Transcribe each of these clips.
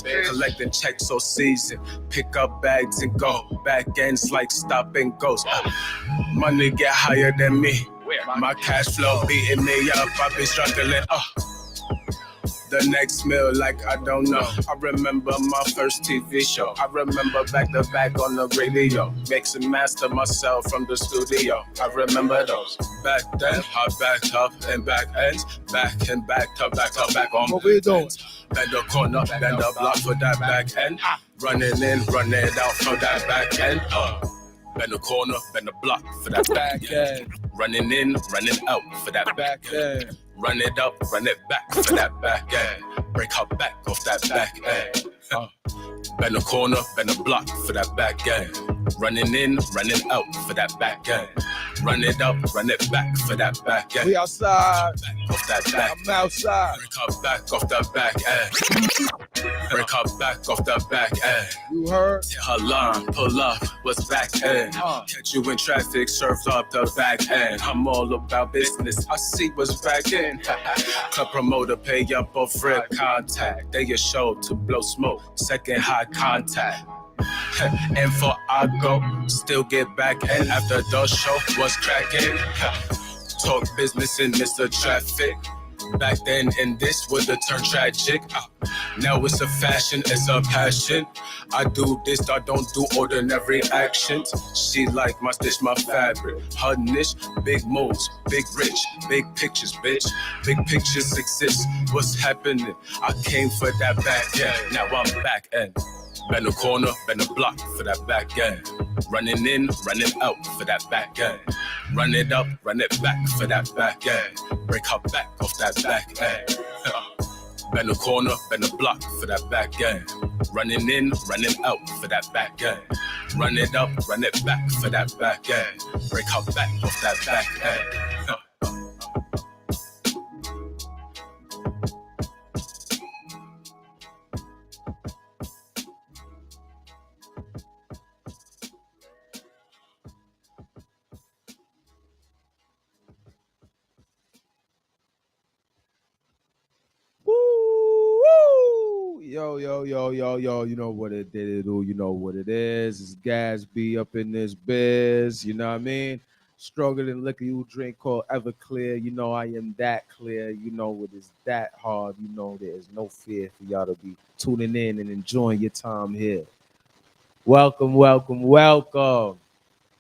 Collecting checks all season. Pick up bags and go. Back ends like stop and goes. Money get higher than me. My cash flow beating me up. I've been struggling. The next meal, like I don't know. I remember my first TV show. I remember back to back on the radio. Mixing master myself from the studio. I remember those. Back then, I backed up and back ends. Back and back to back on What we doing? Bend the corner, bend the block for that back end. Running in, running out for that back end. Bend the corner, bend the block for that back end. Running in, running out for that back end. Run it up, run it back for that back end. Break her back off that back end. Bend the corner, bend the block for that back end. Running in, running out for that back end. Run it up, run it back for that back end. We outside. Off that back. I'm outside. Break her back off that back end. Break her back off that back end. You heard? Hit her line, pull up, what's back end? Catch you in traffic, surf up the back end. I'm all about business, I see what's back end. Club promoter, pay up for free contact. They a show to blow smoke, second high contact. And for I go, still get back end after the show was cracking. Talk business in Mr. Traffic. Back then, and this would have turned tragic. Now it's a fashion, it's a passion. I do this, I don't do ordinary actions. She like my stitch, my fabric. Her niche, big moves, big rich, big pictures, bitch. Big pictures exist. What's happening? I came for that back end. Now I'm back end. Bend the corner, bend the block for that back end. Running in, running out for that back end. Run it up, run it back for that back end. Break her back off that back end. Bend the corner, bend the block for that back end. Running in, running out for that back end. Run it up, run it back for that back end. Break her back off that back end. Yo, you know what it did, you know what it is. It's Gatsby up in this biz, you know what I mean? Struggling liquor you drink called Everclear, you know I am that clear, you know it is that hard, you know there is no fear for y'all to be tuning in and enjoying your time here. Welcome.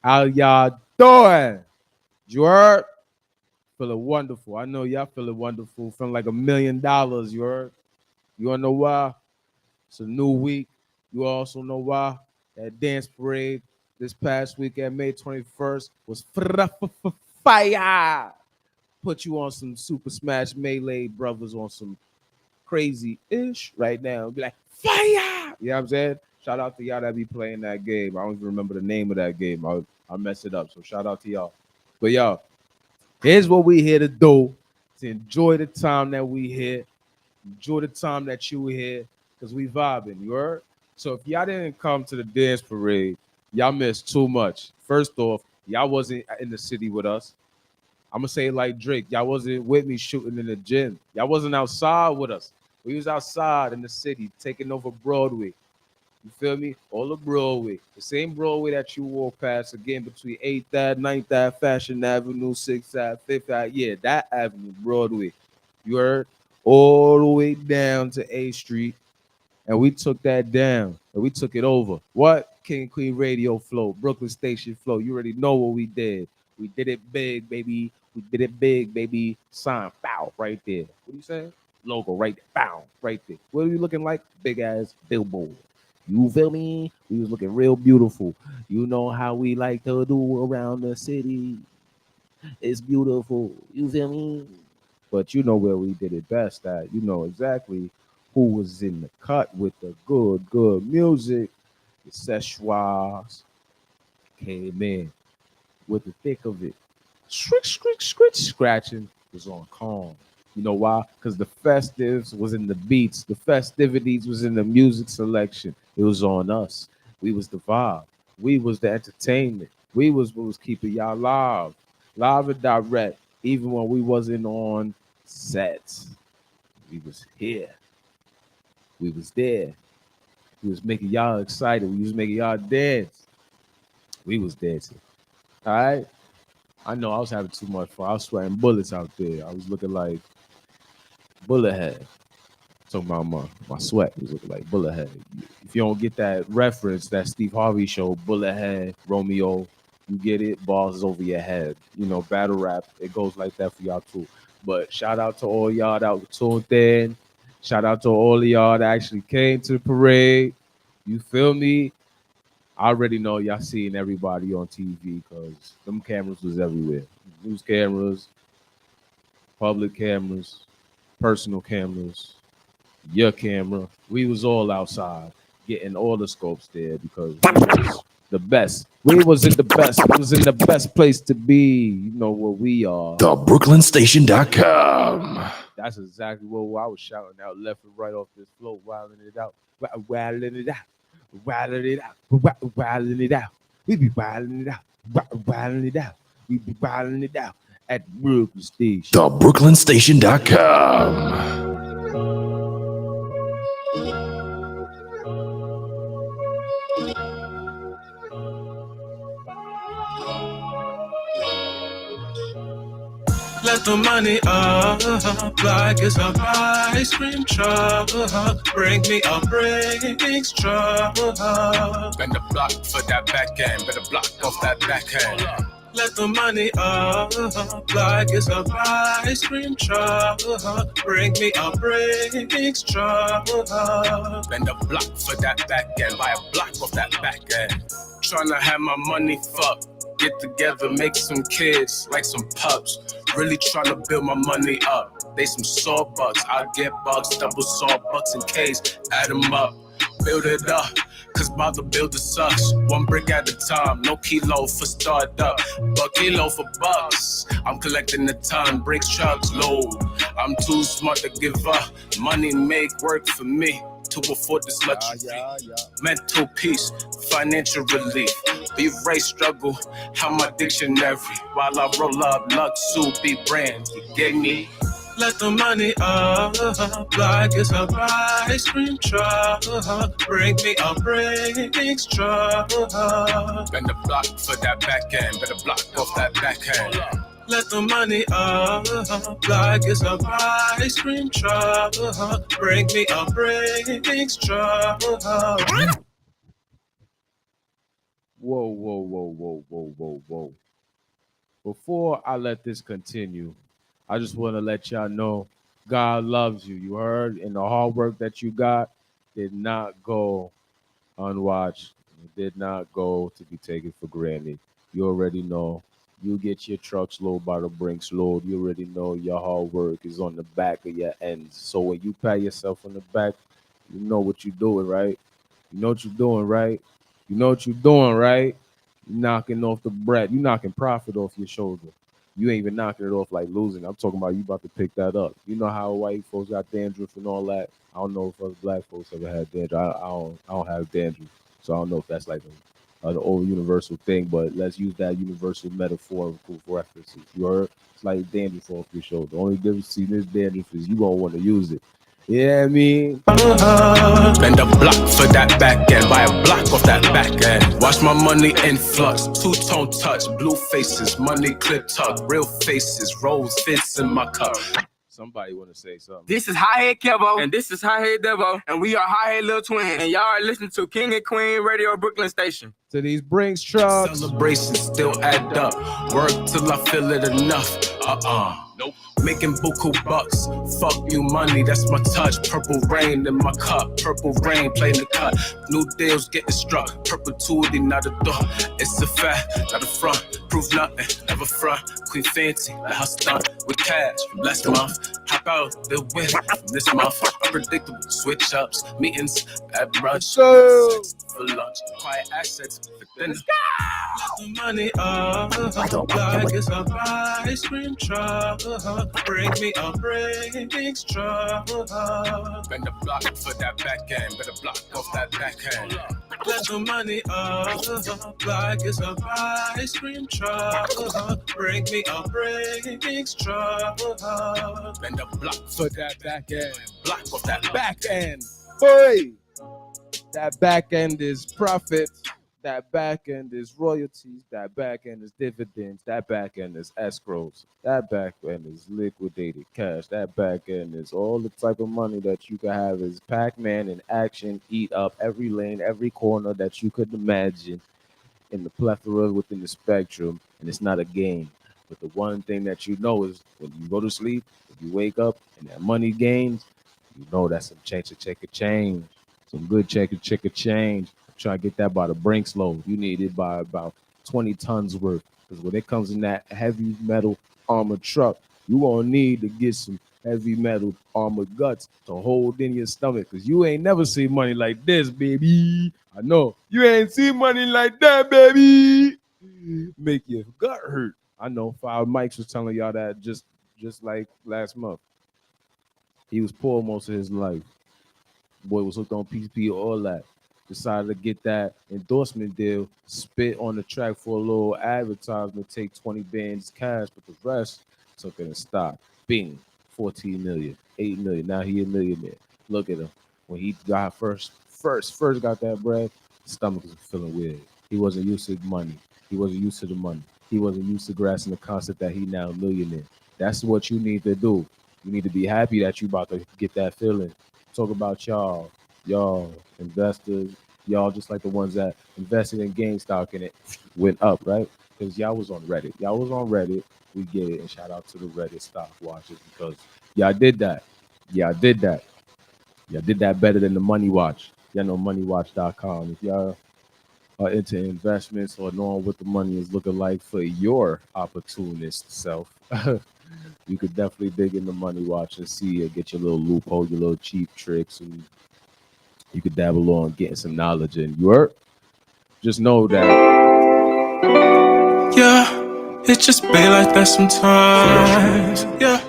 How y'all doing? You heard? Feeling wonderful. I know y'all feeling wonderful, feeling like $1 million, you heard? You wanna know why? It's a new week. You also know why. That dance parade this past weekend, May 21st, was fire. Put you on some Super Smash Melee Brothers on some crazy-ish right now. Be like, fire! You know what I'm saying? Shout out to y'all that be playing that game. I don't even remember the name of that game. I'll mess it up, so shout out to y'all. But y'all, here's what we here to do. To enjoy the time that we here. Enjoy the time that you were here, because we vibing, you heard? So if y'all didn't come to the dance parade, y'all missed too much. First off, y'all wasn't in the city with us. I'm going to say it like Drake. Y'all wasn't with me shooting in the gym. Y'all wasn't outside with us. We was outside in the city, taking over Broadway. You feel me? All the Broadway. The same Broadway that you walk past, again, between 8th Ave, 9th Ave, Fashion Avenue, 6th Ave, 5th Ave. Yeah, that avenue, Broadway. You heard? All the way down to A Street, and we took that down, and we took it over. What? King and Queen Radio Flow, Brooklyn Station Flow. You already know what we did. We did it big, baby. We did it big, baby. Sign, bow, right there. What are you saying? Logo, right there. Bow, right there. What are we looking like? Big-ass billboard. You feel me? We was looking real beautiful. You know how we like to do around the city. It's beautiful. You feel me? But you know where we did it best at. You know exactly who was in the cut with the good music. The Szechuans came in with the thick of it. Scratching was on calm. You know why? Because the festives was in the beats. The festivities was in the music selection. It was on us. We was the vibe. We was the entertainment. We was what was keeping y'all live and direct. Even when we wasn't on sets, we was here. We was there. We was making y'all excited. We was making y'all dance. We was dancing. All right. I know I was having too much fun. I was sweating bullets out there. I was looking like bullet head. Talking about my sweat was looking like bullet head. If you don't get that reference, that Steve Harvey show, bullet head, Romeo, you get it, balls is over your head. You know, battle rap, it goes like that for y'all too. But shout out to all y'all that were tuned in. Shout out to all of y'all that actually came to the parade. You feel me? I already know y'all seeing everybody on TV because them cameras was everywhere. News cameras, public cameras, personal cameras, your camera. We was all outside getting all the scopes there because we was the best. We was in the best. We was in the best place to be. You know what we are. The BrooklynStation.com. That's exactly what I was shouting out left and right off this floor, wilding it out, wilding it out, wilding it out, wilding it out. We be wilding it out, wilding it out. We be wilding it out at Brooklyn Station. The BrooklynStation.com. Let the money up, like it's a ice cream truck. Bring me a Brinks truck. Bend the block for that back end, better block off that backhand. Let the money up, like it's a ice cream truck. Bring me a Brinks truck. Bend the block for that back end, buy a block off that back end. Tryna have my money fucked. Get together, make some kids like some pups. Really trying to build my money up. They some sawbucks, I get bucks, double sawbucks in case. Add them up, build it up, cause by the builder sucks. One brick at a time, no kilo for startup, but kilo for bucks. I'm collecting the ton, bricks, trucks, load. I'm too smart to give up. Money make work for me to afford this luxury. Mental peace, financial relief. Be race struggle, how my dictionary. While I roll up, luck, soup, be brand. You get me? Let the money up, like it's a ice cream truck. Bring me a Brinks truck. Bend the block for that back end, better block off that backhand. Let the money up, like it's a ice cream truck. Bring me a Brinks truck. Whoa, whoa, whoa, whoa, whoa, whoa, whoa. Before I let this continue, I just want to let y'all know God loves you. You heard? And the hard work that you got did not go unwatched. It did not go to be taken for granted. You already know. You get your trucks load by the Brinks load. You already know your hard work is on the back of your ends. So when you pat yourself on the back, you know what you're doing, right? You know what you're doing, right? You know what you're doing, right? You're knocking off the bread. You're knocking profit off your shoulder. You ain't even knocking it off like losing. I'm talking about you about to pick that up. You know how white folks got dandruff and all that? I don't know if other black folks ever had dandruff. I don't have dandruff. So I don't know if that's like the old universal thing, but let's use that universal metaphorical references. You heard? It's like dandruff off your shoulder. The only difference in this dandruff is you gonna want to use it. Yeah, I mean, bend a block for that back end, buy a block off that back end. Watch my money influx, two-tone touch, blue faces, money clip tuck, real faces, rose fits in my cup. Somebody want to say something. This is Hi-Head Kevo, and this is Hi-Head Devo, and we are Hi-Head Lil Twin, and y'all are listening to King and Queen Radio Brooklyn Station. To these Brinks trucks. Celebrations still add up. Work till I feel it enough. Nope. Making buku bucks. Fuck you money, that's my touch. Purple rain in my cup. Purple rain playing the cut. New deals getting struck. Perpetuity, not a thought. It's a fact, not a front. Prove nothing, never front. Queen fancy, let her stunt. With cash from last month. Hop out, the win from this month. Unpredictable switch ups. Meetings at brunch. For lunch. Quiet assets for dinner. Let the money up, like it's a ice cream truck. Bring me a Brinks truck. Bend the block for that back end, better block off that backhand. Let the money up, like it's a ice cream truck. Bring me a Brinks truck. Bend the block for that back end, block off that back end. Boy, That back end is profit. That back end is royalties. That back end is dividends. That back end is escrows. That back end is liquidated cash. That back end is all the type of money that you could have as Pac-Man in action, eat up every lane, every corner that you could imagine in the plethora within the spectrum, and it's not a game. But the one thing that you know is when you go to sleep, when you wake up, and that money gains, you know that's some check a change, some good check a change. Try to get that by the Brinks load. You need it by about 20 tons worth, because when it comes in that heavy metal armored truck, you gonna need to get some heavy metal armored guts to hold in your stomach, because you ain't never seen money like this, baby. I know you ain't seen money like that, baby. Make your gut hurt. I know. Five Mikes was telling y'all that just like last month. He was poor most of his life. Boy was hooked on PCP, all that. Decided to get that endorsement deal, spit on the track for a little advertisement, take 20 bands cash, but the rest took it and stopped. Bing, 14 million, 8 million. Now he a millionaire. Look at him. When he got first got that bread, his stomach was feeling weird. He wasn't used to money. He wasn't used to the money. He wasn't used to grasping the concept that he now a millionaire. That's what you need to do. You need to be happy that you about to get that feeling. Talk about y'all investors, y'all just like the ones that invested in GameStop and it went up, right? Because y'all was on Reddit. Y'all was on Reddit. We get it. And shout out to the Reddit stock watchers because y'all did that. Y'all did that. Y'all did that better than the Money Watch. Y'all know moneywatch.com. If y'all are into investments or knowing what the money is looking like for your opportunist self, you could definitely dig in the Money Watch and see it, get your little loophole, your little cheap tricks, and you could dabble on getting some knowledge in. You heard? Just know that. Yeah, it just be like that sometimes. Yeah.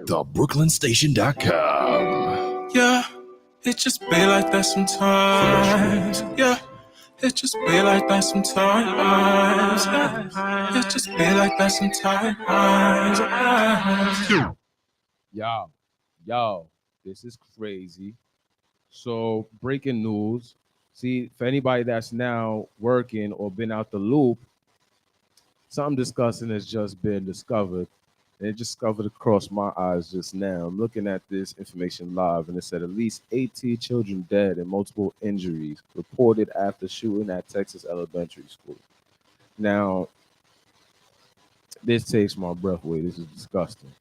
The BrooklynStation.com. Yeah, it just be like that sometimes. Yeah, it just be like that sometimes. Yeah, it just be like that sometimes. Yo, this is crazy. So, breaking news. See, for anybody that's now working or been out the loop, something disgusting has just been discovered. And it just discovered across my eyes just now. I'm looking at this information live, and it said at least 18 children dead and multiple injuries reported after shooting at Texas elementary school. Now, this takes my breath away. This is disgusting.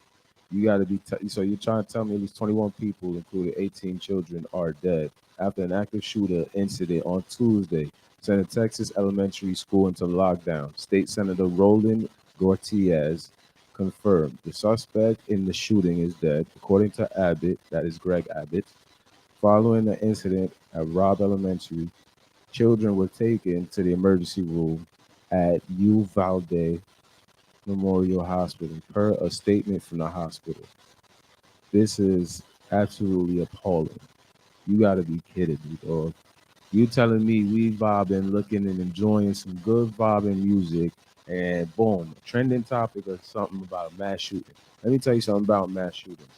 You got to be so you're trying to tell me at least 21 people, including 18 children, are dead after an active shooter incident on Tuesday sent a Texas elementary school into lockdown. State Senator Roland Gortiz confirmed the suspect in the shooting is dead, according to Abbott, that is Greg Abbott. Following the incident at Robb Elementary, children were taken to the emergency room at Uvalde Memorial Hospital, per a statement from the hospital. This is absolutely appalling. You got to be kidding me, dog. You telling me we vibing, looking and enjoying some good vibing music, and boom, trending topic or something about mass shooting. Let me tell you something about mass shooting.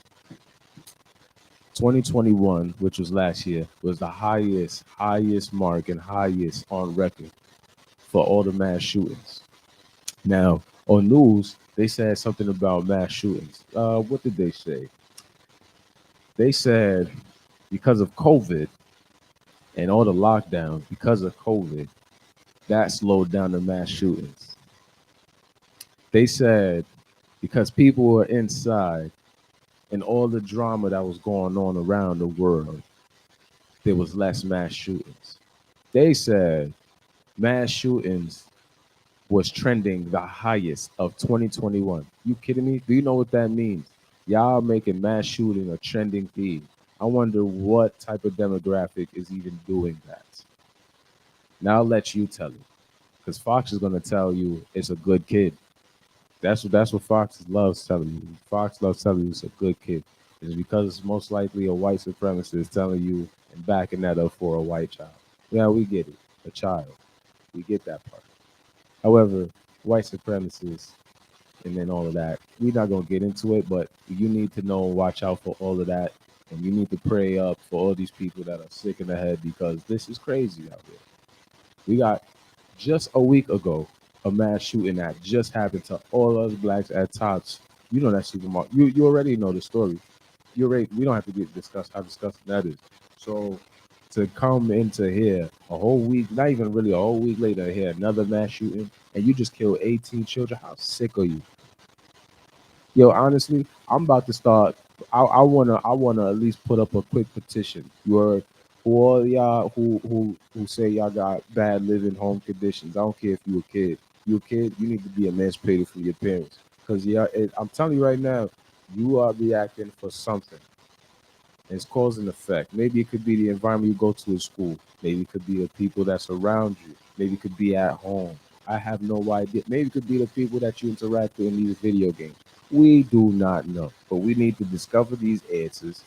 2021, which was last year, was the highest mark and highest on record for all the mass shootings. Now, on news, they said something about mass shootings. What did they say? They said because of COVID and all the lockdowns, because of COVID, that slowed down the mass shootings. They said because people were inside and all the drama that was going on around the world, there was less mass shootings. They said mass shootings was trending the highest of 2021. You kidding me? Do you know what that means? Y'all making mass shooting a trending theme. I wonder what type of demographic is even doing that. Now I'll let you tell it, because Fox is gonna tell you it's a good kid. That's what Fox loves telling you. Fox loves telling you it's a good kid. It's because it's most likely a white supremacist telling you and backing that up for a white child. Yeah, we get it. A child. We get that part. However, white supremacists and then all of that, we're not gonna get into it, but you need to know and watch out for all of that And you need to pray up for all these people that are sick in the head because this is crazy out there. We got just a week ago a mass shooting that just happened to all us blacks at Tops. You know that supermarket. You already know the story. You already we don't have to get discuss how disgusting that is. So to come into here a whole week, not even really a whole week later, here another mass shooting, and you just killed 18 children. How sick are you? Yo, honestly, I'm about to start. I wanna at least put up a quick petition. You're for all y'all who say y'all got bad living home conditions. I don't care if you a kid. You a kid, you need to be emancipated from your parents. Cause yeah, I'm telling you right now, you are reacting for something. It's cause and effect. Maybe it could be the environment you go to in school. Maybe it could be the people that's around you. Maybe it could be at home. I have no idea. Maybe it could be the people that you interact with in these video games. We do not know. But we need to discover these answers.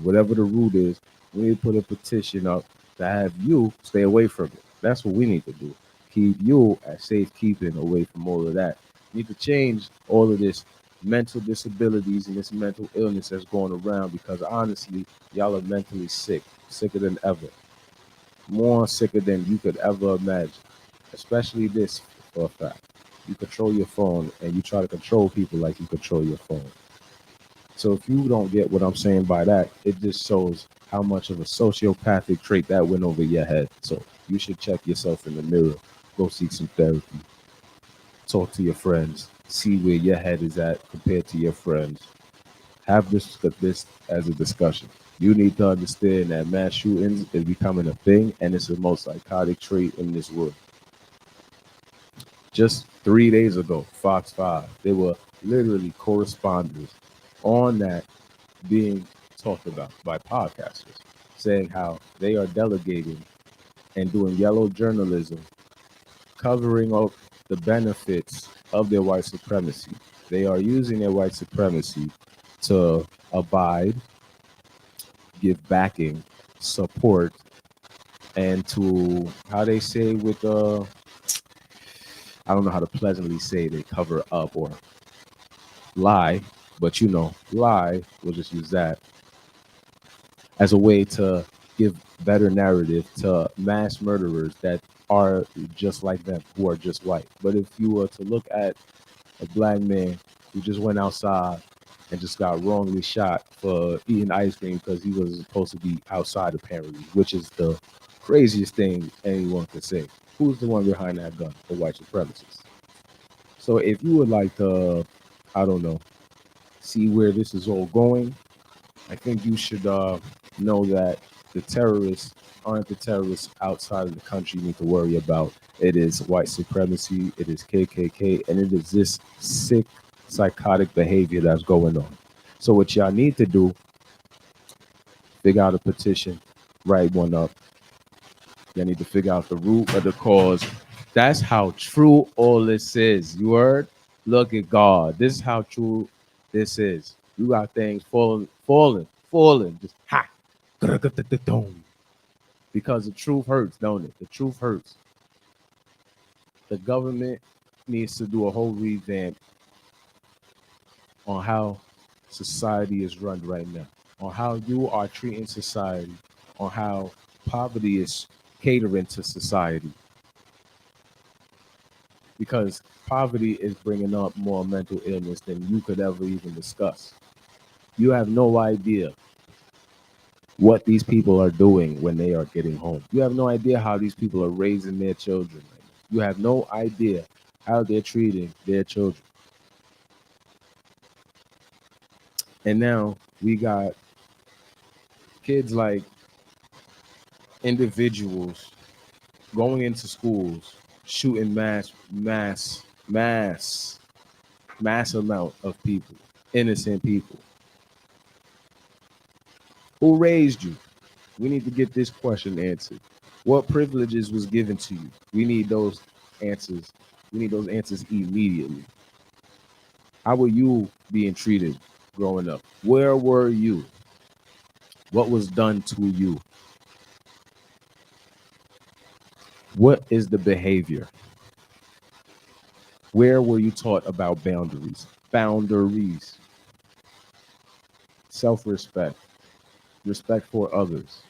Whatever the root is, we need to put a petition up to have you stay away from it. That's what we need to do. Keep you at safekeeping away from all of that. We need to change all of this mental disabilities and this mental illness that's going around because honestly, y'all are mentally sick, sicker than ever, more sicker than you could ever imagine. Especially this for a fact. You control your phone and you try to control people like you control your phone. So if you don't get what I'm saying by that, it just shows how much of a sociopathic trait that went over your head. So you should check yourself in the mirror, go seek some therapy, talk to your friends, see where your head is at compared to your friends. Have this as a discussion. You need to understand that mass shootings is becoming a thing, and it's the most psychotic trait in this world. Just 3 days ago, Fox 5, they were literally corresponders on that being talked about by podcasters, saying how they are delegating and doing yellow journalism, covering up the benefits of their white supremacy. They are using their white supremacy to abide, give backing, support, and to how they say with I don't know how to pleasantly say they cover up or lie, but lie. We'll just use that as a way to give better narrative to mass murderers that are just like them, who are just white. But if you were to look at a black man who just went outside and just got wrongly shot for eating ice cream because he was supposed to be outside apparently, which is the craziest thing anyone could say. Who's the one behind that gun? The white supremacists. So if you would like to, I don't know, see where this is all going, I think you should know that the terrorists aren't the terrorists outside of the country you need to worry about. It is white supremacy, it is KKK, and it is this sick, psychotic behavior that's going on. So what y'all need to do, figure out a petition, write one up. Y'all need to figure out the root of the cause. That's how true all this is. You heard? Look at God. This is how true this is. You got things falling, just ha. Because the truth hurts, don't it? The truth hurts. The government needs to do a whole revamp on how society is run right now, on how you are treating society, on how poverty is catering to society. Because poverty is bringing up more mental illness than you could ever even discuss. You have no idea what these people are doing when they are getting home. You have no idea how these people are raising their children. You have no idea how they're treating their children. And now we got kids like individuals going into schools, shooting mass amount of people, innocent people. Who raised you? We need to get this question answered. What privileges was given to you? We need those answers. We need those answers immediately. How were you being treated growing up? Where were you? What was done to you? What is the behavior? Where were you taught about boundaries? Boundaries. Self-respect. respect for others.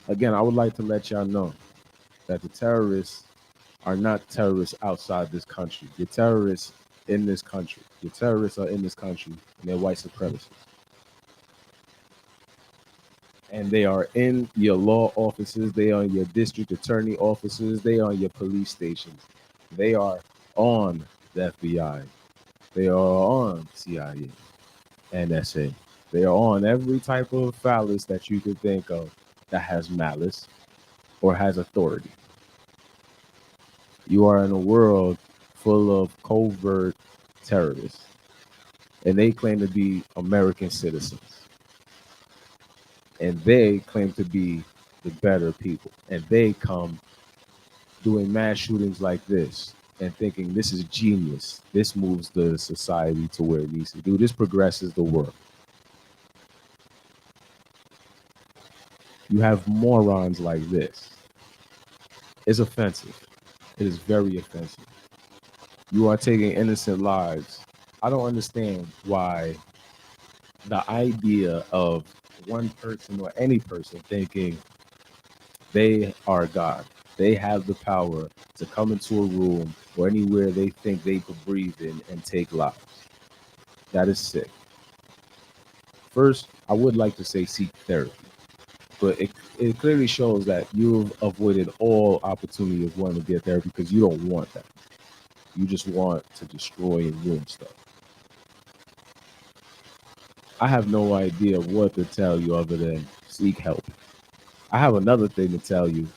Again, I would like to let y'all know that the terrorists are not terrorists outside this country. The terrorists in this country. The terrorists are in this country, and they're white supremacists. And they are in your law offices. They are in your district attorney offices. They are in your police stations. They are on the FBI. They are on CIA, NSA. They are on every type of phallus that you could think of that has malice or has authority. You are in a world full of covert terrorists, and they claim to be American citizens, and they claim to be the better people, and they come doing mass shootings like this and thinking this is genius. This moves the society to where it needs to do. This progresses the world. You have morons like this. It's offensive. It is very offensive. You are taking innocent lives. I don't understand why the idea of one person or any person thinking they are God, they have the power to come into a room or anywhere they think they could breathe in and take lives. That is sick. First, I would like to say seek therapy, but it clearly shows that you've avoided all opportunity of wanting to get therapy because you don't want that. You just want to destroy and ruin stuff. I have no idea what to tell you other than seek help. I have another thing to tell you,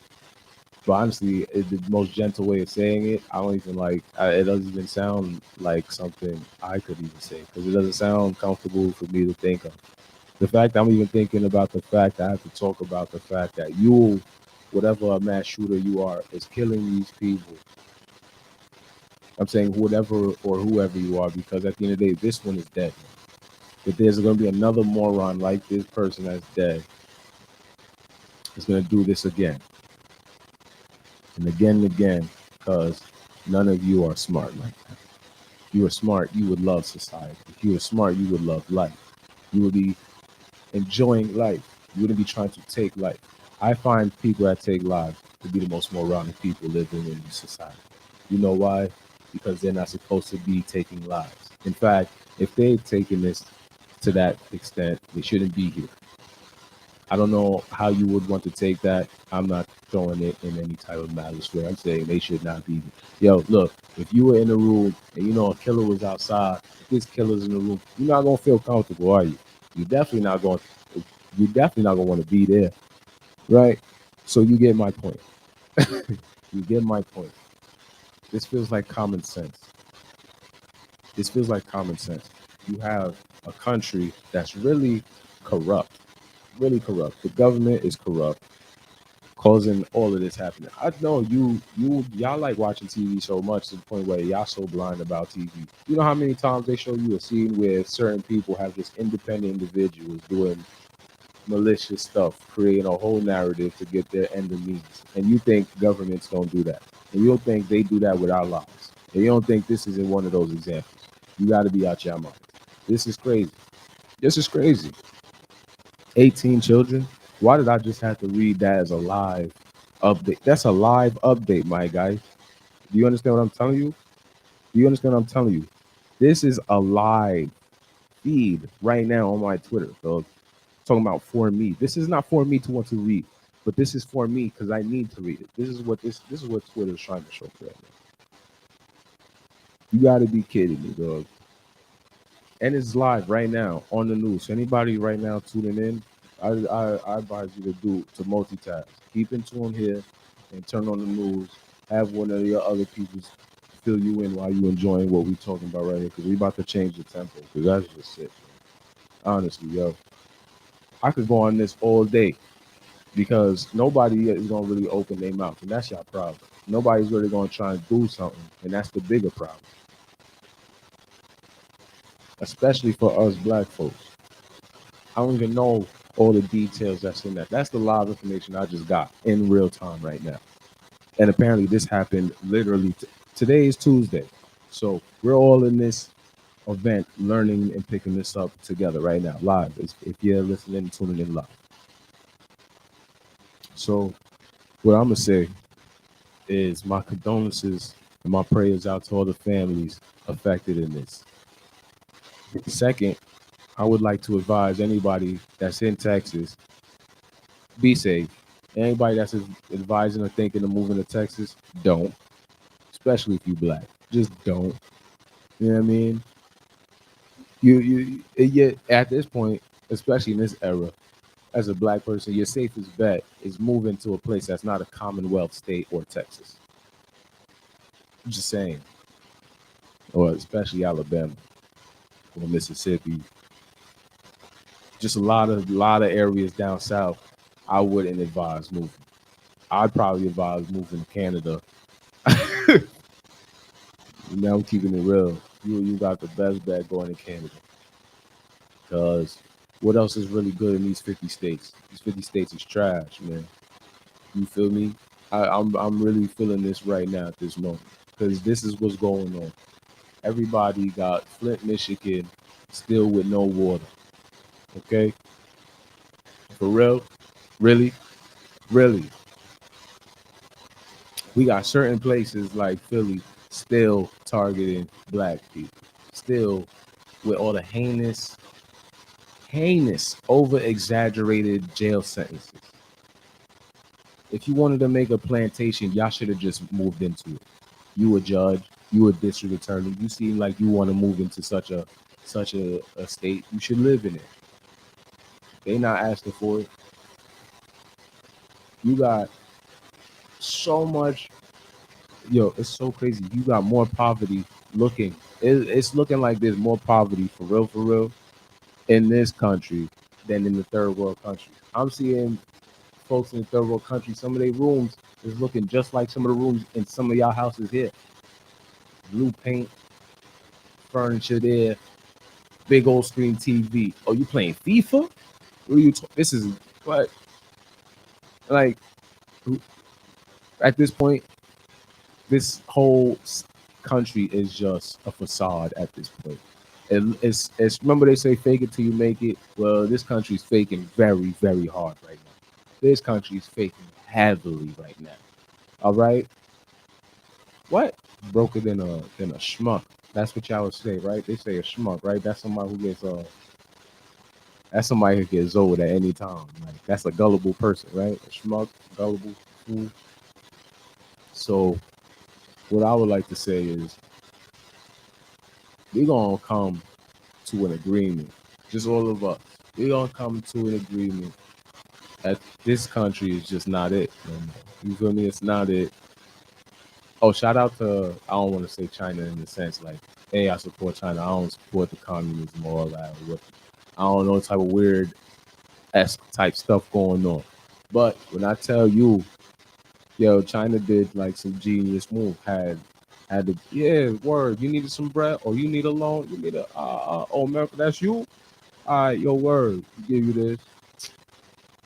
but honestly, the most gentle way of saying it, I don't even like. It doesn't even sound like something I could even say because it doesn't sound comfortable for me to think of. The fact I'm even thinking about the fact that I have to talk about the fact that you, whatever a mass shooter you are, is killing these people. I'm saying whatever or whoever you are, because at the end of the day, this one is dead. If there's going to be another moron like this person that's dead, it's going to do this again and again, because none of you are smart like that. If you were smart, you would love society. If you were smart, you would love life. You would be enjoying life. You wouldn't be trying to take life. I find people that take lives to be the most moronic people living in this society. You know why? Because they're not supposed to be taking lives. In fact, if they've taken this to that extent, they shouldn't be here. I don't know how you would want to take that. I'm not throwing it in any type of malice where I'm saying they should not be here. Yo, look, if you were in a room and you know a killer was outside, if this killer's in the room, you're not gonna feel comfortable, are you? You're definitely not going. You're definitely not gonna want to be there, right? So you get my point. You get my point. This feels like common sense. This feels like common sense. You have a country that's really corrupt. Really corrupt. The government is corrupt, causing all of this happening. I know y'all like watching TV so much to the point where y'all so blind about TV. You know how many times they show you a scene where certain people have just independent individuals doing malicious stuff, creating a whole narrative to get their end of means. And you think governments don't do that. And you don't think they do that with our lives. And you don't think this isn't one of those examples. You got to be out your mind. This is crazy. This is crazy. 18 children. Why did I just have to read that as a live update? That's a live update, my guy. Do you understand what I'm telling you? Do you understand what I'm telling you? This is a live feed right now on my Twitter, dog. Talking about for me. This is not for me to want to read, but this is for me because I need to read it. This is what Twitter is trying to show right now. You got to be kidding me, dog. And it's live right now on the news. So anybody right now tuning in, I advise you to multitask. Keep in tune here and turn on the news. Have one of your other people fill you in while you enjoying what we talking about right here, because we about to change the tempo. Because that's just it. Honestly, yo, I could go on this all day because nobody is gonna really open their mouth, and that's your problem. Nobody's really gonna try and do something, and that's the bigger problem. Especially for us black folks. I don't even know all the details that's in that. That's the live information I just got in real time right now. And apparently this happened literally. Today is Tuesday. So we're all in this event, learning and picking this up together right now, live. If you're listening, tuning in live. So, what I'm gonna say is my condolences and my prayers out to all the families affected in this. Second, I would like to advise anybody that's in Texas, be safe. Anybody that's advising or thinking of moving to Texas, don't. Especially if you black, just don't. You know what I mean? Yet at this point, especially in this era, as a black person, your safest bet is moving to a place that's not a Commonwealth state or Texas. I'm just saying, or especially Alabama or Mississippi. Just a lot of areas down south. I wouldn't advise moving. I'd probably advise moving to Canada. Now I'm keeping it real. You got the best bet going to Canada. Because what else is really good in these 50 states? These 50 states is trash, man. You feel me? I'm really feeling this right now at this moment. Because this is what's going on. Everybody got Flint, Michigan, still with no water. Okay? For real? Really? Really? We got certain places like Philly still targeting black people. Still with all the heinous, over-exaggerated jail sentences. If you wanted to make a plantation, y'all should have just moved into it. You a judge, you a district attorney. You seem like you want to move into such a state. You should live in it. They not asking for it. You got so much. Yo, it's so crazy. You got more poverty looking. It's looking like there's more poverty for real, in this country than in the third world country. I'm seeing folks in the third world country, some of their rooms is looking just like some of the rooms in some of y'all houses here. Blue paint, furniture there, big old screen TV. Oh, you playing FIFA? What are you? This is what? Like at this point, this whole country is just a facade at this point. It's remember they say fake it till you make it. Well, this country's faking very, very hard right now. This country's faking heavily right now. All right. What? Broker than a schmuck. That's what y'all would say, right? They say a schmuck, right? That's somebody who gets that's somebody who gets old at any time. Like that's a gullible person, right? A schmuck, gullible fool. So what I would like to say is we're gonna come to an agreement. Just all of us. We're gonna come to an agreement that this country is just not it. Man. You feel me? It's not it. Oh, shout out to, I don't want to say China in the sense like, hey, I support China. I don't support the communism or all that. I don't know type of weird type stuff going on. But when I tell you, yo, China did like some genius move. Had to, yeah, word. You needed some bread or you need a loan. You need oh, America, that's you? All right, your word. We give you this.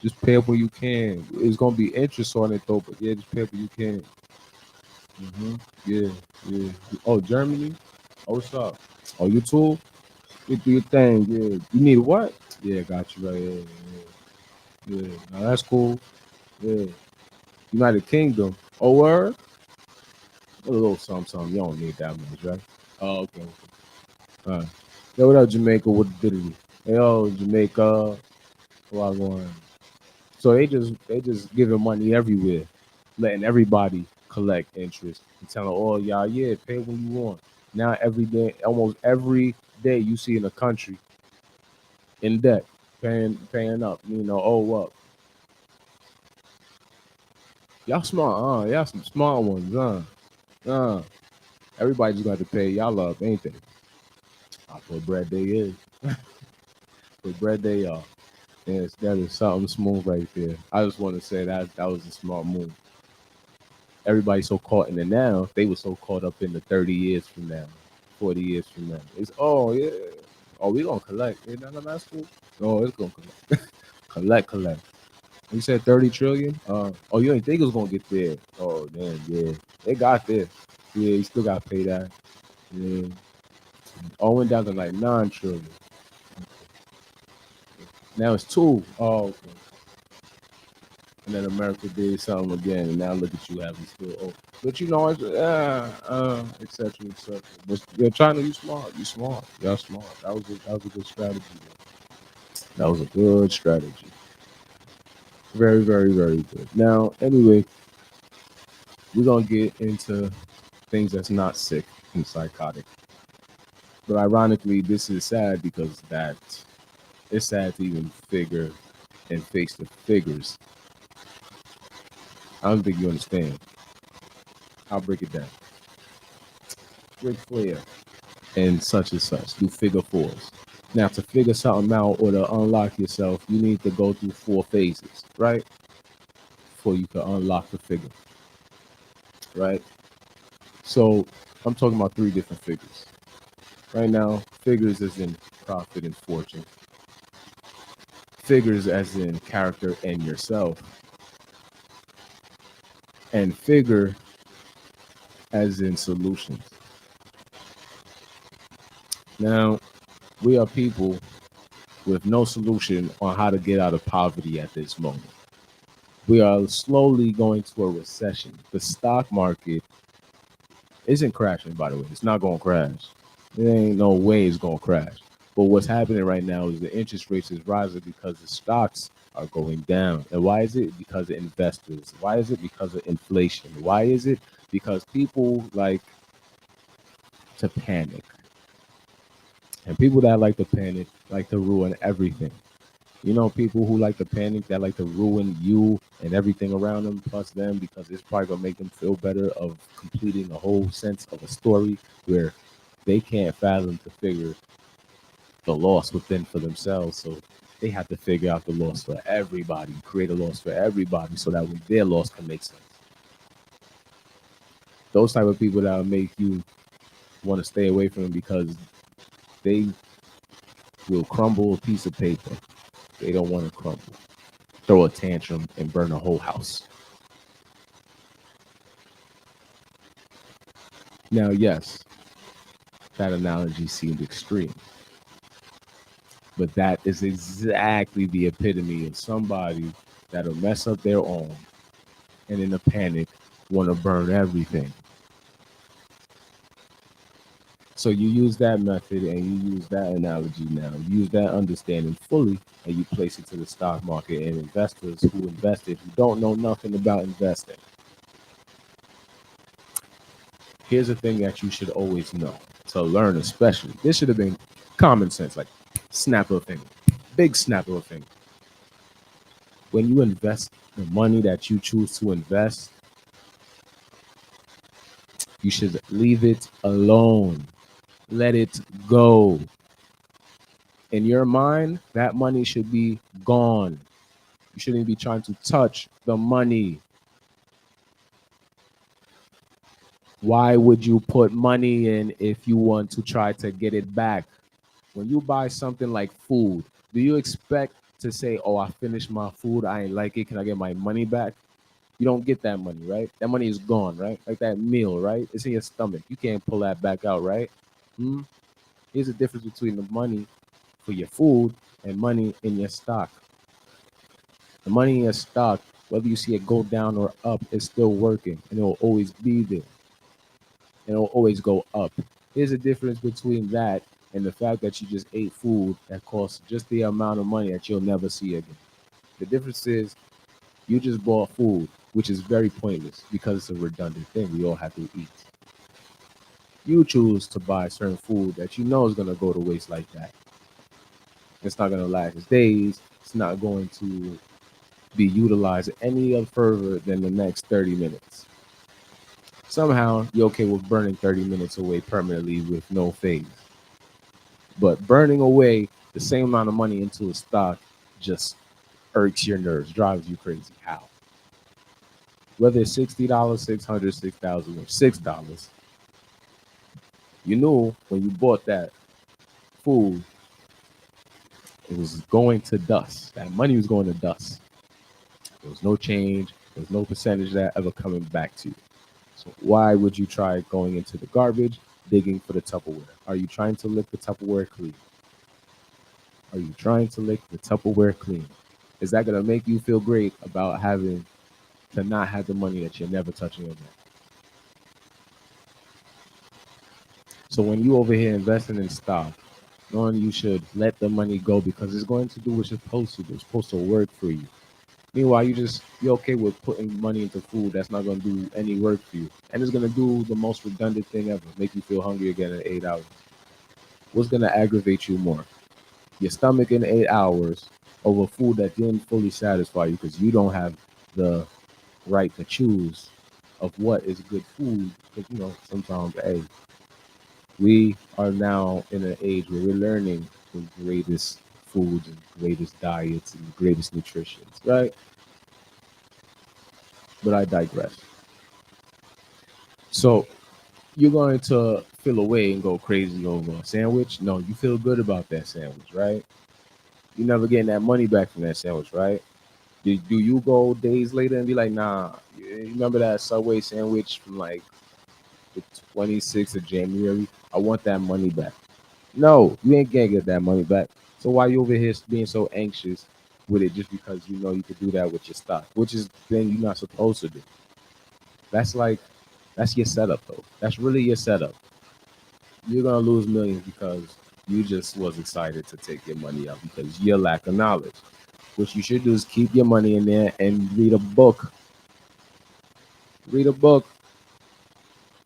Just pay up when you can. It's going to be interest on it though, but yeah, just pay up when you can. Yeah. Oh, Germany? Oh, what's up? Oh, you too? You do your thing, yeah. You need what? Yeah, got you right here. Yeah. Now that's cool. Yeah. United Kingdom. Oh, word? A little something. You don't need that much, right? Oh, okay. All right. Yo, what up, Jamaica? What did it? Yo, Jamaica. What I going? So they just giving money everywhere, letting everybody collect interest and telling all y'all, yeah, pay when you want. Now every day, almost every day you see in the country in debt, paying up, oh up. Y'all smart, y'all some smart ones, everybody just got to pay y'all up, ain't they? I put bread they is. Put bread they are. Yes, that is something smooth right there. I just want to say that was a smart move. Everybody's so caught in the now. They were so caught up in the 30 years from now, 40 years from now. It's yeah. Oh, we gonna collect. Yeah, no, that's cool. No, it's gonna collect. You said 30 trillion. Oh, you didn't think it was gonna get there? Oh, damn, yeah. They got there. Yeah, you still gotta pay that. Yeah. Oh, it went down to like 9 trillion. Now it's 2. Oh, okay. And then America did something again, and now look at you having still. Oh, but you know, it's et cetera, et cetera. But you're trying to, you smart. You smart. Y'all smart. That was a good strategy. That was a good strategy. Very, very, very good. Now, anyway, we're gonna get into things that's not sick and psychotic. But ironically, this is sad because that it's sad to even figure and face the figures. I don't think you understand. I'll break it down. Ric Flair and such do figure fours. Now, to figure something out or to unlock yourself, you need to go through 4 phases, right? Before you can unlock the figure, right? So I'm talking about 3 different figures. Right now, figures as in profit and fortune. Figures as in character and yourself. And figure as in solutions. Now, we are people with no solution on how to get out of poverty at this moment. We are slowly going to a recession. The stock market isn't crashing, by the way. It's not going to crash. There ain't no way it's going to crash. But what's happening right now is the interest rates is rising because the stocks are going down. And why is it? Because of investors. Why is it? Because of inflation. Why is it? Because people like to panic. And people that like to panic like to ruin everything. You know, people who like to panic, that like to ruin you and everything around them, plus them, because it's probably going to make them feel better of completing a whole sense of a story where they can't fathom to figure the loss within for themselves. So they have to figure out the loss for everybody, create a loss for everybody so that when their loss can make sense. Those type of people that will make you want to stay away from them because they will crumble a piece of paper. They don't want to crumble, throw a tantrum, and burn a whole house. Now, yes, that analogy seemed extreme, but that is exactly the epitome of somebody that'll mess up their own and in a panic want to burn everything. So you use that method and you use that analogy now. You use that understanding fully and you place it to the stock market and investors who invested who don't know nothing about investing. Here's a thing that you should always know to learn, especially. This should have been common sense, like snap of a finger, big snap of a finger. When you invest the money that you choose to invest, you should leave it alone. Let it go. In your mind, that money should be gone. You shouldn't be trying to touch the money. Why would you put money in if you want to try to get it back? When you buy something like food, do you expect to say, oh, I finished my food, I ain't like it, can I get my money back? You don't get that money, right? That money is gone, right? Like that meal, right? It's in your stomach. You can't pull that back out, right? Here's the difference between the money for your food and money in your stock. The money in your stock, whether you see it go down or up, is still working and it will always be there. And it will always go up. Here's the difference between that and the fact that you just ate food that costs just the amount of money that you'll never see again. The difference is you just bought food, which is very pointless because it's a redundant thing. We all have to eat. You choose to buy certain food that you know is going to go to waste like that. It's not going to last days. It's not going to be utilized any other further than the next 30 minutes. Somehow, you're okay with burning 30 minutes away permanently with no phase. But burning away the same amount of money into a stock just irks your nerves, drives you crazy. How? Whether it's $60, $600, $6,000, or $6, you knew when you bought that food, it was going to dust. That money was going to dust. There was no change. There was no percentage of that ever coming back to you. So why would you try going into the garbage digging for the Tupperware? Are you trying to lick the Tupperware clean? Are you trying to lick the Tupperware clean? Is that gonna make you feel great about having to not have the money that you're never touching again? So when you over here investing in stock, knowing you should let the money go because it's going to do what it's supposed to do. It's supposed to work for you. Meanwhile, you're okay with putting money into food that's not gonna do any work for you. And it's gonna do the most redundant thing ever, make you feel hungry again in 8 hours. What's gonna aggravate you more? Your stomach in 8 hours over food that didn't fully satisfy you because you don't have the right to choose of what is good food. Because sometimes, hey, we are now in an age where we're learning the greatest foods and greatest diets and greatest nutritions, right? But I digress. So you're going to feel away and go crazy over a sandwich. No, you feel good about that sandwich, right? You're never getting that money back from that sandwich, right? Do you go days later and be like, nah, you remember that Subway sandwich from like the 26th of January? I want that money back. No, you ain't gonna get that money back. So why you over here being so anxious with it just because you know you could do that with your stock, which is thing you're not supposed to do. That's like that's your setup though. That's really your setup. You're gonna lose millions because you just was excited to take your money out because you lack of knowledge. What you should do is keep your money in there and read a book. Read a book.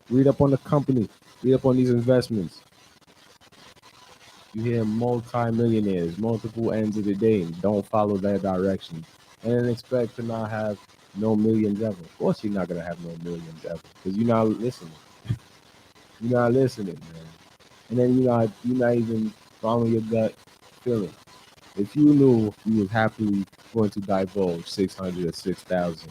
Read up on the company. Read up on these investments. You hear multi-millionaires, multiple ends of the day, and don't follow that direction. And then expect to not have no millions ever. Of course you're not gonna have no millions ever. Because you're not listening. You're not listening, man. And then you're not even following your gut feeling. If you knew you was happily going to divulge 600 or 6,000,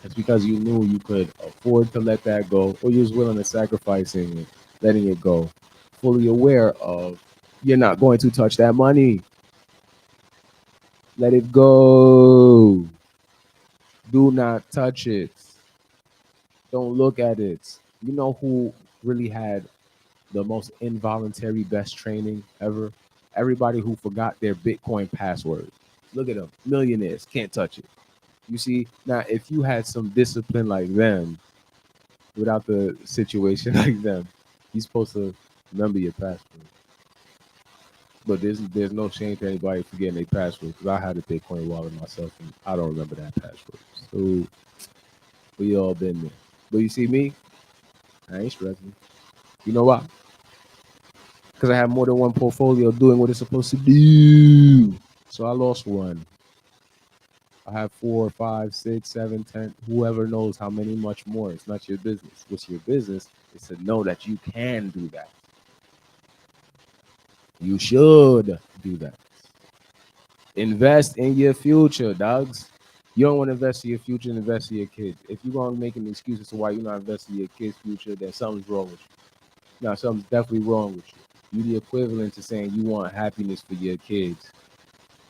it's because you knew you could afford to let that go, or you was willing to sacrifice it, letting it go, fully aware of you're not going to touch that money. Let it go. Do not touch it. Don't look at it. You know who really had the most involuntary best training ever? Everybody who forgot their Bitcoin password. Look at them. Millionaires can't touch it. You see, now if you had some discipline like them, without the situation like them, you're supposed to remember your password. But there's no shame to anybody forgetting their password because I had a Bitcoin wallet myself and I don't remember that password. So we all been there. But you see me, I ain't stressing. You know why? Because I have more than one portfolio doing what it's supposed to do. So I lost one. I have 4, 5, 6, 7, 10. Whoever knows how many much more. It's not your business. What's your business is to know that you can do that. You should do that. Invest in your future, dogs. You don't want to invest in your future and invest in your kids. If you're going to make an excuse as to why you're not investing in your kids' future, then something's wrong with you. Now, something's definitely wrong with you. You're the equivalent to saying you want happiness for your kids,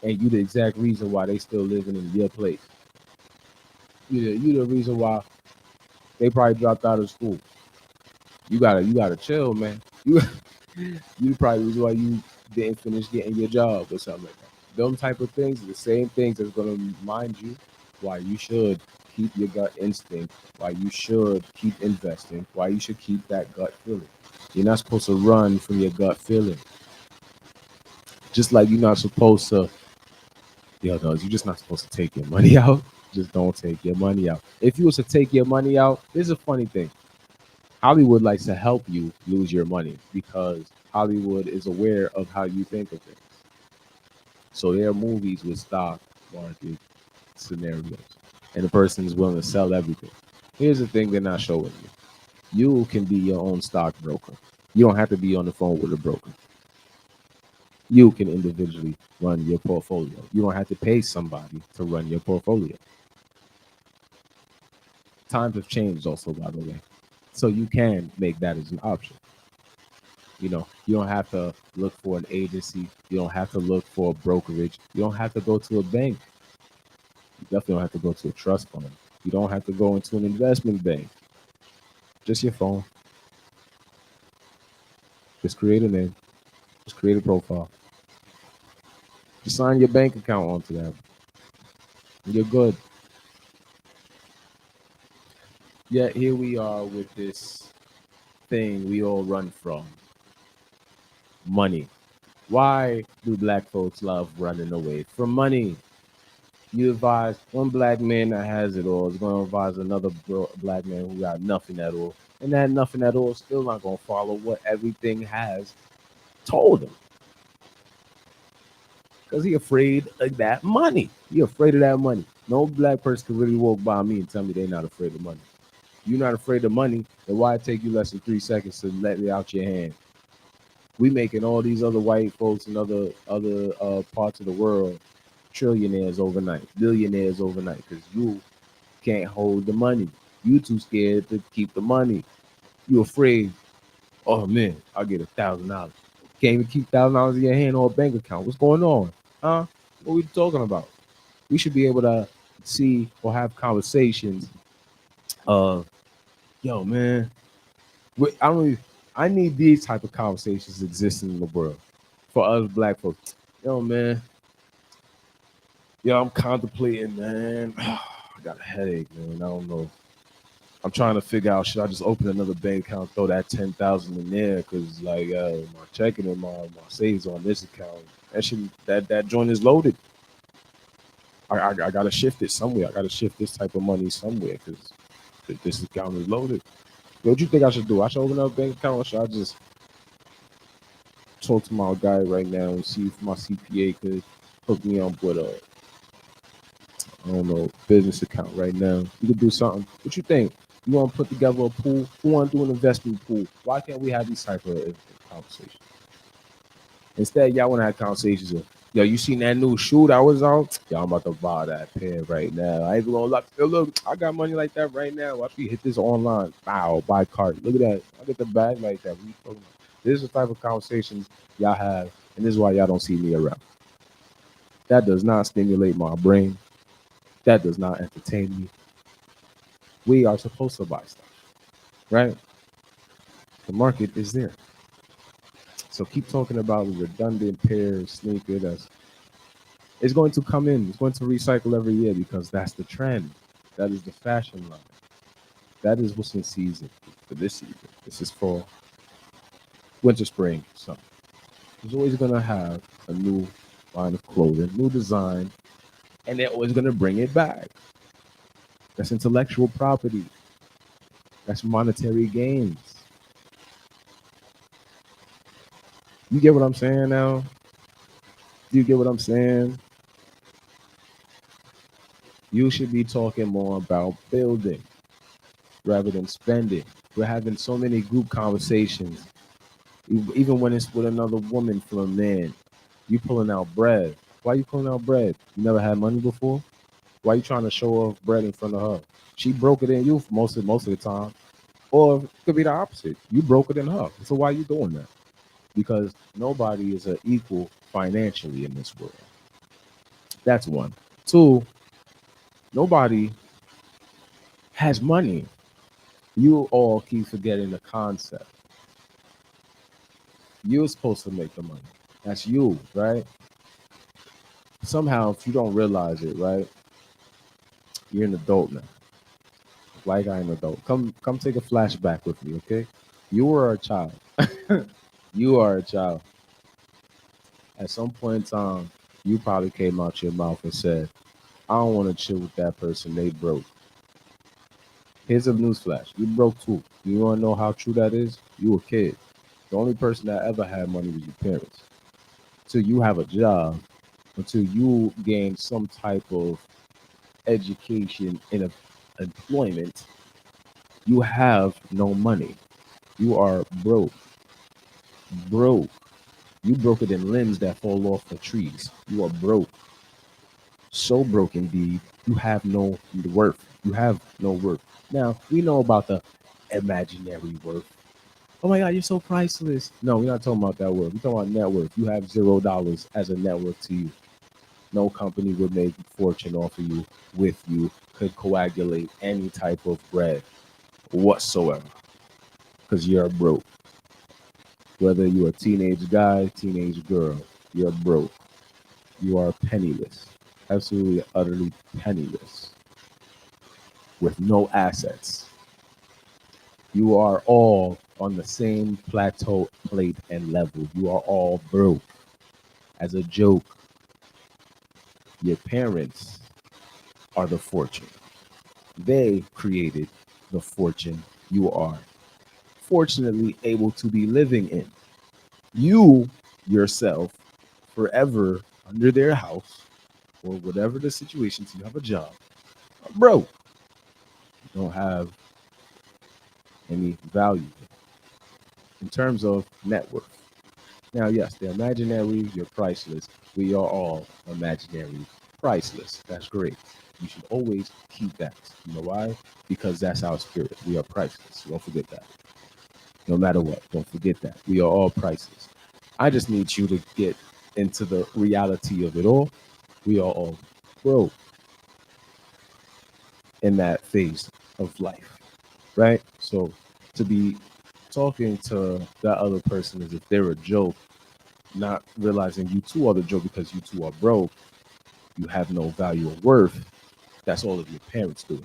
and you the exact reason why they still living in your place. You the reason why they probably dropped out of school. You gotta chill, man. You probably the reason why you didn't finish getting your job or something like that. Them type of things are the same things that's gonna remind you why you should keep your gut instinct, why you should keep investing, why you should keep that gut feeling. You're not supposed to run from your gut feeling. Just like you're not supposed to, you're just not supposed to take your money out. Just don't take your money out. If you was to take your money out, this is a funny thing. Hollywood likes to help you lose your money because Hollywood is aware of how you think of things. So there are movies with stock market scenarios, and the person is willing to sell everything. Here's the thing they're not showing you. You can be your own stockbroker. You don't have to be on the phone with a broker. You can individually run your portfolio. You don't have to pay somebody to run your portfolio. Times have changed also, by the way. So you can make that as an option. You don't have to look for an agency. You don't have to look for a brokerage. You don't have to go to a bank. You definitely don't have to go to a trust fund. You don't have to go into an investment bank. Just your phone. Just create a name. Just create a profile. Just sign your bank account onto that. You're good. Yet here we are with this thing we all run from. Money. Why do black folks love running away from money? You advise one black man that has it all is going to advise another black man who got nothing at all. And that nothing at all is still not going to follow what everything has told him. Because he afraid of that money. He afraid of that money. No black person can really walk by me and tell me they're not afraid of money. You're not afraid of money, then why take you less than 3 seconds to let it out your hand? We making all these other white folks and other parts of the world trillionaires overnight, billionaires overnight, because you can't hold the money. You too scared to keep the money. You afraid. Oh man, I'll get $1,000. Can't even keep $1,000 in your hand or a bank account. What's going on? Huh? What are we talking about? We should be able to see or have conversations of, yo, man, I need these type of conversations existing in the world for us black folks. Yo, man. Yo, I'm contemplating, man. I got a headache, man. I don't know. I'm trying to figure out, should I just open another bank account, throw that 10,000 in there? Because like my checking and my savings on this account, that joint is loaded. I gotta shift it somewhere. I gotta shift this type of money somewhere because this account is loaded. What do you think I should do? I should open up a bank account, or should I just talk to my guy right now and see if my CPA could hook me up with a, I don't know, business account right now? You could do something. What you think? You want to put together a pool? Who want to do an investment pool? Why can't we have these type of conversations? Instead, y'all want to have conversations of, yo, you seen that new shoe that was out? Yo, I'm about to buy that pair right now. I ain't gonna look, I got money like that right now. Watch me hit this online. Wow, buy cart. Look at that. I get the bag like that. This is the type of conversations y'all have, and this is why y'all don't see me around. That does not stimulate my brain. That does not entertain me. We are supposed to buy stuff, right? The market is there. So keep talking about a redundant pair of sneaker it's going to come in. It's going to recycle every year because that's the trend. That is the fashion line. That is what's in season for this season. This is fall, winter, spring, summer. There's always going to have a new line of clothing, new design, and they're always going to bring it back. That's intellectual property. That's monetary gains. You get what I'm saying now? Do you get what I'm saying? You should be talking more about building rather than spending. We're having so many group conversations, even when it's with another woman from a man. You pulling out bread. Why you pulling out bread? You never had money before? Why you trying to show off bread in front of her? She broke it in you most of the time. Or it could be the opposite. You broke it in her. So why are you doing that? Because nobody is equal financially in this world. That's one. Two, nobody has money. You all keep forgetting the concept. You're supposed to make the money. That's you, right? Somehow, if you don't realize it, right, you're an adult now. Like I'm an adult. Come take a flashback with me, okay? You were a child. You are a child. At some point in time, you probably came out your mouth and said, I don't want to chill with that person. They broke. Here's a newsflash. You broke too. You want to know how true that is? You a kid. The only person that ever had money was your parents. Until you have a job, until you gain some type of education and employment, you have no money. You are broke. Broke. You broke it in limbs that fall off the trees. You are broke. So broke indeed, you have no worth. You have no worth. Now, we know about the imaginary worth. Oh my God, you're so priceless. No, we're not talking about that worth. We're talking about net worth. You have $0 as a net worth to you. No company would make a fortune off of you, with you, could coagulate any type of bread whatsoever because you're broke. Whether you're a teenage guy, teenage girl, you're broke. You are penniless. Absolutely, utterly penniless. With no assets. You are all on the same plateau, plate, and level. You are all broke. As a joke, your parents are the fortune. They created the fortune you are fortunately able to be living in. You yourself, forever under their house or whatever the situation, so you have a job, are broke. You don't have any value in terms of net worth. Now, yes, they're imaginary, you're priceless. We are all imaginary, priceless. That's great. You should always keep that. You know why? Because that's our spirit. We are priceless. Don't forget that. No matter what, don't forget that. We are all priceless. I just need you to get into the reality of it all. We are all broke in that phase of life, right? So to be talking to that other person as if they're a joke, not realizing you too are the joke because you two are broke, you have no value or worth. That's all of your parents do.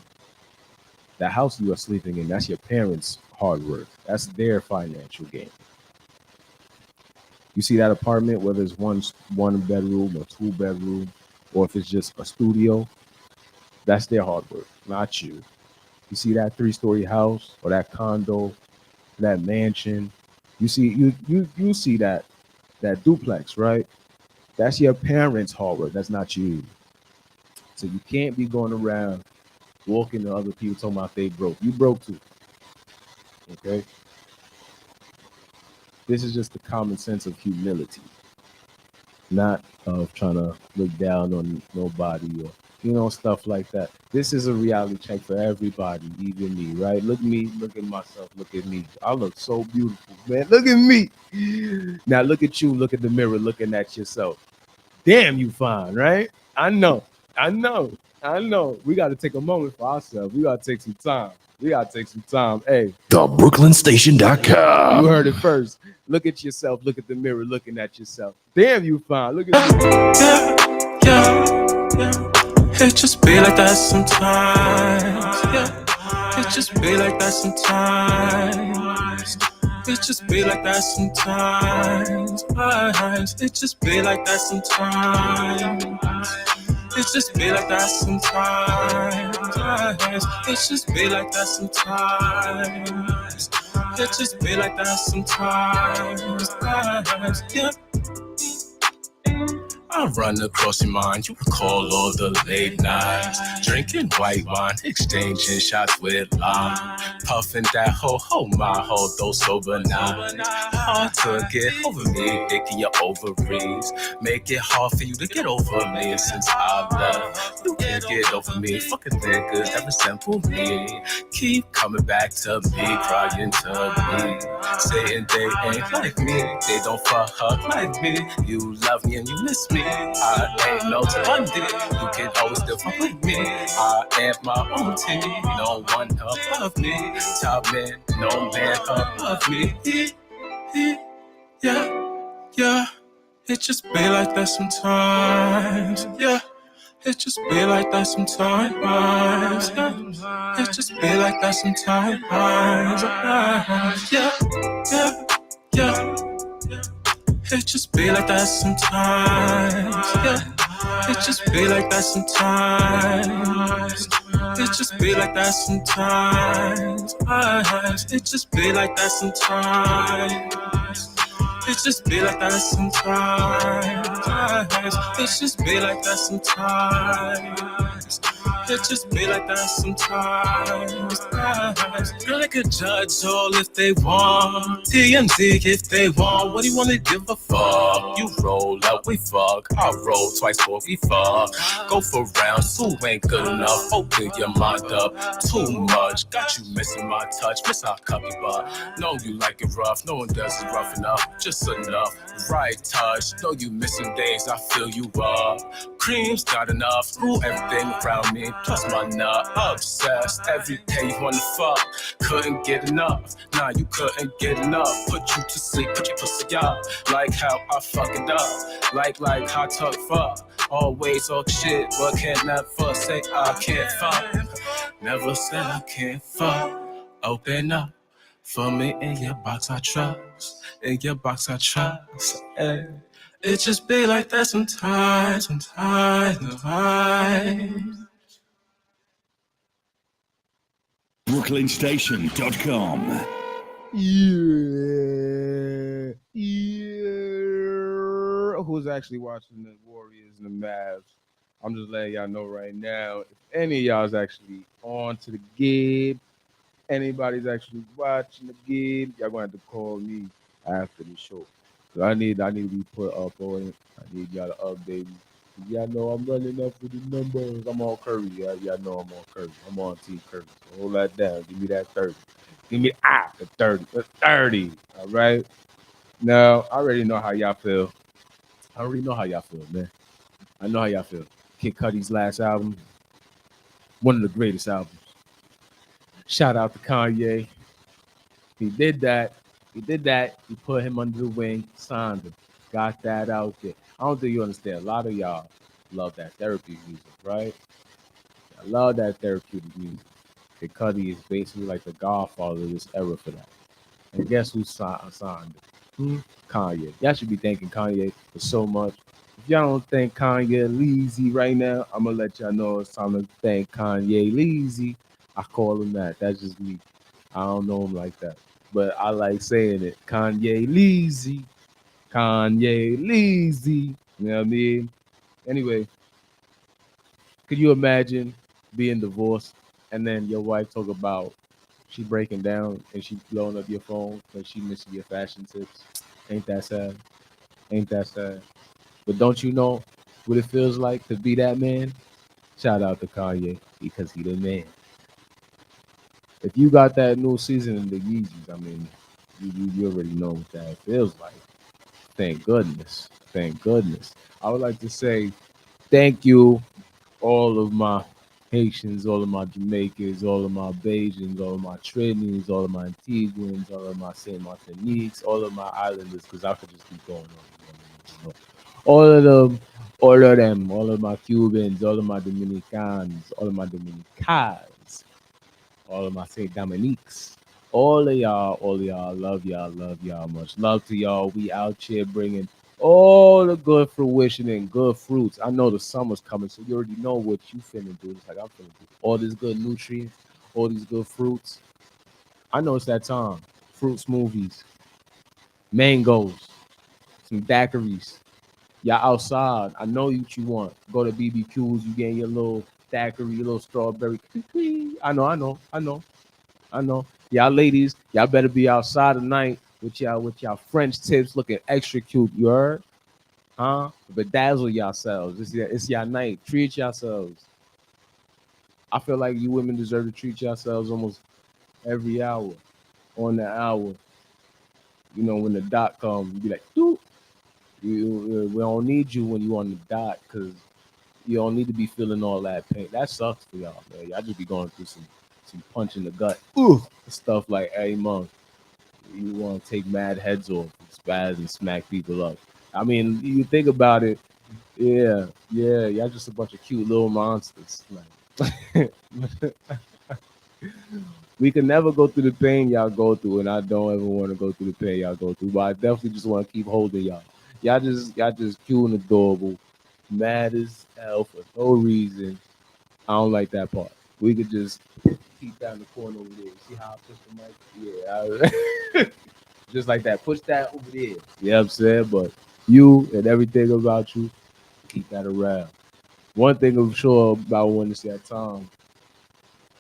That house you are sleeping in, that's your parents' hard work. That's their financial gain. You see that apartment, whether it's one bedroom or 2 bedroom, or if it's just a studio, that's their hard work, not you. You see that 3-story house or that condo, that mansion. You see that duplex, right? That's your parents' hard work. That's not you. So you can't be going around walking to other people talking about they broke. You broke too. Okay? This is just the common sense of humility, not of trying to look down on nobody or stuff like that. This is a reality check for everybody, even me, right? Look at me, look at myself, look at me. I look so beautiful, man. Look at me. Now look at you, look at the mirror, looking at yourself. Damn, you fine, right? I know. We got to take a moment for ourselves. We got to take some time. Hey. BrooklynStation.com. You heard it first. Look at yourself. Look at the mirror looking at yourself. Damn, you fine. Look at you. Yeah. It just be like that sometimes. Yeah. It just be like that sometimes. It just be like that sometimes. It just be like that sometimes. It just be like that sometimes. It just be like that sometimes. It just be like that sometimes. Yeah. I run across your mind, you recall all the late nights, drinking white wine, exchanging shots with lime, puffing that my whole though sober now. Hard to get over me, thinking your ovaries, make it hard for you to get over me since I left. You can't get over me, fucking niggas that resemble me, keep coming back to me, crying to me, saying they ain't like me, they don't fuck like me, you love me and you miss me. I ain't no Monday. You can always still fuck with me. I am my own team. No one above me. Top man, no man above me. Yeah. It just be like that sometimes. Yeah. It just be like that sometimes. Yeah. It just be like that sometimes. Yeah. It just be like that sometimes. Yeah. It just be like that sometimes. It just be like that sometimes. It just be like that sometimes. It just be like that sometimes. It just be like that sometimes. It just be like that sometimes. Girl, they could judge all if they want. TMZ if they want. What do you want to give a fuck? You roll up, we fuck. I roll twice before we fuck. Go for rounds, 2 ain't good enough. Open your mind up, too much. Got you missing my touch, miss our copy bar. Know you like it rough, no one does it rough enough. Just just enough. Right touch, though you missing days, I fill you up. Cream's got enough, ooh, everything around me, plus my nut. Obsessed, every day you wanna fuck. Couldn't get enough, nah, you couldn't get enough. Put you to sleep, put your pussy up. Like how I fuck it up, like how talk fuck. Always talk shit, but can't never say I can't fuck. Never said I can't fuck. Open up for me in your box, I trust. In your box, I trust. Ay. It just be like that sometimes. BrooklynStation.com. Yeah. Who's actually watching the Warriors and the Mavs? I'm just letting y'all know right now. If any of y'all's actually on to the game, anybody's actually watching the game, y'all gonna have to call me after the show. So I need to be put up on it. I need y'all to update me. Y'all know I'm running up with the numbers. I'm on Curry. Y'all know I'm on Curry. I'm on Team Curry. So hold that down. Give me that 30. Give me the 30. The 30. All right. Now I already know how y'all feel. Man. I know how y'all feel. Kid Cudi's last album, one of the greatest albums. Shout out to Kanye. He did that. He put him under the wing, signed him, got that out there. I don't think you understand. A lot of y'all love that therapy music, right? I love that therapeutic music. Kid Cudi is basically like the godfather of this era for that. And guess who signed it? Kanye. Y'all should be thanking Kanye for so much. If y'all don't thank Kanye Leezy right now, I'm gonna let y'all know it's time to thank Kanye Leezy. I call him that. That's just me. I don't know him like that, but I like saying it. Kanye Leezy. You know what I mean? Anyway, could you imagine being divorced and then your wife talk about she breaking down and she blowing up your phone because she missing your fashion tips? Ain't that sad? But don't you know what it feels like to be that man? Shout out to Kanye because he the man. If you got that new season in the Yeezys, I mean, you already know what that feels like. Thank goodness. I would like to say thank you, all of my Haitians, all of my Jamaicans, all of my Bajans, all of my Trinidadians, all of my Antiguans, all of my Saint Martiniques, all of my islanders, because I could just keep going on. All of them, all of my Cubans, all of my Dominicans, all of my Dominicans, all of my Saint Dominiques, all of y'all, love y'all, much love to y'all. We out here bringing all the good fruition and good fruits. I know the summer's coming, so you already know what you finna do. It's like I'm finna do all these good nutrients, all these good fruits. I know it's that time. Fruit smoothies, mangoes, some daiquiris. Y'all outside. I know what you want. Go to BBQs. You getting your little daiquiri, your little strawberry. I know. Y'all ladies, y'all better be outside tonight with y'all French tips looking extra cute. You heard? Huh? Bedazzle yourselves. It's y'all night. Treat yourselves. I feel like you women deserve to treat yourselves almost every hour. On the hour. You know, when the dot comes, you be like, doop. We don't need you when you on the dot because you don't need to be feeling all that pain. That sucks for y'all, man. Y'all just be going through some punch in the gut. Ooh, stuff like every month. You want to take mad heads off, spaz and smack people up. I mean, you think about it, yeah, y'all just a bunch of cute little monsters. Like, we can never go through the pain y'all go through, and I don't ever want to go through the pain y'all go through. But I definitely just want to keep holding y'all. Y'all just cute and adorable, mad as hell for no reason. I don't like that part. We could just keep that in the corner over there. See how I push the mic? Yeah, just like that. Push that over there. You know what I'm saying? But you and everything about you, keep that around. One thing I'm sure about when it's that time,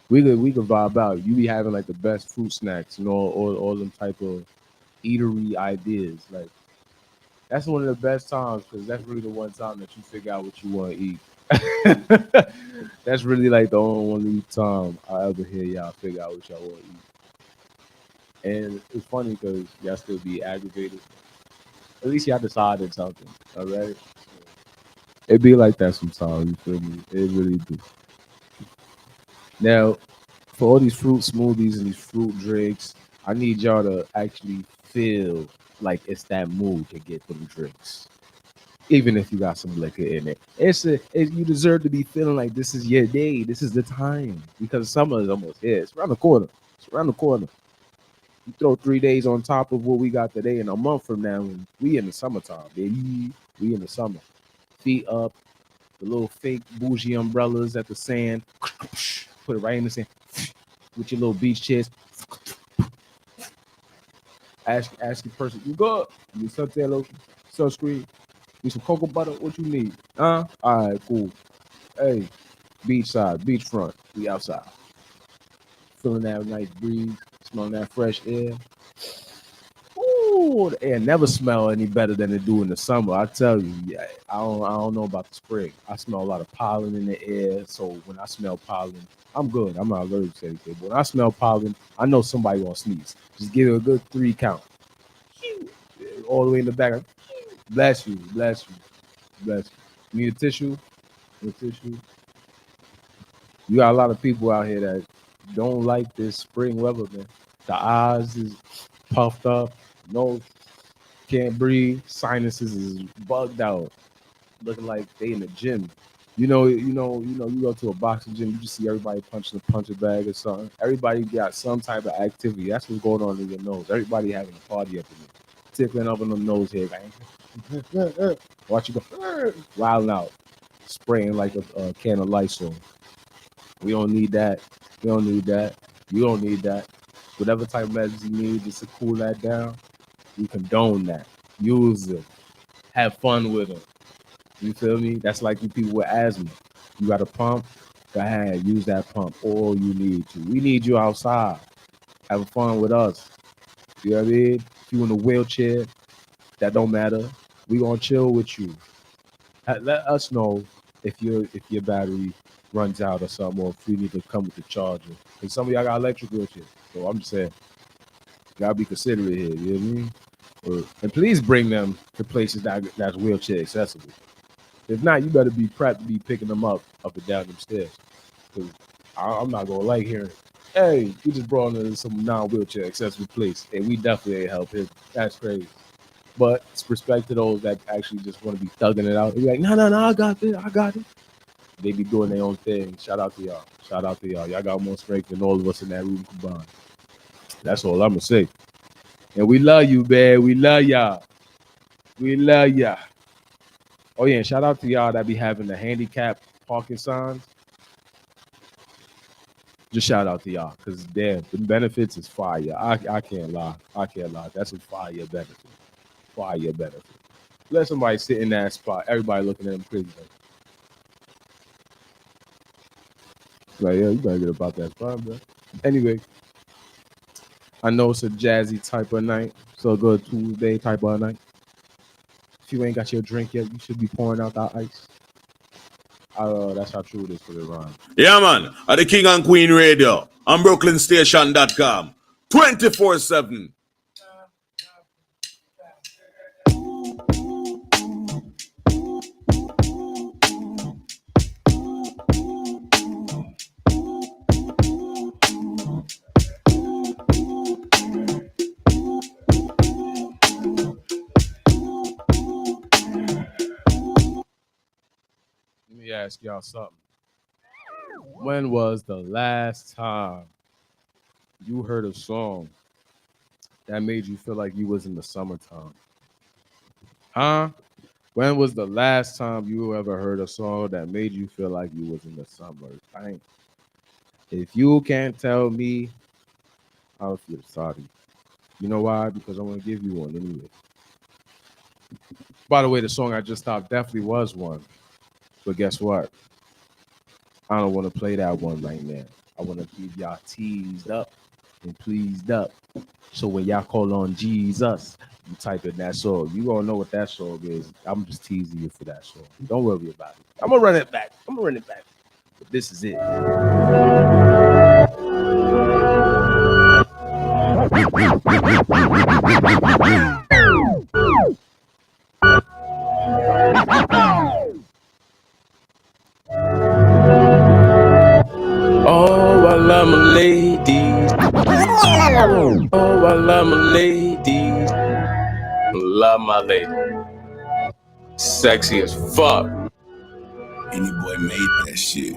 we could vibe out. You be having like the best fruit snacks, you know, all them type of eatery ideas. Like that's one of the best times because that's really the one time that you figure out what you want to eat. That's really like the only time I ever hear y'all figure out what y'all want to eat. And it's funny because y'all still be aggravated At least y'all decided something. All right. It be like that sometimes. You feel me? It really do. Now, for all these fruit smoothies and these fruit drinks, I need y'all to actually feel like it's that mood to get them drinks. Even if you got some liquor in it, you deserve to be feeling like this is your day. This is the time because summer is almost here. It's around the corner. It's around the corner. You throw 3 days on top of what we got today, and a month from now, and we in the summertime, baby. We in the summer. Feet up, the little fake bougie umbrellas at the sand. Put it right in the sand with your little beach chairs. Ask the person, you good? You need suntan lotion, sunscreen, need some cocoa butter. What you need? All right, cool. Hey, beachside, beachfront. We outside. Feeling that nice breeze, smelling that fresh air. Ooh, the air never smell any better than it do in the summer. I tell you, yeah, I don't know about the spring. I smell a lot of pollen in the air. So when I smell pollen, I'm good. I'm not allergic to anything. But when I smell pollen, I know somebody gonna sneeze. Just give it a good 3 count. All the way in the back. Bless you, bless you, bless you. Need a tissue? Need a tissue? You got a lot of people out here that don't like this spring weather, man. The eyes is puffed up, nose can't breathe, sinuses is bugged out, looking like they in the gym. You go to a boxing gym, you just see everybody punching a punching bag or something. Everybody got some type of activity. That's what's going on in your nose. Everybody having a party up in there. Tickling up on the nose here. Watch you go wilding out, spraying like a can of Lysol. We don't need that. We don't need that. You don't need that. Whatever type of measures you need just to cool that down, we condone that. Use them. Have fun with them. You feel me? That's like you people with asthma. You got a pump? Go ahead, use that pump. All you need to. We need you outside. Having fun with us. You know what I mean? If you in a wheelchair, that don't matter. We gonna chill with you. Let us know if your battery runs out or something, or if we need to come with the charger. And some of y'all got electric wheelchairs. So I'm just saying, gotta be considerate here. You know what I mean? And please bring them to places that's wheelchair accessible. If not, you better be prepped to be picking them up and down them stairs. Because I'm not gonna like hearing, hey, we just brought him to some non-wheelchair accessible place, and we definitely ain't help him. That's crazy. But it's respect to those that actually just want to be thugging it out. They're like, no, I got it. They be doing their own thing. Shout out to y'all. Shout out to y'all. Y'all got more strength than all of us in that room combined. That's all I'm gonna say. And we love you, man. We love y'all. We love y'all. Oh yeah, and shout out to y'all that be having the handicap parking signs. Just shout out to y'all, because damn, the benefits is fire. I can't lie. That's a fire benefit. Fire benefit. Let somebody sit in that spot. Everybody looking at them crazy. Like, yeah, you better get about that spot, bro. Anyway, I know it's a jazzy type of night. So a good Tuesday type of night. If you ain't got your drink yet, you should be pouring out that ice. That's how true it is for the rhyme. Yeah, man. At the King and Queen Radio on BrooklynStation.com. 24/7. Let me ask y'all something. When was the last time you heard a song that made you feel like you was in the summertime? Huh? When was the last time you ever heard a song that made you feel like you was in the summertime? If you can't tell me, I'll feel sorry. You know why? Because I want to give you one anyway. By the way, the song I just stopped definitely was one. But guess what? I don't want to play that one right now. I want to keep y'all teased up and pleased up. So when y'all call on Jesus, you type in that song. You gonna know what that song is. I'm just teasing you for that song. Don't worry about it. I'm gonna run it back. But this is it. love my ladies. Love my lady. Sexy as fuck. Any boy made that shit.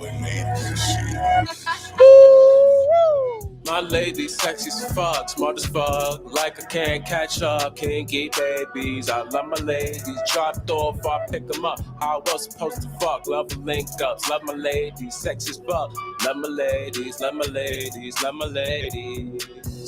My lady, sexy as fuck, smart as fuck. Like I can't catch up, kinky babies. I love my ladies. Dropped off, I pick them up. How I was supposed to fuck. Love the link ups. Love my ladies, sexy as fuck. Love my ladies, love my ladies, love my ladies.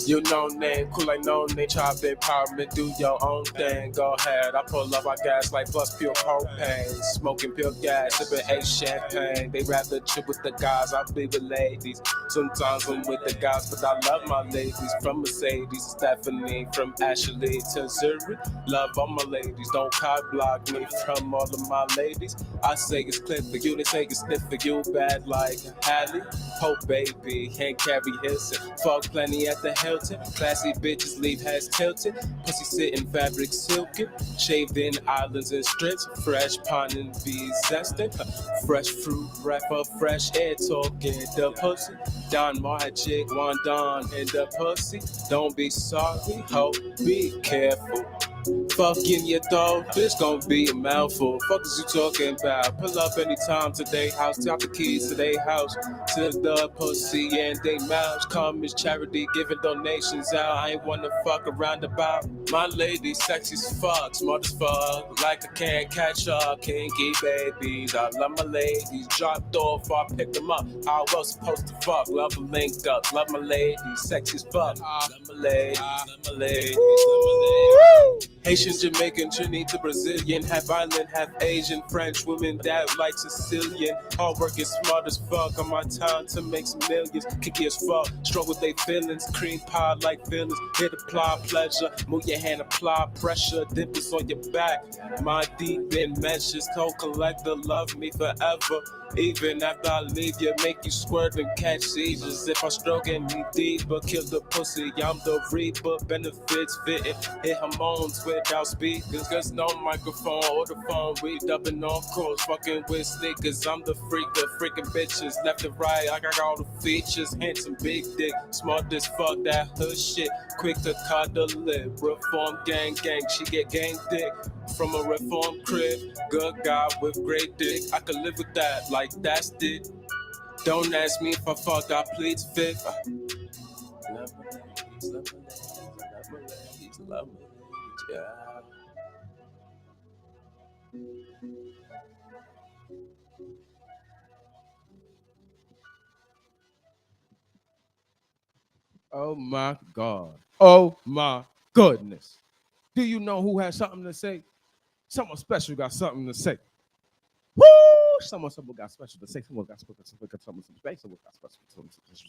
You know name, cool like no name. Chop empowerment, do your own thing. Go ahead, I pull up my gas like plus pure propane. Smoking pure gas, sipping A champagne. They rather chill with the guys, I be with ladies. Sometimes I'm with the guys, but I love my ladies. From Mercedes, Stephanie, from Ashley to Zuri. Love all my ladies, don't cock block me from all of my ladies. I say it's clip for you, they say it's stiff for you. Bad like Hallie, Hope baby, can't carry his. Fuck plenty at the Hilton. Classy bitches leave heads tilted. Pussy sitting fabric silken. Shaved in islands and strips. Fresh pond and bees zesting. Fresh fruit breath of fresh air talking. The pussy. Don Magic, one Don in the pussy. Don't be sorry, ho, be careful. Fucking your dog, bitch gon' be a mouthful. Fuck is you talking about? Pull up anytime to they house, drop the keys to they house, to the pussy and they mouths. Come as charity, giving donations out. I ain't wanna fuck around about. My lady, sexy as fuck, smart as fuck. Like I can't catch up, kinky babies. I love my ladies, dropped off, I picked them up. I was supposed to fuck, love the link up. Love my ladies, sexy as fuck. Love my ladies, love my ladies, love my ladies. Haitian, Jamaican, Trinidad, Brazilian, half island, half Asian, French women that like Sicilian. Hard work is smart as fuck. On my time to make some millions. Kicky as fuck, strong with they feelings. Cream pie like feelings. Hit apply pleasure. Move your hand, apply pressure. Dimples on your back. My deep in meshes. Cold collector, love me forever. Even after I leave you, make you squirt and catch seizures. If I stroke and me deeper, kill the pussy, I'm the reaper. Benefits fitting, hit hormones without speakers. Cause no microphone or the phone, we dubbing on course. Fucking with sneakers, I'm the freak, the freaking bitches. Left and right, I got all the features. Handsome, big dick, smart as fuck, that hood shit. Quick to cut the lip, reform gang, she get gang dick. From a reform crib, good guy with great dick. I could live with that, like that's it. Don't ask me if I fucked, I plead fifth. Love my ladies, love my ladies, love my ladies, love my ladies, yeah. Oh my God. Oh my goodness. Do you know who has something to say? Someone special got something to say. Woo! Someone got special to say. Someone got something to say. Someone got special to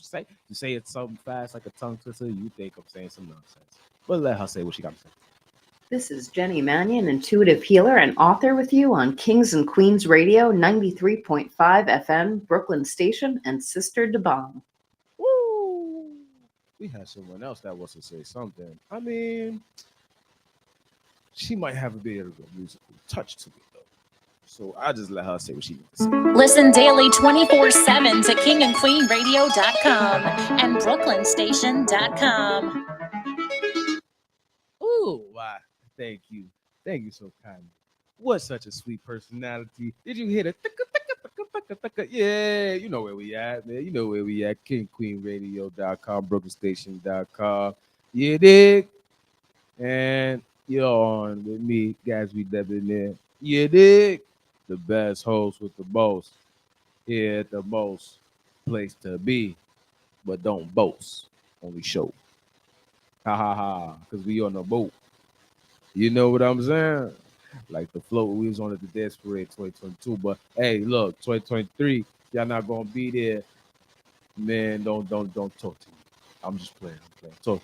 say. You say it something fast like a tongue twister, you think I'm saying some nonsense. But let her say what she got to say. This is Jenny Mannion, intuitive healer and author with you on Kings and Queens Radio, 93.5 FM, Brooklyn Station, and Sister DeBong. Woo! We had someone else that wants to say something. I mean, she might have a bit of a musical touch to it, though. So I just let her say what she needs to say. Listen daily 24/7 to KingandQueenRadio.com and BrooklynStation.com. Ooh, why? Thank you. Thank you so kindly. What such a sweet personality. Did you hear the yeah, you know where we at, man. You know where we at. KingandQueenRadio.com, BrooklynStation.com. You dig? And you're on with me, guys. We debonair. You dig? The best host with the most. Here at the most place to be. But don't boast. Only show. Ha ha ha. Because we on a boat. You know what I'm saying? Like the float we was on at the Dance Parade 2022. But hey, look, 2023, y'all not gonna be there. Man, don't talk to me. I'm just playing. Talk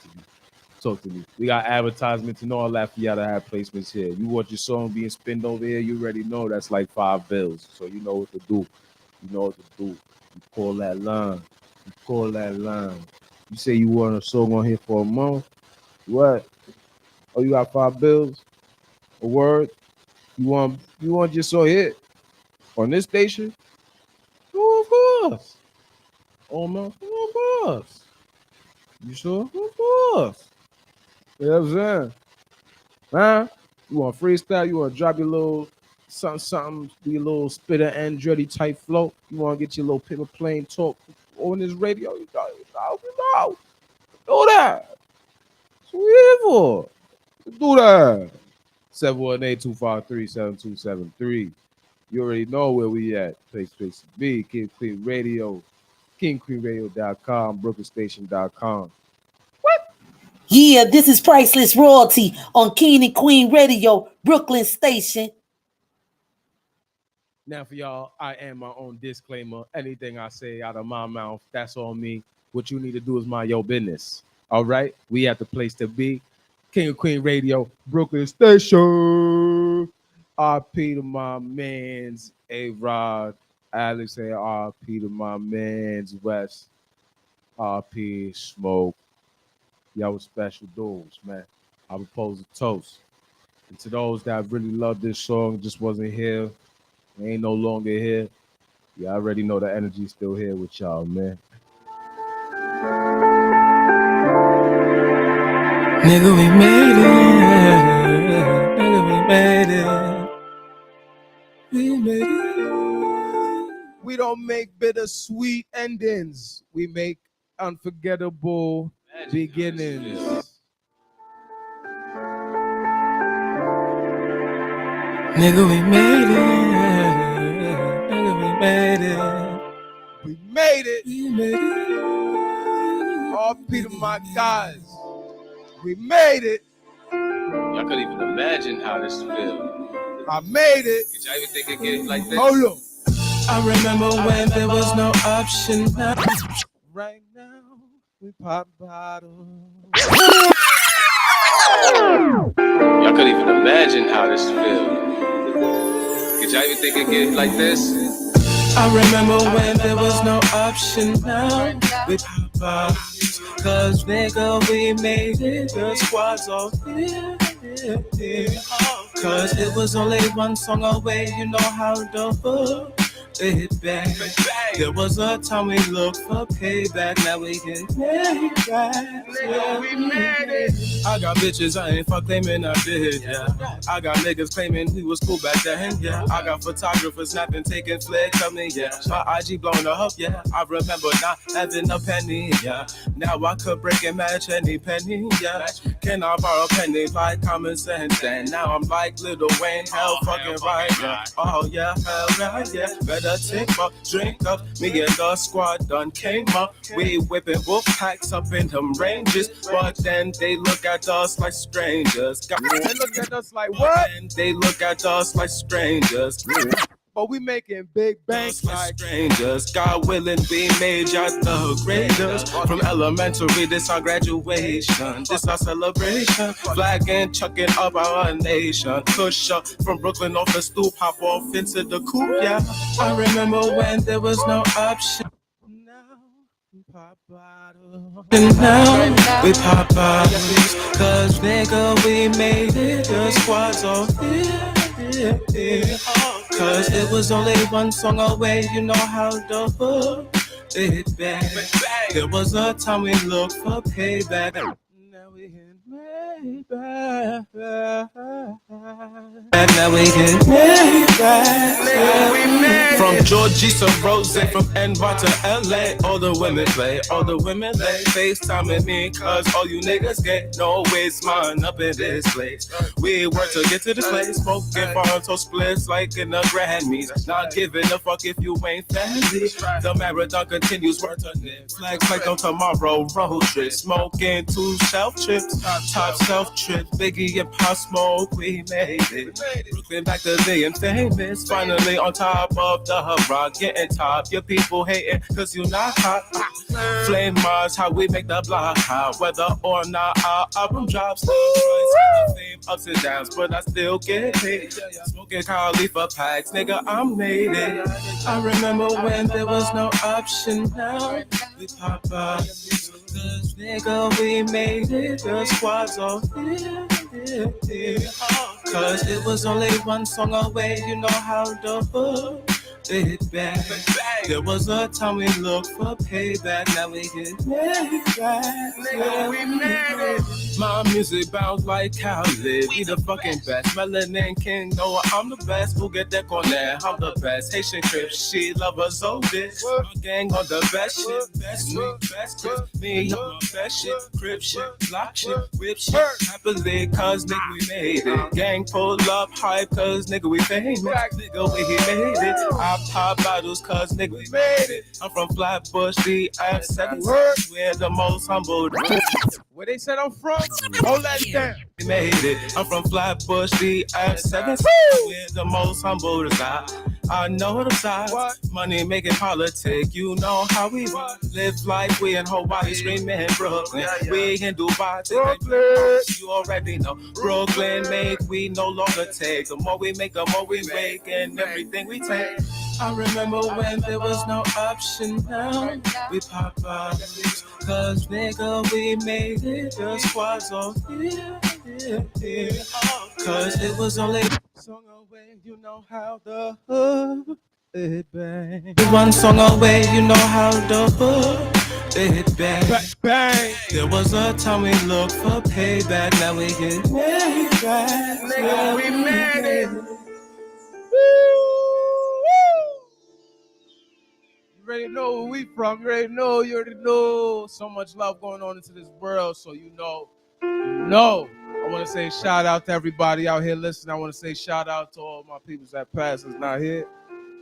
to me. We got advertisements and all that for y'all to have placements here. You want your song being spinned over here, you already know that's like $5. So you know what to do. You call that line. You say you want a song on here for a month. What? Oh, you got $5? A word? You want your song hit on this station? Oh, of course. Oh, man, of course. You sure? Of course. You know what I'm saying? Huh? You want freestyle? You want to drop your little something, do your little spitter Andretti type flow? You want to get your little paper plane talk on this radio? You know. Do that. That's what we here for. Do that. 718-253-7273. You already know where we at. Place to be. King Queen Radio. KingQueenRadio.com. BrooklynStation.com. Yeah, this is Priceless Royalty on King and Queen Radio, Brooklyn Station. Now for y'all, I am my own disclaimer. Anything I say out of my mouth, that's on me. What you need to do is mind your business. All right? We at the place to be. King and Queen Radio, Brooklyn Station. RP to my mans, A-Rod. Alex say RP to my mans, West. RP, Smoke. Y'all with special duels, man. I propose a toast. And to those that really love this song, just wasn't here, they ain't no longer here. You already know the energy's still here with y'all, man. Nigga, we made it. Nigga, we made it. We made it. We don't make bittersweet endings. We make unforgettable beginnings. Nigga, we made it. Nigga, we made it. We made it. We made it. RP to my guys. We made it. Y'all couldn't even imagine how this feels. I made it. Did y'all even think it'd get like this? Hold on. I remember when there was no option. Right now, we pop bottles. Y'all couldn't even imagine how this feels. Did y'all even think it'd get like this? I remember when there was no option now. We pop bottles. Cause nigga, we made it. The squad's all here. Cause it was only one song away. You know how the hook it back. There was a time we looked for payback. Now we get made back. Yeah, we made it. I got bitches I ain't fuck claiming I did. Yeah, I got niggas claiming we was cool back then. Yeah, I got photographers snapping, taking flicks of me. Yeah, my IG blown up. Yeah, I remember not having a penny. Yeah, now I could break and match any penny. Yeah, can I borrow pennies like common sense? And now I'm like Lil Wayne, hell fucking right. Yeah, oh yeah, hell right. Yeah, better take up, drink up. Me and the squad done came up. We whipping wolf packs up in them ranges, but then they look at us like strangers. They look at us like what? And they look at us like strangers. But we making big banks like strangers. God willing, we made y'all the greatest. From elementary, this our graduation. This our celebration. Flagging, chucking up our nation. Push up from Brooklyn off the stoop, hop off into the coupe. Yeah, I remember when there was no option. pop bottles. And now we pop bottles. Cause nigga, we made it. The squad's all here. Cause it was only one song away. You know how the hook it back. There was a time we looked for payback. Now we get made back. Now we get made back. From Georgie to Rose, from NY to LA, all the women play, all the women lay. FaceTiming me, cause all you niggas get no waste mine up in this place. We work to get to this place, smoking Fonto splits like in the Grammys. Not giving a fuck if you ain't fancy. The marathon continues, work on it. Flags like on tomorrow, road trip. Smoking 2 shelf trips, top shelf trip. Biggie and Pop Smoke, we made it. Brooklyn back to being famous. Finally on top of the rock, getting top. Your people hating cause you not hot. Flame Mars, how we make the block hot. Whether or not our album drops. Fame ups and downs, but I still get paid. Smoking Khalifa packs, nigga, I'm made it. I remember when there was no option. Now we pop up. Cause nigga, we made it. The squad's all here. Cause it was only one song away. You know how the hook they hit back. There was a time we looked for payback, now we get made back. Yeah, we made it. My music bounce like Khaled. We the fucking best. Melanin King, know I'm the best. Who get that on that? I'm the best. Haitian Crip, she love us all this. My gang on the best shit. Best me, best Crip. Me, on the best shit. Crip shit, block shit, whip shit. Happily, cause nigga, we made it. Gang pull up, hype, cause nigga, we famous. Nigga, we made it. I pop bottles, cause nigga, we made it. I'm from Flatbush, DF7. We're the most humble. Where they said I'm from? Hold that down. We made it. I'm from Flatbush, DF7. We're the most humble guy. I know the size. Money making politic. You know how we live life. We in Hawaii, screaming Brooklyn. We in Dubai, Brooklyn. You already know. Brooklyn make we no longer take. The more we make, the more we make, and everything we take. I remember when there was no option now. We pop out, cause nigga, we made it. The squad's all here. Cause it was only song away, you know how the hood it bang. One song away, you know how the hood it bang. Bang. There was a time we looked for payback, now we get made back. Nigga, we made it. You already know where we from. You already know. So much love going on into this world. So you know. I want to say shout out to everybody out here listening. I want to say shout out to all my people that passed us not here.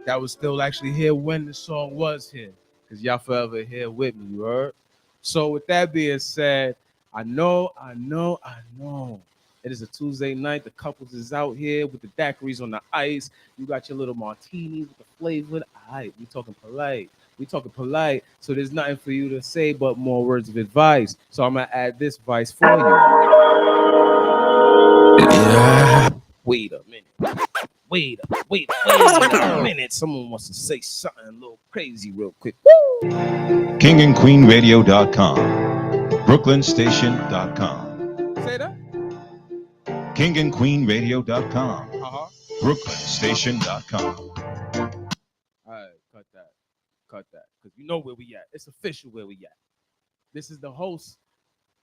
That was still actually here when the song was here. Because y'all forever here with me, you heard? So with that being said, I know. It is a Tuesday night. The couples is out here with the daiquiris on the ice. You got your little martinis with the flavor. All right, we talking polite. So there's nothing for you to say but more words of advice. So I'm going to add this advice for you. Wait a minute. Someone wants to say something a little crazy real quick. KingandQueenRadio.com, BrooklynStation.com. Say that? KingandQueenRadio.com, BrooklynStation.com. All right, cut that. Because you know where we at. It's official where we at. This is the host,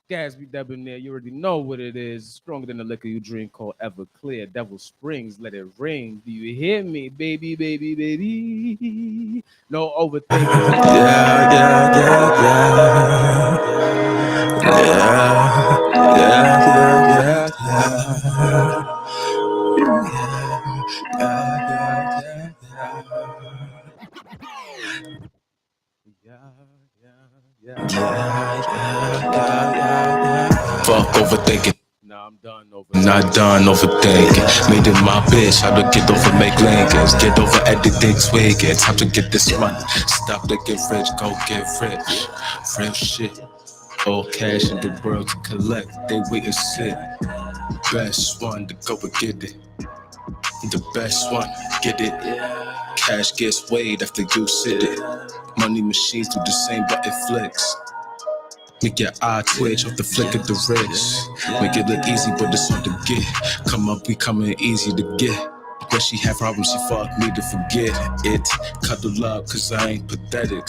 Gatsby Debonair. You already know what it is. Stronger than the liquor you drink, called Everclear. Devil Springs, let it ring. Do you hear me, baby? No overthinking. Fuck overthinking. Nah, I'm done Not done overthinking. Made it my bitch. How to get over make Lincolns. Get over everything wicked. Time to get this money. Stop to get rich. Go get rich. Real shit. All cash in the world to collect. They wait and sit. Best one to go and get it. The best one, get it. Cash gets weighed after you sit it. Money machines do the same but it flicks. Make your eye twitch off the flick of the wrist. Make it look easy but it's hard to get. Come up, we coming easy to get. When she had problems, she fucked me to forget it. Cuddle up cause I ain't pathetic.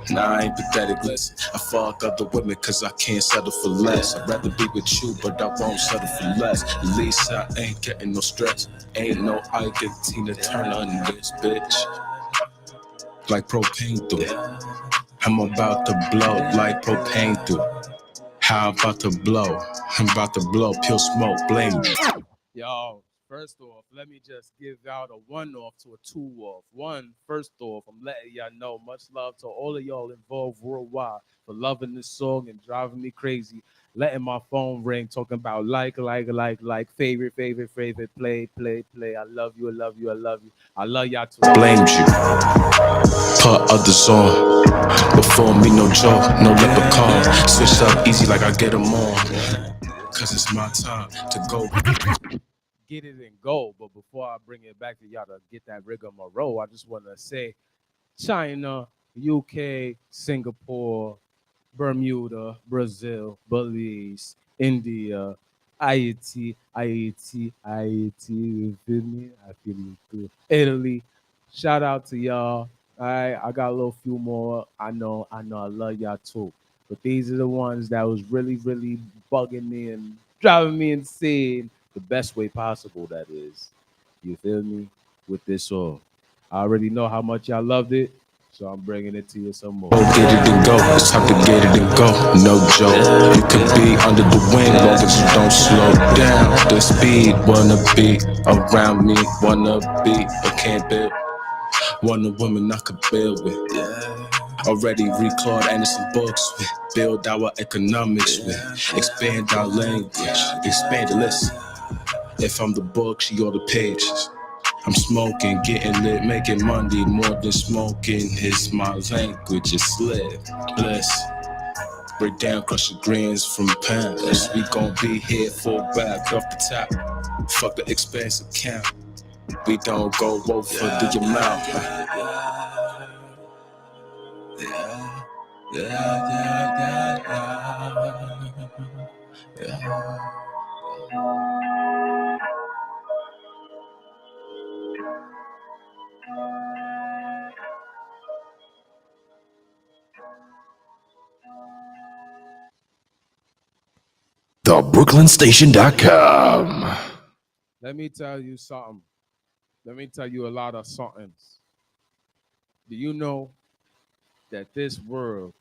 Nah, I ain't pathetic, listen. I fuck other women cause I can't settle for less. I'd rather be with you, but I won't settle for less. At least I ain't getting no stress. Ain't no I get Tina Turner in this bitch. Like propane through. I'm about to blow like propane through. How I'm about to blow? I'm about to blow, pure smoke, blame. Yo, first off, let me just give out a 1-off to a 2-off. First off, I'm letting y'all know much love to all of y'all involved worldwide for loving this song and driving me crazy. Letting my phone ring, talking about like, favorite, play. I love you. I love y'all too. Blamed you. Put others on. Before me, no joke, no leprechaun. Switch up easy like I get them on. Cause it's my time to go. Get it and go. But before I bring it back to y'all to get that rigmarole, I just want to say China, UK, Singapore, Bermuda, Brazil, Belize, India, Haiti, you feel me? I feel me too. Italy, Shout out to y'all. All right, I got a little few more. I know, I love y'all too. But these are the ones that was really, really bugging me and driving me insane. The best way possible, that is. You feel me? With this song. I already know how much y'all loved it, so I'm bringing it to you some more. Go get it and go, it's time to get it and go, no joke. You could be under the wing, long as you don't slow down. The speed, wanna be around me, wanna be a can't build. One of women I could build with. Already read Claude Anderson books with. Build our economics with. Expand our language, expand the list. If I'm the book, she all the pages. I'm smoking, getting lit, making money more than smoking. It's my language, it's lit, bliss. Break down, crush the greens from pounds. We gon' be here full back off the top. Fuck the expense account. We don't go over the amount. BrooklynStation.com. Let me tell you something. Let me tell you a lot of somethings. Do you know that this world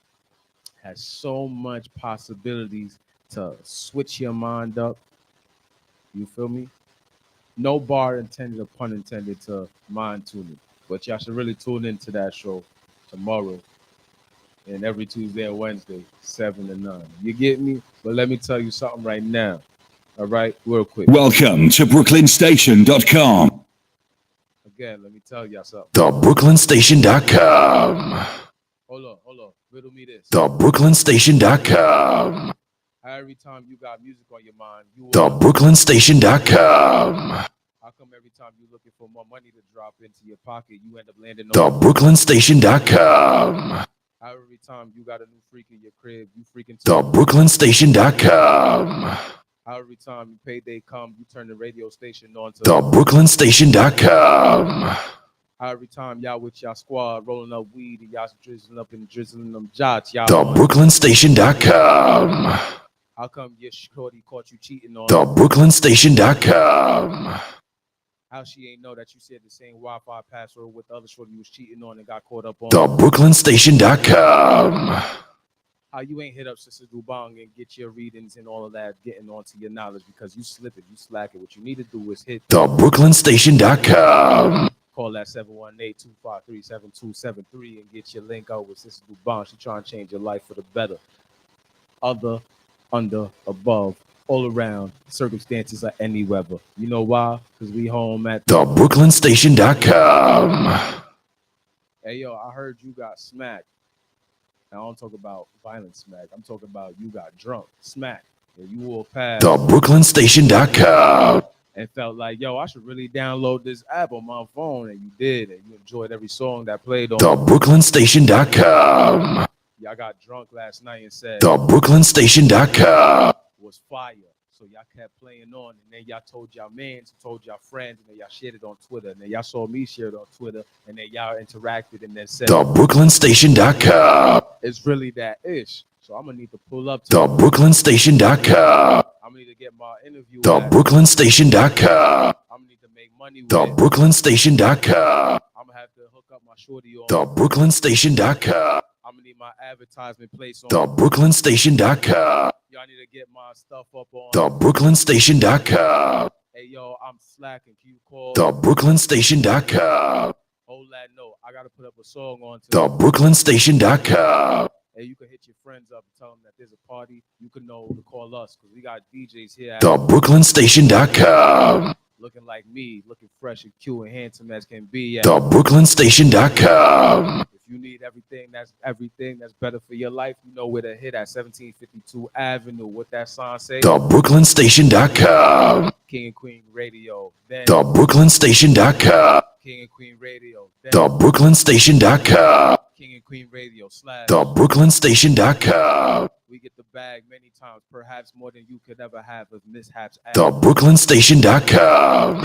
has so much possibilities to switch your mind up? You feel me? No bar intended or pun intended to mind tuning. But y'all should really tune into that show tomorrow and every Tuesday and Wednesday, 7 to 9. You get me? But let me tell you something right now. All right? Real quick. Welcome to BrooklynStation.com. Again, let me tell y'all something. BrooklynStation.com. Hold on. Riddle me this. BrooklynStation.com. Every time you got music on your mind, you will. BrooklynStation.com. How come every time you're looking for more money to drop into your pocket, you end up landing on BrooklynStation.com. Every time you got a new freak in your crib, you freaking BrooklynStation.com. Every time you payday come, you turn the radio station on to BrooklynStation.com. Every time y'all with y'all squad rolling up weed and y'all drizzling up and drizzling them jots, y'all BrooklynStation.com. How come your shorty caught you cheating on BrooklynStation.com. How she ain't know that you said the same Wi-Fi password with the other shorty you was cheating on and got caught up on BrooklynStation.com. How you ain't hit up Sister Dubong and get your readings and all of that, getting onto your knowledge because you slipping, you slacking. What you need to do is hit BrooklynStation.com. Call that 718-253-7273 and get your link out with Sister Dubon. She trying to change your life for the better. Other, under, above, all around, circumstances are any weather. You know why? Because we home at BrooklynStation.com. Hey, yo, I heard you got smacked. I don't talk about violent smack. I'm talking about you got drunk. Smack. Yeah, you all passed. BrooklynStation.com. And felt like, yo, I should really download this app on my phone. And you did. And you enjoyed every song that played on BrooklynStation.com. Y'all got drunk last night and said BrooklynStation.com. was fire. So y'all kept playing on. And then y'all told y'all mans, told y'all friends, and then y'all shared it on Twitter. And then y'all saw me share it on Twitter. And then y'all interacted and then said BrooklynStation.com. it's really that ish. So I'm gonna need to pull up to BrooklynStation.com. I'm gonna need to get my interview. BrooklynStation.com. I'm gonna need to make money with BrooklynStation.com. I'm gonna have to hook up my shorty on BrooklynStation.com. I'm gonna need my advertisement place on BrooklynStation.com. Y'all need to get my stuff up on BrooklynStation.com. Hey yo, I'm slacking. Can you call BrooklynStation.com. hold that note? I gotta put up a song on to BrooklynStation.com. Hey, you can hit your friends up and tell them that there's a party. You can know to call us because we got DJs here at BrooklynStation.com. looking like me, looking fresh and cute and handsome as can be. BrooklynStation.com. If you need everything that's better for your life, you know where to hit at 1752 Avenue. What that sign say? BrooklynStation.com. King and Queen Radio. Then BrooklynStation.com. King and Queen Radio. Then BrooklynStation.com. King and Queen Radio / BrooklynStation.com. we get the bag many times, perhaps more than you could ever have of mishaps. BrooklynStation.com.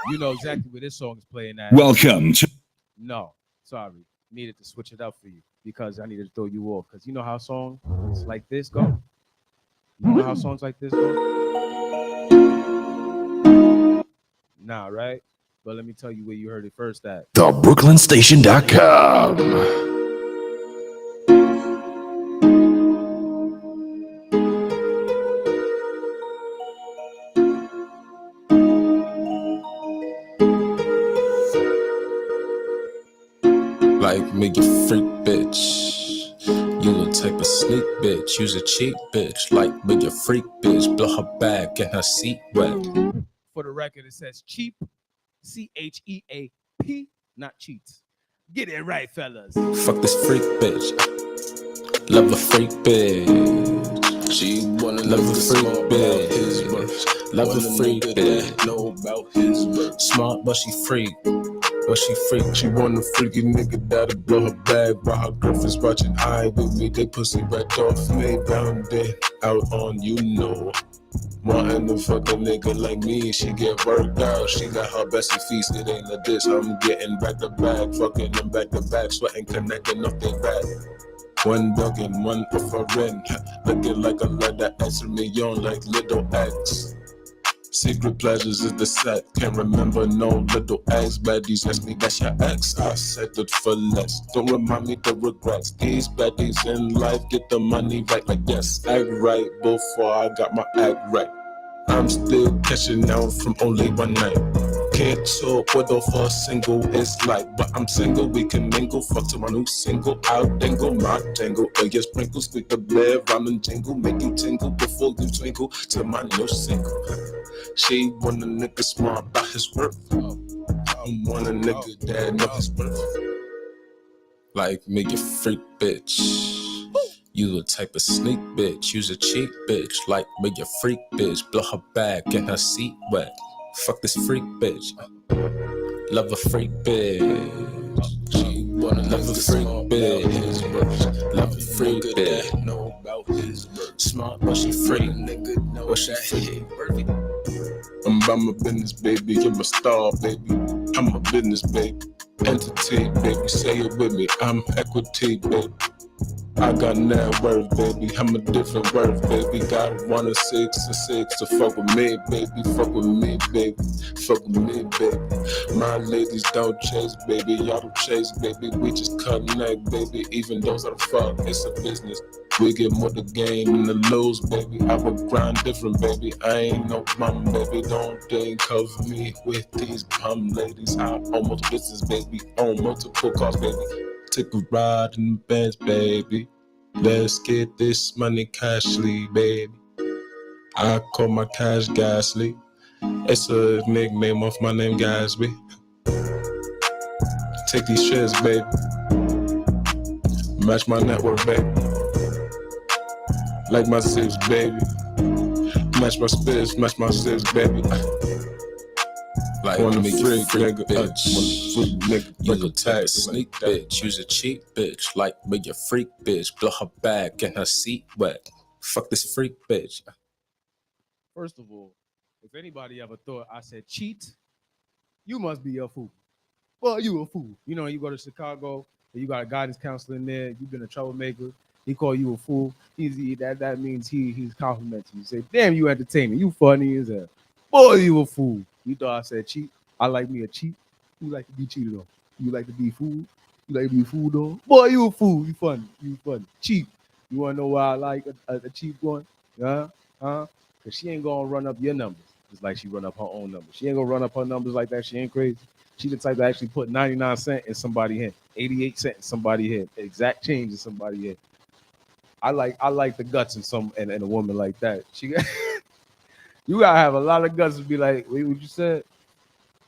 You know exactly where this song is playing at. Welcome to No, sorry. Needed to switch it up for you because I needed to throw you off. Because you know how songs like this go? You know how songs like this go? Nah, right? But let me tell you where you heard it first at. The BrooklynStation.com. Like me, you freak bitch. You the type of sneak bitch. You's a cheap bitch. Like me, you freak bitch. Blow her back and her seat wet. For the record, it says cheap, CHEAP, not cheats. Get it right, fellas. Fuck this freak bitch. Love a freak bitch. She wanna love a freak bitch. Love a freak bitch. Know about his work. Smart, but she freak. But she freak. She want a freaky nigga that'll blow her bag while her girlfriend's watching eye with me. They pussy right off me. Down there, out on you know. Wanting a fucking nigga like me, she get worked out. She got her bestie feast, it ain't a diss. I'm getting back to back, fucking them back to back, sweating, connecting off their back. One dog and one offering, looking like a light that answer me on like little X. Secret pleasures is the set, can't remember no little X. Baddies ask me that's your ex, I settled for less. Don't remind me the regrets. These baddies in life get the money right, like yes, act right before I got my act right. I'm still catching out from only one night. Can't talk what off a single is like, but I'm single, we can mingle. Fuck to my new single, I'll dangle my tangle. Yeah, sprinkle, squeak the blare, rhyme and jingle, make you tingle before you twinkle to my new single. She want a nigga smart about his worth. I want a nigga that know his worth. Like me, you freak bitch. You the type of sneak bitch. You's a cheap bitch. Like me, you freak bitch. Blow her back and her seat wet. Fuck this freak bitch. Love a freak bitch. She wanna love a freak bitch. Love a freak bitch. Know about his work. Smart, but she freak. Nigga know what she freak. I'm about my business, baby. I'm a star, baby. I'm a business, baby. Entity, baby. Say it with me. I'm equity, baby. I got net worth, baby. I'm a different worth, baby. Got 1 or 6 or 6 to fuck with me, baby. Fuck with me, baby. Fuck with me, baby. My ladies don't chase, baby. Y'all don't chase, baby. We just connect, baby. Even those that fuck, it's a business. We get more the game than the lose, baby. I would grind different, baby. I ain't no bum, baby. Don't think of me with these bum ladies. I almost business, baby. On multiple cars, baby. Take a ride in the Benz, baby. Let's get this money cashly, baby. I call my cash Gasly. It's a nickname of my name, Gasby. Take these shares, baby. Match my network, baby. Like my zips, baby. Match my spits, match my zips, baby. Like one of freak nigga, bitch. You a type sneak bitch. You's a cheap bitch. Like me, a freak bitch. Blow her back and her seat wet. Fuck this freak bitch. First of all, if anybody ever thought I said cheat, you must be a fool. Well, you a fool. You know, you go to Chicago, and you got a guidance counselor in there. You've been a troublemaker. He call you a fool. That means he's complimenting you. Say, damn, you entertaining. You funny as hell. Boy, you a fool. You thought I said cheat? I like me a cheat. You like to be cheated on? You like to be fooled? You like to be fooled on? Boy, you a fool. You funny. You funny. Cheap. You want to know why I like a cheap one? Huh? Because she ain't going to run up your numbers just like she run up her own numbers. She ain't going to run up her numbers like that. She ain't crazy. She the type to actually put 99 cents in somebody's head, 88 cents in somebody's head, exact change in somebody's head. I like the guts in a woman like that. She got you gotta have a lot of guts to be like, wait, what you said?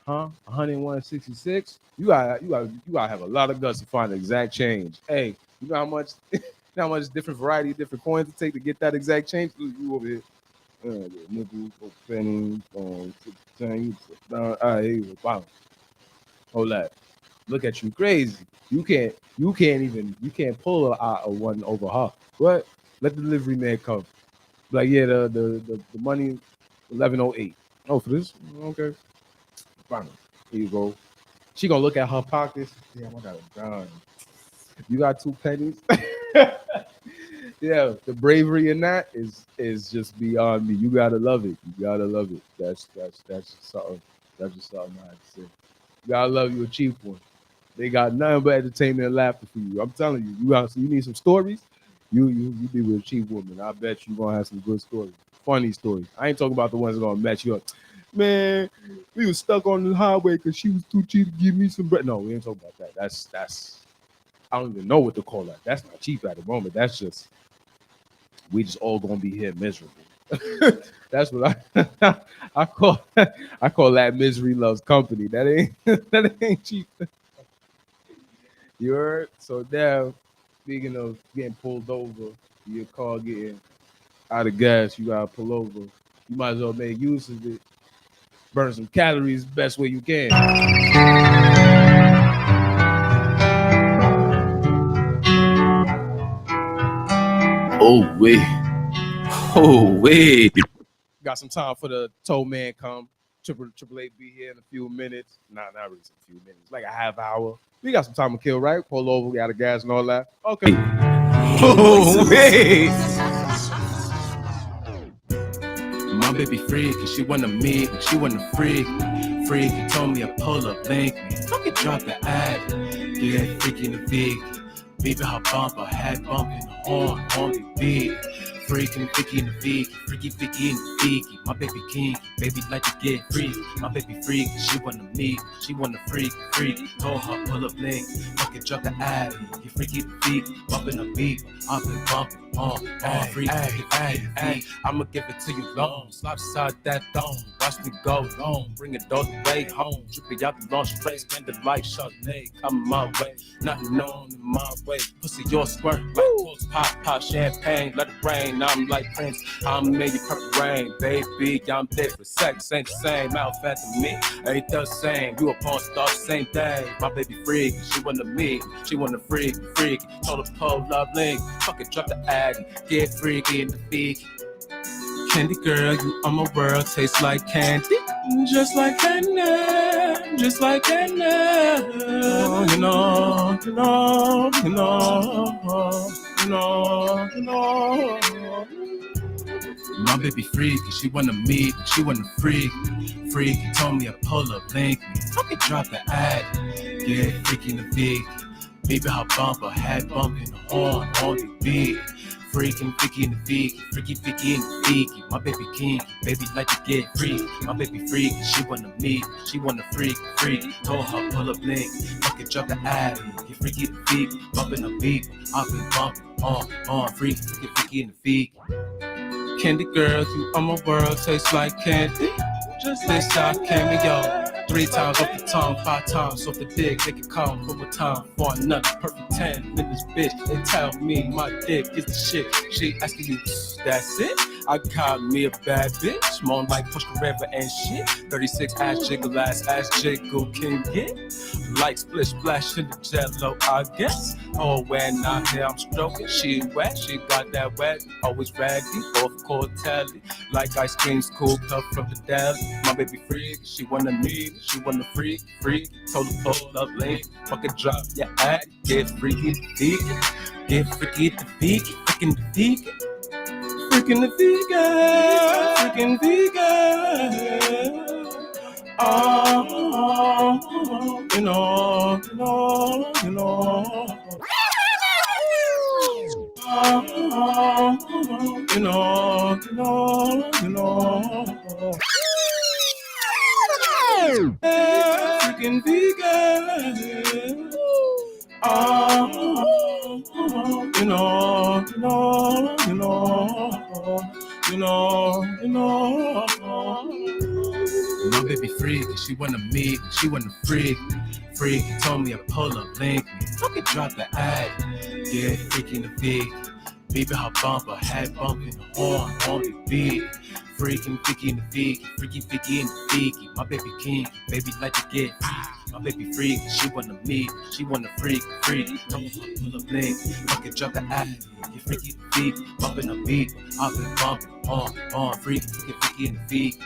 Huh? 101.66? You gotta have a lot of guts to find the exact change. Hey, you know how much different variety, different coins it take to get that exact change? You over here. Nickel, penny, wow. Hold that. Look at you crazy. You can't pull a one over her. What? Let the delivery man come. Like, yeah, the money 1108. Oh, for this? Okay. Fine. Here you go. She gonna look at her pockets. Damn, I got a gun. You got 2 pennies. Yeah, the bravery in that is just beyond me. You gotta love it. You gotta love it. That's just something. That's just something I have to say. You gotta love you a cheap one. They got nothing but entertainment and laughter for you. I'm telling you, you need some stories. You be with a cheap woman. I bet you gonna have some good stories, funny stories. I ain't talking about the ones that gonna mess you up. Man, we was stuck on the highway because she was too cheap to give me some bread. No, we ain't talking about that. That's I don't even know what to call that. That's not cheap at the moment. That's just we just all gonna be here miserable. That's what I call that misery loves company. That ain't cheap. You heard? So now, speaking of getting pulled over, your car getting out of gas, you gotta pull over. You might as well make use of it. Burn some calories the best way you can. Oh, wait. Oh, wait. Got some time for the tow man come. Triple Eight be here in a few minutes. Nah, not really a few minutes. Like a half hour. We got some time to kill, right? Pull over, we got a gas and all that. Okay. Oh, wait. My baby freaky, she wanna meet me, she wanna freak. Freaky told me a pull up, link me. Fucking drop the ad. Yeah, freaky in the big. Baby, her bumper, head bumping, horn on the beat. Freaking Vicky in the Vicky, freaky Vicky in the Vicky. My baby king, baby like to get free. My baby freak, she wanna meet, she wanna freak. Told her pull up link, fucking drop the ad. You freaky the beat, bumping the beat. I've been bumping, freak, hey. I'ma give it to you long, slide beside that dome. Watch me go long, bring it all the way home. Dripping out the launch place, spend the light, Chardonnay, come my way. Nothing known in my way, pussy your squirt like clothes, pop champagne, let it rain. I'm like Prince, I'm made of purple rain, baby. I'm there for sex, ain't the same. Outfit to me, ain't the same. You a porn star, same thing. My baby freak, she wanna meet, she wanna freak. Told her pull up link, fucking drop the ad, get freaky in the beat. Candy girl, you on my world, tastes like candy, just like candy, just like candy. You know. My baby freaky, she wanna meet, she wanna freak. Freaky told me a pull up, link me. Fucking drop the ad, yeah, freaky in the beat. Baby, her bumper, head bumping, horn on the beat. Freaking Vicky in the Vicky, freaky Vicky in the Vicky. My baby king, baby like to get free. My baby freaky, she wanna meet, she wanna freak. Told her pull up link, fucking drop the ad. You freaky in the Vicky, bumping the beat. I've been bumping, on freaky Vicky in the Vicky. Candy girl, you on my world, tastes like candy. Just this our cameo. 3 times off the tongue, 5 times off the dick. They can come one more time for another perfect 10. In this bitch, they tell me my dick is the shit. She asking you, that's it? I got me a bad bitch, more like Push the River and shit. 36 ass jiggle can get. Like split splash in the jello, I guess. Oh, when I hear I'm stroking, she wet, she got that wet. Always ready, off court telly. Like ice cream scoop up from the deli. My baby freak, she wanna meet, she wanna freak. Told her pull up late, fucking drop your act. Get freaky, get freaky the vegan, freaking the vegan. Freaking the vegan. Oh, you know. You know. Freaking vegan. You know. My baby freak, she wanna meet, she wanna freak. Told me a pull up, link me. Fucking drop the ad, yeah, freaking the big. Baby, her bumper, head bumping, horn on the beat. Freaking Vicky in the Vicky, freaky Vicky in the Vicky. My baby king, baby like to get free. My baby freak, she wanna meet, she wanna freak. Told me pull up link, fucking drop the ad, yeah, freaky the beat, bumping the beat. I've been bumping, on freaking Vicky in the Vicky.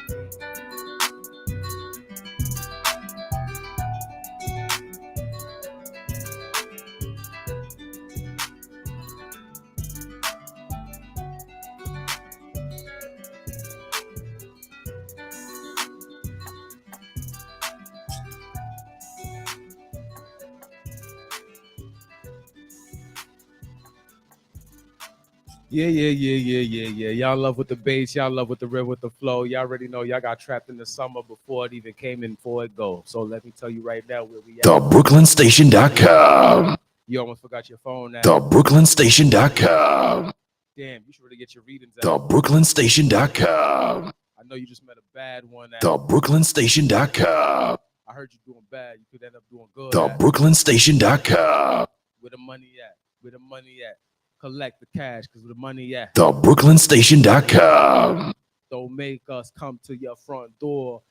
Yeah. Y'all love with the bass. Y'all love with the riff, with the flow. Y'all already know y'all got trapped in the summer before it even came in, before it go. So let me tell you right now where we at. TheBrooklynStation.com. You almost forgot your phone now. TheBrooklynStation.com. Damn, you should really get your readings out. TheBrooklynStation.com. I know you just met a bad one. TheBrooklynStation.com. I heard you doing bad. You could end up doing good. TheBrooklynStation.com. Where the money at? Where the money at? Collect the cash, because where the money at? TheBrooklynStation.com. Don't make us come to your front door,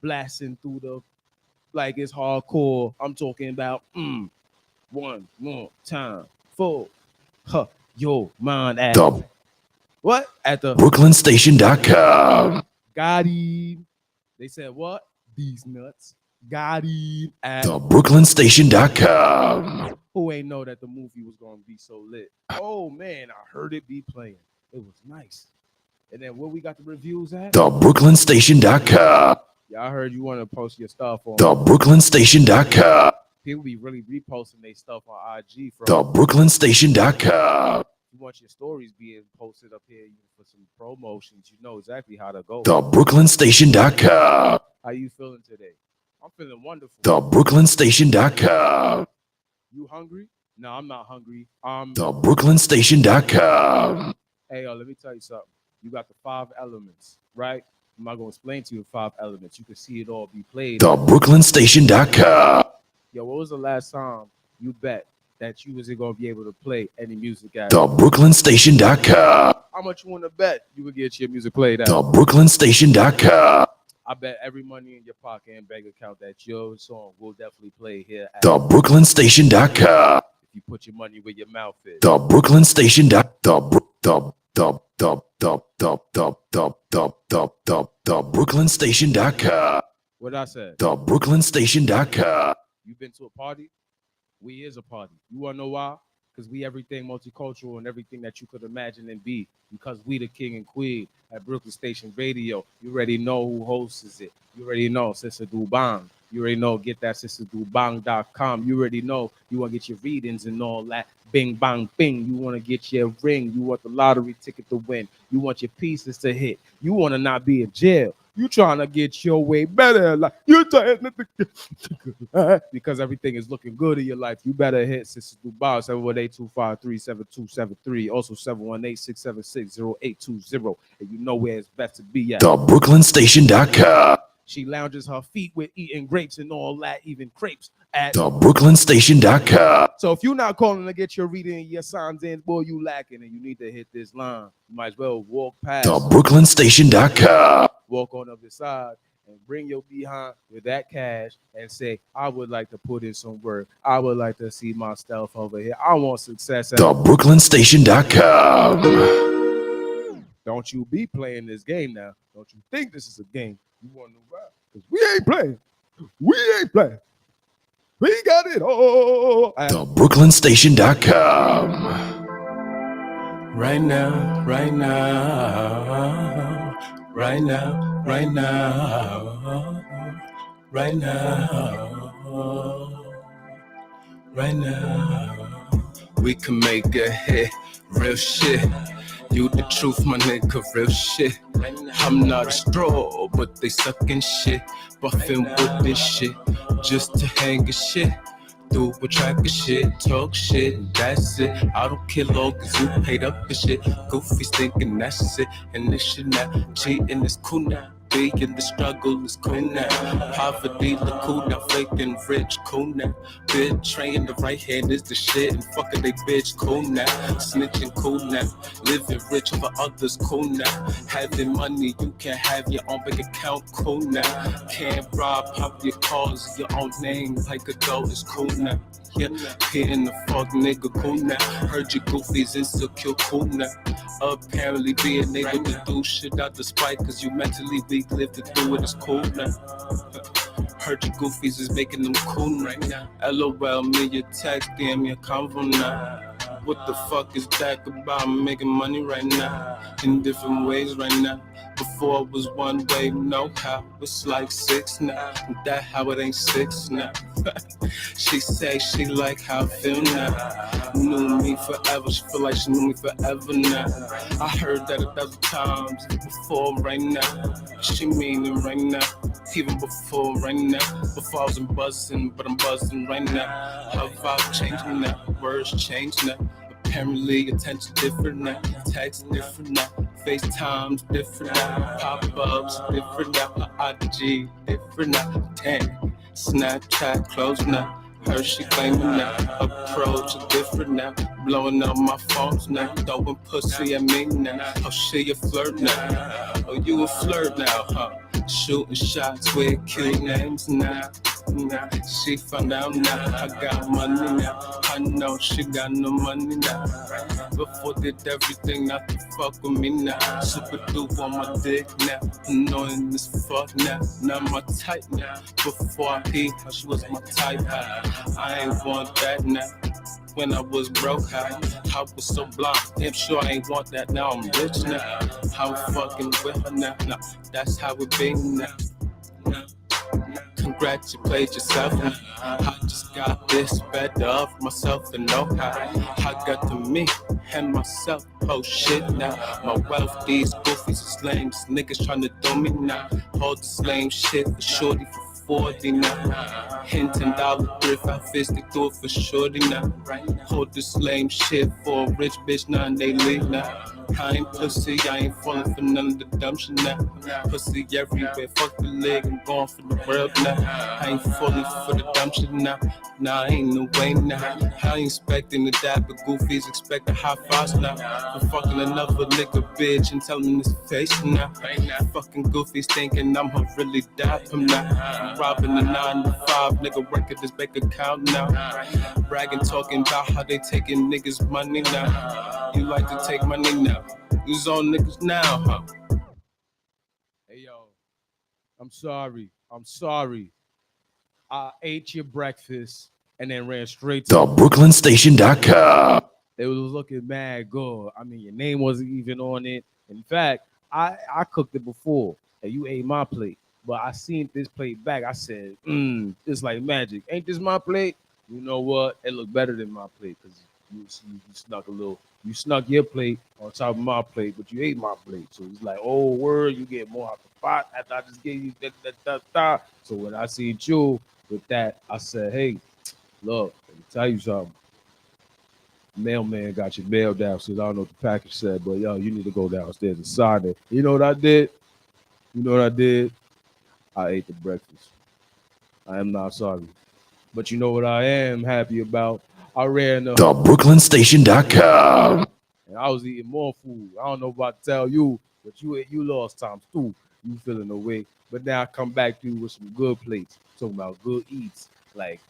blasting through the like it's hardcore. I'm talking about one more time. Full. Yo, mind at what? At the BrooklynStation.com. got him. They said what? These nuts. Got him at TheBrooklynStation.com. Who ain't know that the movie was gonna be so lit? Oh man, I heard it be playing. It was nice. And then where we got the reviews at? TheBrooklynStation.com. Yeah, I heard you want to post your stuff on TheBrooklynStation.com. people be really reposting their stuff on IG from TheBrooklynStation.com. you want your stories being posted up here for some promotions. You know exactly how to go. TheBrooklynStation.com. How you feeling today? I'm feeling wonderful. TheBrooklynStation.com. You hungry? No, I'm not hungry. TheBrooklynStation.com. Hey, let me tell you something. You got the 5 elements, right? I'm not gonna explain to you the 5 elements. You can see it all be played. TheBrooklynStation.com. Yo, what was the last time you bet that you wasn't gonna be able to play any music at? TheBrooklynStation.com. How much you want to bet you would get your music played at? TheBrooklynStation.com. I bet every money in your pocket and bank account that your song will definitely play here at TheBrooklynStation.com. if you put your money where your mouth is. TheBrooklynStation.com. What I said? TheBrooklynStation.com. You been to a party? We is a party. You wanna know why? Because we everything multicultural and everything that you could imagine and be. Because we the king and queen at Brooklyn Station Radio. You already know who hosts it. You already know Sister Dubang. You already know get that sisterdubang.com. You already know you want to get your readings and all that. Bing, bang, bing. You want to get your ring. You want the lottery ticket to win. You want your pieces to hit. You want to not be in jail. You trying to get your way better. Like you're trying to because everything is looking good in your life. You better hit Sister Dubang 718-253-7273. Also 718-676-0820. And you know where it's best to be at. TheBrooklynStation.com. She lounges her feet with eating grapes and all that, even crepes at TheBrooklynStation.com. So if you're not calling to get your reading and your signs in, boy, you lacking and you need to hit this line. You might as well walk past. TheBrooklynStation.com. Walk on up the side and bring your behind with that cash and say, I would like to put in some work. I would like to see myself over here. I want success. TheBrooklynStation.com. Don't you be playing this game now. Don't you think this is a game. You want to know why? Because we ain't playing. We ain't playing. We got it all. TheBrooklynStation.com. Right now, right now, right now, right now, right now, right now. We can make a hit, real shit. You the truth, my nigga, real shit. I'm not a straw, but they sucking shit. Buffing with this shit, just to hang a shit. Do a track of shit, talk shit, that's it. I don't care long as you paid up for shit. Goofy's thinking that's it, and this shit now. Cheating is cool now. Being the struggle is cool now. Poverty look cool now. Faking rich cool now. Betraying the right hand is the shit. And fucking they bitch cool now. Snitching cool now. Living rich for others cool now. Having money you can have your own bank account cool now. Can't rob pop your cars your own name like a dog is cool now. Yeah, hitting the fuck nigga cool now. Heard your goofies insecure cool now. Apparently being able to do shit out the spite cause you mentally weak, live to do it is cool now. Heard your goofies is making them cool right now. LOL, me your text, damn your convo now. What the fuck is that about? I'm making money right now, in different ways right now. Before it was one way, no how. It's like six now. That how it ain't six now. She say she like how I feel now. Knew me forever, she feel like she knew me forever now. I heard that 1,000 times before right now. She mean it right now. Even before right now. Before I wasn't buzzing, but I'm buzzing right now. Her vibe changing now, words change now. Apparently attention different now, text different now, FaceTime's different now, pop-ups different now, IG different now, dang, Snapchat closed now. Her she claiming now, approach is different now, blowing up my phones now, throwing pussy at me now. Oh she a flirt now, oh you a flirt now, huh? Shooting shots with cute names now. Nah, she found out now, I got money now. I know she got no money now. Before did everything not to fuck with me now. Super dupe on my dick now. Annoying as fuck now. Not my type now. Before I peed, she was my type. I ain't want that now. When I was broke, I was so blind. Damn sure I ain't want that. Now I'm rich now. I'm fucking with her now. Nah, that's how it be now. Congratulate yourself. I just got this better of myself and know how I got to me and myself. Oh shit now. My wealth, these goofies is lame. These niggas trying to do me now. All this lame shit for shorty for 40 now. And $10 thrift outfits, they do it for shorty now. Hold this lame shit for a rich bitch now and they leave now. I ain't pussy, I ain't falling for none of the dumb shit now. Pussy everywhere, fuck the leg, I'm going for the world now. I ain't falling for the dumb shit now. Nah, ain't no way now. I ain't expecting to die, but goofies expect a high five now. For fucking another nigga bitch and telling his face now. Fucking goofies thinking I'm gonna really die from now. I'm robbing the 9 to 5, nigga working this bank account now. Bragging, talking about how they taking niggas money now. You like to take money now. Use on niggas now, huh? Hey yo, I'm sorry. I ate your breakfast and then ran straight to BrooklynStation.com. It was looking mad good. I mean, your name wasn't even on it. In fact, I cooked it before and you ate my plate. But I seen this plate back. I said, it's like magic. Ain't this my plate? You know what? It looked better than my plate because you snuck a little. You snuck your plate on top of my plate, but you ate my plate. So it's like, oh, word, you get more out the pot after I just gave you that. So when I seen you with that, I said, hey, look, let me tell you something. Mailman got your mail downstairs. I don't know what the package said, but yo, you need to go downstairs and sign it. You know what I did? I ate the breakfast. I am not sorry. But you know what I am happy about? I ran the BrooklynStation.com. and I was eating more food. I don't know about to tell you, but you lost times too. You feeling away. But now I come back to you with some good plates. Talking about good eats. Like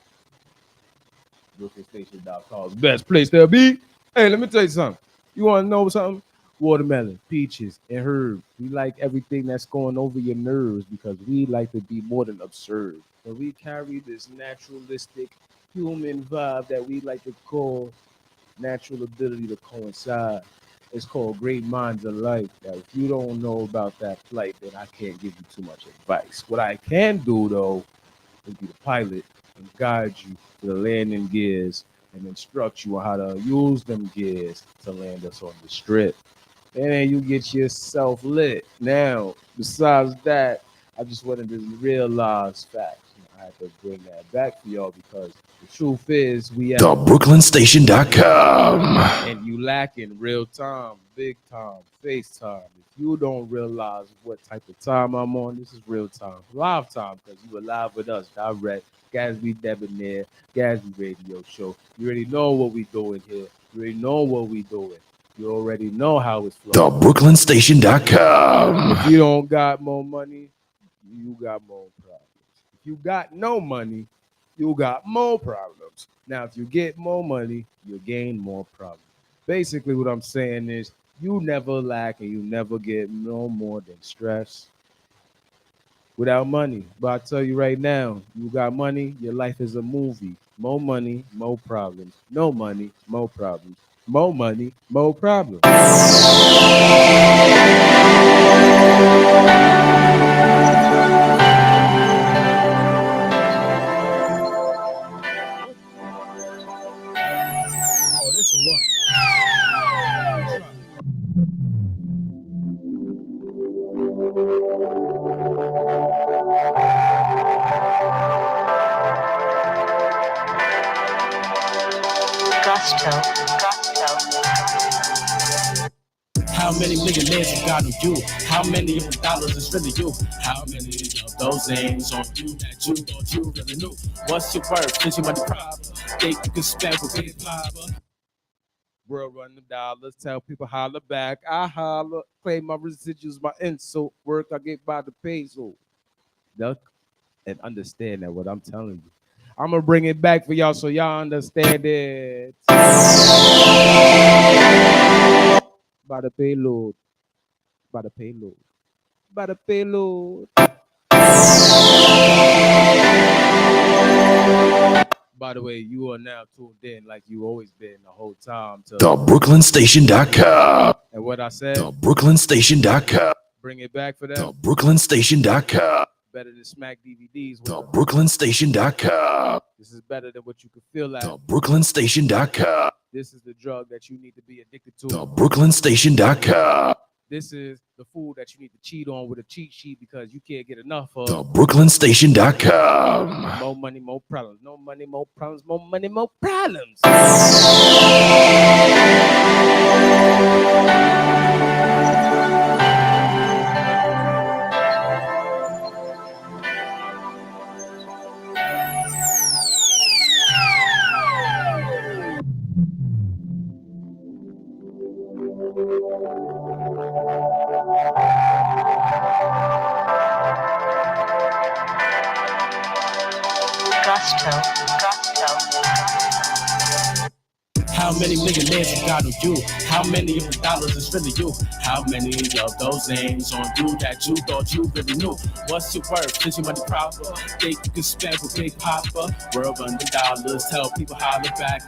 BrooklynStation.com. Best place to be. Hey, let me tell you something. You want to know something? Watermelon, peaches, and herbs. We like everything that's going over your nerves because we like to be more than absurd. But we carry this naturalistic human vibe that we like to call natural ability to coincide. It's called great minds alike. Now, if you don't know about that flight, then I can't give you too much advice. What I can do, though, is be the pilot and guide you to the landing gears and instruct you on how to use them gears to land us on the strip. And then you get yourself lit. Now, besides that, I just wanted to realize facts. I had to bring that back for y'all because the truth is we have BrooklynStation.com. and you lacking real time, big time, FaceTime. If you don't realize what type of time I'm on, this is real time, live time, because you are live with us direct. Gatsby Debonair, Gatsby Radio Show. You already know what we doing here. You already know what we doing. You already know how it's flowing. BrooklynStation.com. If you don't got more money, you got more problems. If you got no money, you got more problems. Now, if you get more money, you gain more problems. Basically, what I'm saying is you never lack and you never get no more than stress without money. But I tell you right now, you got money, your life is a movie. More money, more problems. No money, more problems. more money, more problems. Oh, this a one. How many millionaires you got on you? How many of the dollars is really you? How many of those names on you that you thought you really knew? What's your worth? Since you money problem, think you can spend with big papa. World run the dollars, tell people holler back. I holler, claim my residuals, my insult. Work I get by the peso. Duck and understand that what I'm telling you. I'm gonna bring it back for y'all so y'all understand it. By the payload. By the payload. By the payload. By the way, you are now tuned in like you always been the whole time to TheBrooklynStation.com. And what I said? TheBrooklynStation.com. Bring it back for them. TheBrooklynStation.com. Better than Smack DVDs. TheBrooklynStation.com. This is better than what you can feel like. TheBrooklynStation.com. This is the drug that you need to be addicted to. TheBrooklynStation.com. This is the food that you need to cheat on with a cheat sheet because you can't get enough of. TheBrooklynStation.com. More money, more problems. No money, more problems. More money, more problems. How many millionaires you got on you? How many of the dollars is really you? How many of those names on you that you thought you really knew? What's your worth? Since you money proper, think you can spend with big papa. World run the dollars, tell people holler back.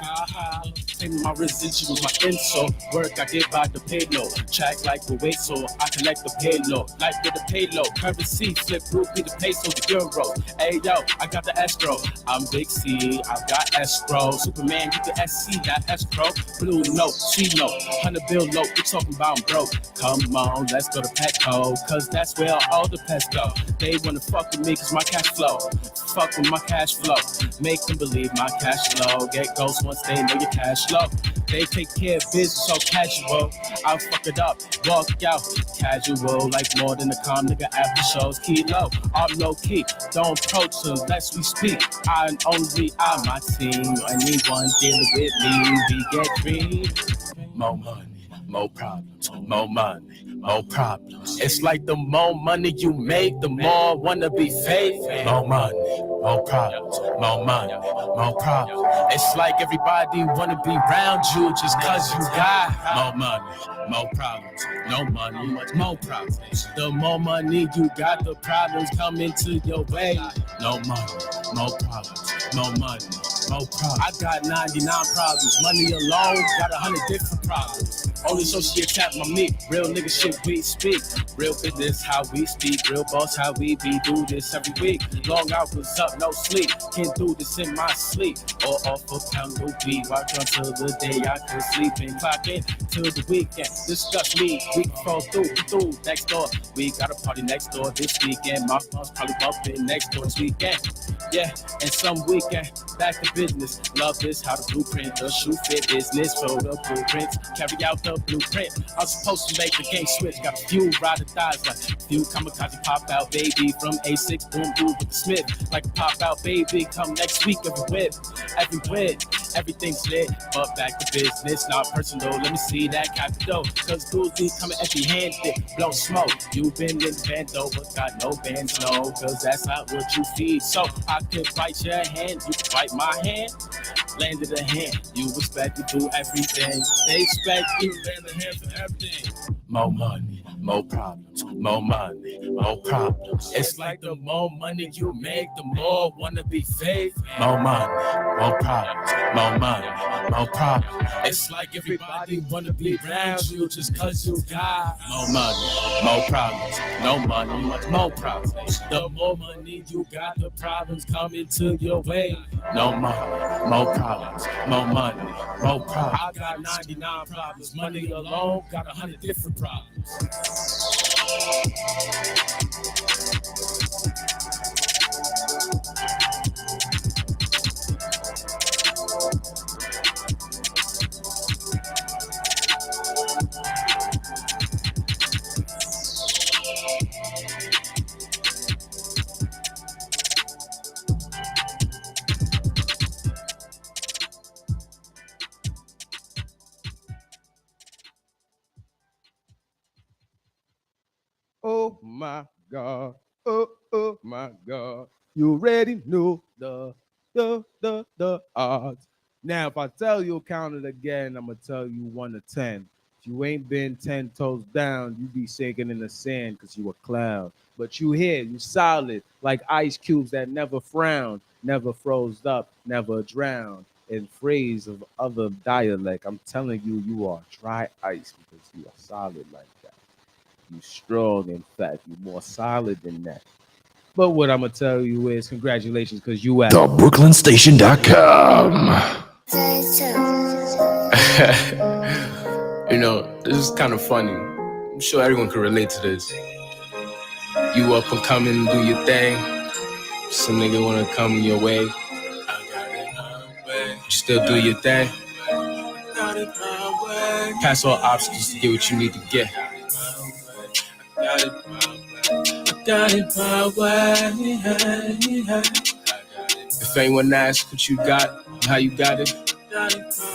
Claim my residuals, my insult. Work I get by the payload. Track like the weight, so I collect the payload. Like with the payload, currency flip rupee the peso, the euro. Hey yo, I got the escrow. I'm Big C, I've got escrow. Superman, you can SC that escrow. Blue note, C note, 100 bill note. You talking about I'm broke? Come on, let's go to Petco, cause that's where all the pets go. They wanna fuck with me cause my cash flow. Fuck with my cash flow. Make them believe my cash flow. Get ghosts once they know your cash low. They take care of business so casual. I'll fuck it up, walk out. Casual, like more than a calm nigga after shows. Key low, I'm low key. Don't approach unless we speak. I and only I, my team. Anyone dealing with me, we get green. More money, more problems. More money, more problems. It's like the more money you make, the more wanna be fake. More money, more problems. More money, more problems. It's like everybody wanna be around you just cause you got more money, more problems. No money, more problems. The more money you got, the problems come into your way. No money, more problems. More money, more problems. I got 99 problems. Money alone got 100 different problems. Only so she attack my meat. Real nigga shit we speak. Real business how we speak. Real boss how we be. Do this every week. Long hours up, no sleep. Can't do this in my sleep. Or off a pound no beat. Watch until the day I could sleep and clock in till the weekend. Discuss me. We can fall through next door. We got a party next door this weekend. My phone's probably bumping next door this weekend. Yeah, and some weekend back to business. Love this how the blueprint the shoe fit business. For the blueprints, carry out the blueprint. I'm supposed to make the game switch. Got a few ride or thighs like few kamikaze pop out baby from A6 boom boom with the Smith. Like a pop out baby come next week every whip, everything's lit. But back to business, not personal. Let me see that capital. Cause Gucci coming empty handed, blow smoke. You been in the band though, but got no bands, no. Cause that's not what you feed. So I could bite your hand, you could bite my hand. Landed a hand, you expect to do everything. They expect you land a hand for everything. More money, more problems, more money, more problems. It's like the more money you make, the more wanna be fake. More money, more problems, more money, more problems. It's like everybody wanna be around you just cause you got more money, more problems, no money, more problems. The more money you got, the problems coming to your way. No money, more problems, more money, more problems. I got 99 problems, money alone got 100 different problems. Oh my God. Oh my God. You already know the odds. Now, if I tell you count it again, I'm gonna tell you 1 to 10. If you ain't been 10 toes down, you be sinking in the sand because you a clown. But you here, you solid, like ice cubes that never frown, never froze up, never drowned. In phrase of other dialect, I'm telling you, you are dry ice because you are solid like that. You strong, in fact, you more solid than that. But what I'm gonna tell you is congratulations, because you at TheBrooklynStation.com. You know, this is kind of funny. I'm sure everyone can relate to this. You up and coming and do your thing. Some nigga wanna come your way. You still do your thing. Pass all obstacles to get what you need to get. Got it my way. If anyone asks what you got, how you got it,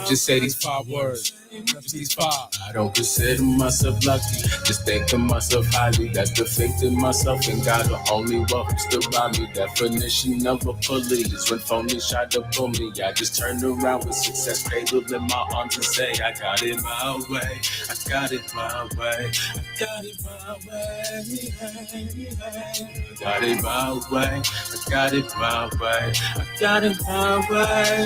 just say these 5 words. Just these 5. I don't consider myself lucky, just think of myself highly. That's the faith in myself and God, the only one who stood by me. Definition of a bully is when phonies tried to pull me. I just turned around with success cradled in my arms and say, I got it my way. I got it my way. I got it my way. I got it my way. I got it my way. I got it my way.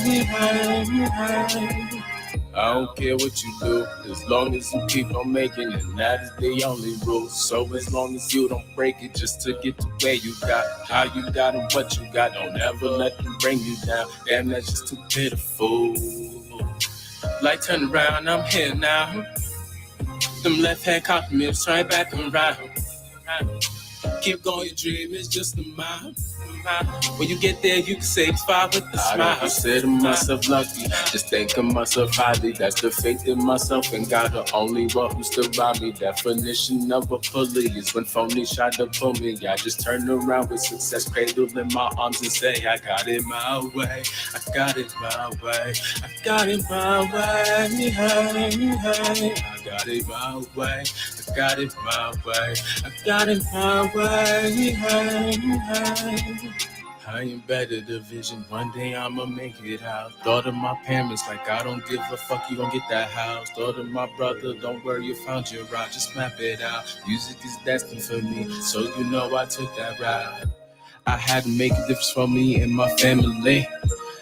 I don't care what you do, as long as you keep on making it, that is the only rule. So as long as you don't break it just to get to where you got, how you got and what you got, don't ever let them bring you down. Damn, that's just too pitiful. Like turn around, I'm here now. Them left hand compliments, try back around. Keep going, your dream is just a mile. When you get there, you can say it's 5 with a smile. I don't consider myself lucky, just think of myself highly. That's the faith in myself and God, the only one who stood by me. Definition of a bully is when phonies tried to pull me. I just turn around with success cradled in my arms and say, I got it my way. I got it my way. I got it my way. I got it my way. I got it my way. I got it my way. I ain't better the vision, one day I'ma make it out. Thought of my parents like I don't give a fuck, you gon' get that house. Thought of my brother, don't worry, you found your route, just map it out. Music is destined for me, so you know I took that route. I had to make a difference for me and my family.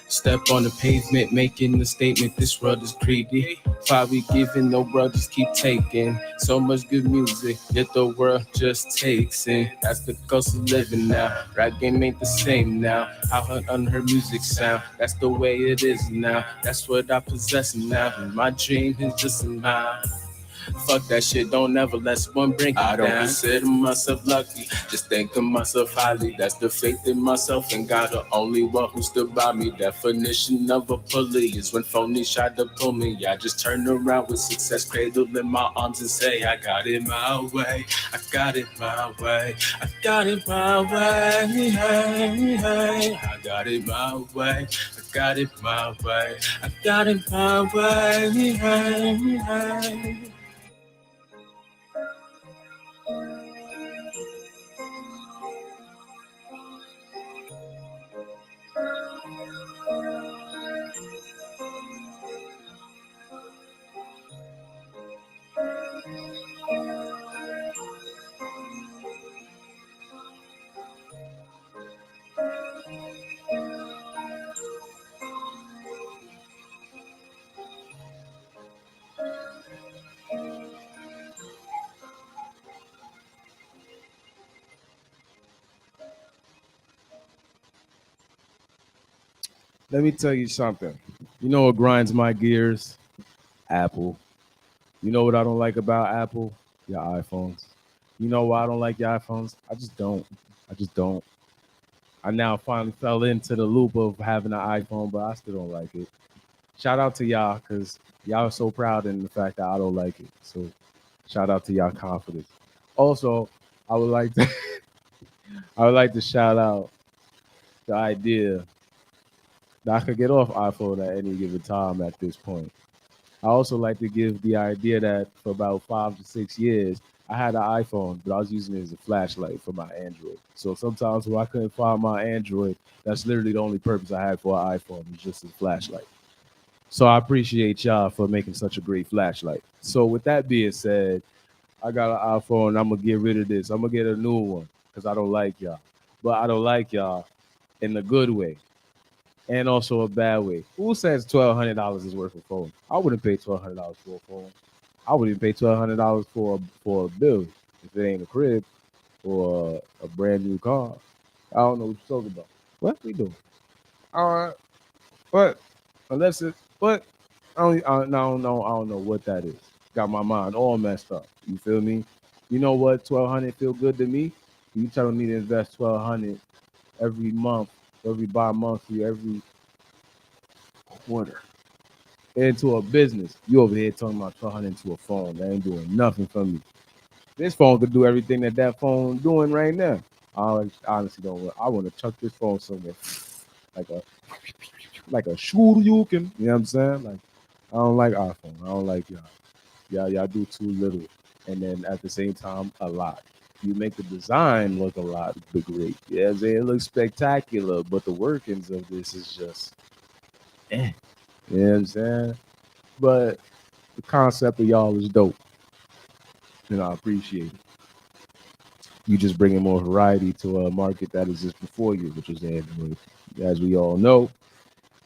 Step on the pavement, making the statement, this world is greedy. 5 we giving, no world just keep taking. So much good music, yet the world just takes in. That's the cost of living now. Rap game ain't the same now. How her unheard music sound, that's the way it is now. That's what I possess now. My dream is just a mile. Fuck that shit, don't ever let someone bring it down. I don't consider myself lucky, just think of myself highly. That's the faith in myself and God, the only one who stood by me. Definition of a bully is when phonies tried to pull me. I just turn around with success cradled in my arms and say, I got it my way. I got it my way. I got it my way. I got it my way. I got it my way. I got it my way. Let me tell you something. You know what grinds my gears? Apple. You know what I don't like about Apple? Your iPhones. You know why I don't like your iPhones? I just don't. I just don't. I now finally fell into the loop of having an iPhone, but I still don't like it. Shout out to y'all because y'all are so proud in the fact that I don't like it. So shout out to y'all confidence. Also, I would like to I would like to shout out the idea that I could get off iPhone at any given time at this point. I also like to give the idea that for about 5 to 6 years, I had an iPhone, but I was using it as a flashlight for my Android. So sometimes when I couldn't find my Android, that's literally the only purpose I had for an iPhone, was just a flashlight. So I appreciate y'all for making such a great flashlight. So with that being said, I got an iPhone. I'm gonna get rid of this. I'm gonna get a new one because I don't like y'all. But I don't like y'all in a good way and also a bad way. Who says $1,200 is worth a phone? I wouldn't pay $1,200 for a phone. I wouldn't pay $1,200 for a bill if it ain't a crib or a brand new car. I don't know what you're talking about. What we doing? All right, but unless it, but I don't know what that is. Got my mind all messed up. You feel me? You know what? 1,200 feel good to me. You telling me to invest 1,200 every month, every bi-monthly, every quarter into a business. You over here talking about 1,200 into a phone that ain't doing nothing for me. This phone could do everything that phone doing right now. I honestly don't. I want to chuck this phone somewhere, like a shuriken. You know what I'm saying? Like I don't like iPhone. I don't like y'all. Y'all do too little, and then at the same time a lot. You make the design look a lot big, great. Yeah, it looks spectacular, but the workings of this is just, eh. You know what I'm saying? But the concept of y'all is dope. And I appreciate it. You just bringing more variety to a market that is just before you, which is Android, as we all know.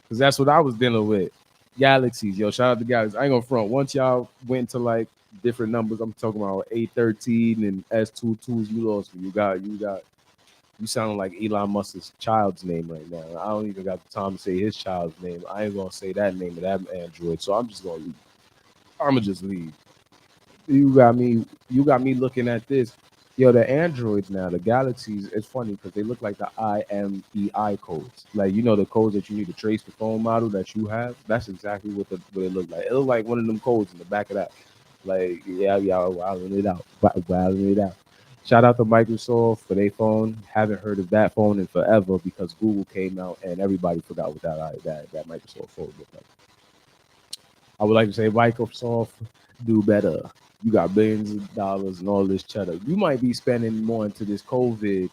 Because that's what I was dealing with. Galaxies, yo, shout out to Galaxies. I ain't gonna front. Once y'all went to like different numbers, I'm talking about A13 and S22s, you lost me. You sound like Elon Musk's child's name right now. I don't even got the time to say his child's name. I ain't gonna say that name of that Android, so I'm just gonna leave. I'ma just leave. You got me looking at this. Yo, the Androids now, the Galaxies, it's funny because they look like the IMEI codes. Like, you know, the codes that you need to trace the phone model that you have. That's exactly what it looked like. It looked like one of them codes in the back of that. Like, yeah, y'all wilding it out. Wilding it out. Shout out to Microsoft for their phone. Haven't heard of that phone in forever because Google came out and everybody forgot what that Microsoft phone looked like. I would like to say Microsoft, do better. You got billions of dollars and all this cheddar. You might be spending more into this COVID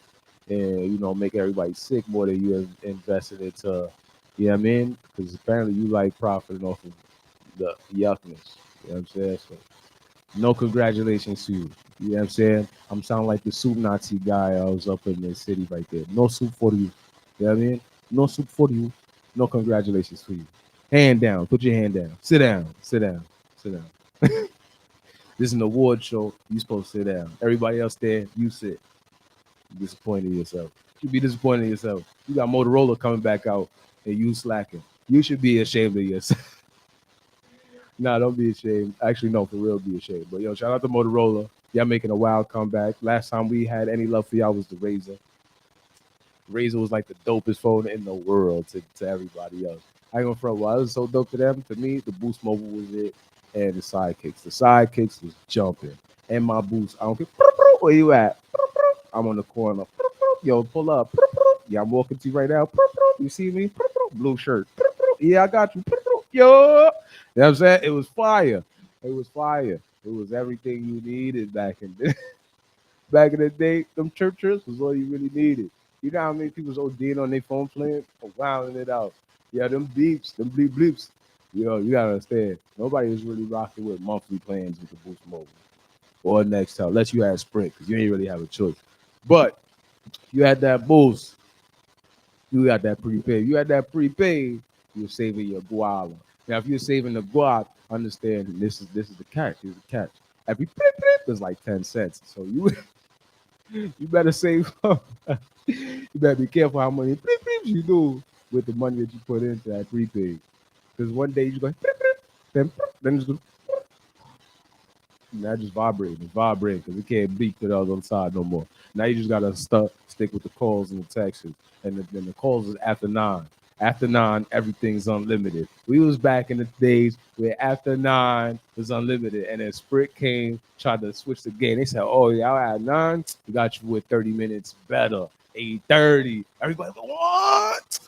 and, make everybody sick more than you have invested into, you know what I mean? Because apparently you like profiting off of the yuckness. You know what I'm saying? So no congratulations to you. You know what I'm saying? I'm sounding like the soup Nazi guy. I was up in the city right there. No soup for you. You know what I mean? No soup for you. No congratulations for you. Hand down. Put your hand down. Sit down. Sit down. Sit down. This is an award show. You supposed to sit down. Everybody else there, you sit. You're disappointed in yourself. You should be disappointed in yourself. You got Motorola coming back out and you slacking. You should be ashamed of yourself. Nah, don't be ashamed. Actually, no, for real, be ashamed. But yo, shout out to Motorola. Y'all making a wild comeback. Last time we had any love for y'all was the Razr. Razr was like the dopest phone in the world to everybody else. I ain't gonna front. Why it was so dope to them. To me, the Boost Mobile was it, and the Sidekicks. The Sidekicks was jumping. And my Boost, I don't care. Where you at? I'm on the corner. Yo, pull up. Yeah, I'm walking to you right now. You see me? Blue shirt. Yeah, I got you. Yo. You know what I'm saying? It was fire. It was fire. It was everything you needed back in the day. Them chirps was all you really needed. You know how many people was ODing on their phone playing? Oh, wilding it out. Yeah, them beeps, them bleep bleeps. Yo, you gotta understand. Nobody was really rocking with monthly plans with the Boost Mobile or Nextel, unless you had Sprint, because you ain't really have a choice. But you had that Boost. You got that prepaid. You had that prepaid. You're saving your guala. Now, if you're saving the guap, understand this is the catch. Here's the catch. Every blip blip is like 10 cents. So you better save up. You better be careful how many blip blips you do. with the money that you put into that prepaid. Because one day you go, then it's just, now just vibrating, it's vibrating because it can't beat to the other side no more. Now you just gotta stick with the calls and the texts, and then the calls is after 9. After 9, everything's unlimited. We was back in the days where after 9 was unlimited, and then Sprint came, tried to switch the game. They said, "Oh, y'all at 9, we got you with 30 minutes better, 8:30." Everybody, what?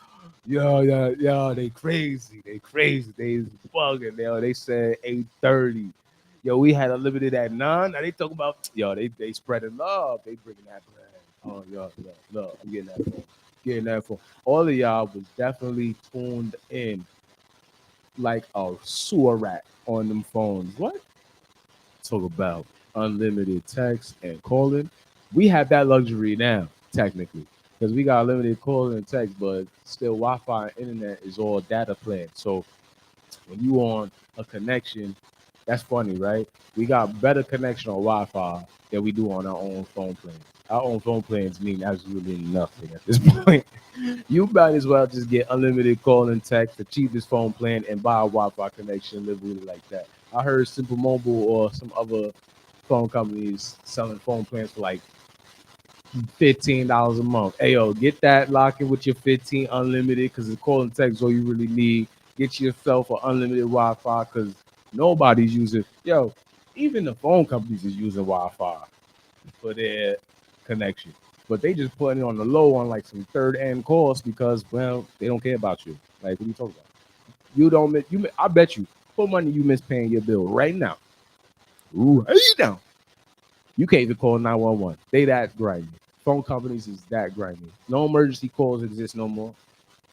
Yo, they crazy, they bugging. They said 8:30. Yo, we had unlimited at 9. Now they talk about, yo, they spreading love. They bringing that bread. Oh, yo, love. I'm getting that phone. Getting that phone. All of y'all was definitely tuned in like a sewer rat on them phones. What? Talk about unlimited text and calling. We have that luxury now, technically, because we got limited calling and text, but still Wi-Fi and internet is all data plan. So when you on a connection, that's funny, right? We got better connection on Wi-Fi than we do on our own phone plans. Our own phone plans mean absolutely nothing at this point. You might as well just get unlimited call and text, the cheapest phone plan, and buy a Wi-Fi connection, live with it like that. I heard Simple Mobile or some other phone companies selling phone plans for like $15 a month. Hey, yo, get that, lock in with your 15 unlimited because it's call and text is all you really need. Get yourself an unlimited Wi-Fi because nobody's using, yo, even the phone companies is using Wi-Fi for their connection. But they just putting it on the low on like some third end costs because, well, they don't care about you. Like, what are you talking about? You don't miss, I bet you, what money you miss paying your bill right now. Right now. You can't even call 911. They that grimy. Phone companies is that grimy. No emergency calls exist no more.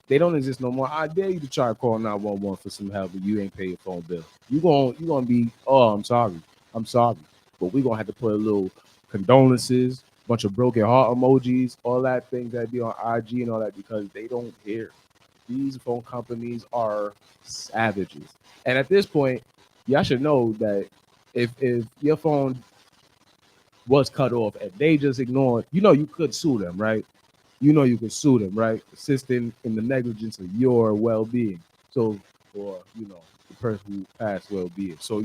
They don't exist no more. I dare you to try to call 911 for some help, but you ain't pay your phone bill. You gonna be, oh, I'm sorry, but we gonna have to put a little condolences, bunch of broken heart emojis, all that things that be on IG and all that because they don't care. These phone companies are savages, and at this point, y'all should know that if your phone was cut off and they just ignored, you could sue them, right? You could sue them, right? Assisting in the negligence of your well-being. So, or, the person who passed well-being. So,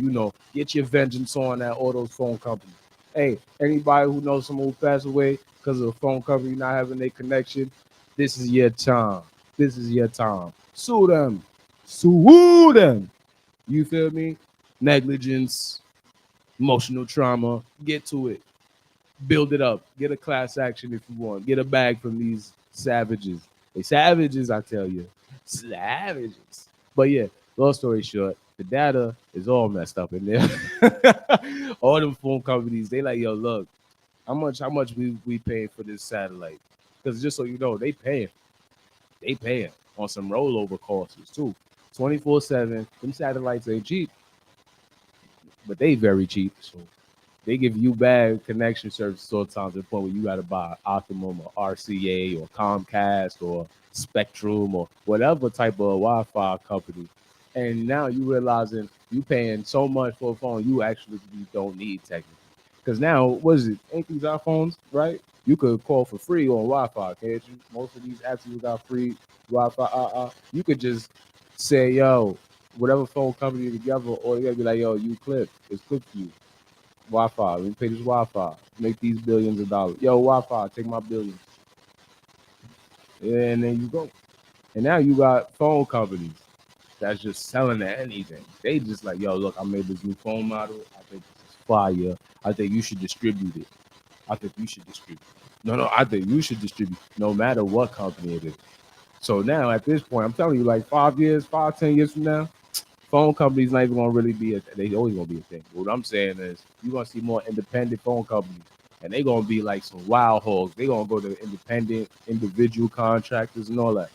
get your vengeance on that, all those phone companies. Hey, anybody who knows someone who passed away because of a phone company not having a connection, this is your time. This is your time. Sue them. Sue them. You feel me? Negligence, emotional trauma. Get to it. Build it up. Get a class action if you want. Get a bag from these savages. They savages, I tell you. Savages. But yeah, long story short, the data is all messed up in there. All them phone companies, they like, yo, look, how much we paying for this satellite? Because just so you know, they paying on some rollover costs too. 24/7. Them satellites ain't cheap, but they very cheap. So they give you bad connection services all the time to the point where you got to buy Optimum or RCA or Comcast or Spectrum or whatever type of Wi-Fi company. And now you realizing you paying so much for a phone you actually don't need technically. Because now, what is it? Ain't these iPhones, right? You could call for free on Wi-Fi, can't you? Most of these apps you got free Wi-Fi. You could just say, yo, whatever phone company together, or you gotta be like, yo, you clip. It's clip for you. Wi-Fi. Let me pay this Wi-Fi. Make these billions of dollars. Yo, Wi-Fi, take my billions. And then you go. And now you got phone companies that's just selling at anything. They just like, yo, look, I made this new phone model. I think this is fire. I think you should distribute it. No, I think you should distribute no matter what company it is. So now at this point, I'm telling you, like 10 years from now, phone companies not even gonna really be they always gonna be a thing. What I'm saying is you're gonna see more independent phone companies and they gonna be like some wild hogs. They gonna go to independent individual contractors and all that.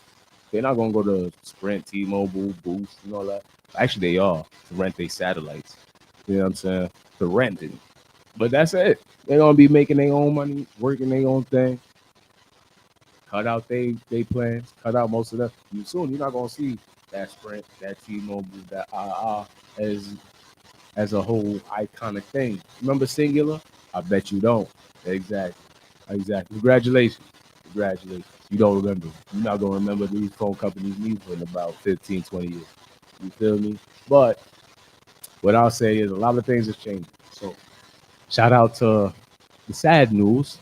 They're not gonna go to Sprint, T-Mobile, Boost, and all that. Actually, they are to rent their satellites. You know what I'm saying? To rent it. But that's it. They're gonna be making their own money, working their own thing. Cut out they plans, cut out most of that. You're not gonna see that Sprint, that T-Mobile, that as a whole iconic thing. Remember Singular? I bet you don't. Exactly. Congratulations. You don't remember. You're not going to remember these phone companies neither in about 15, 20 years. You feel me? But what I'll say is a lot of things have changed. So shout out to the sad news,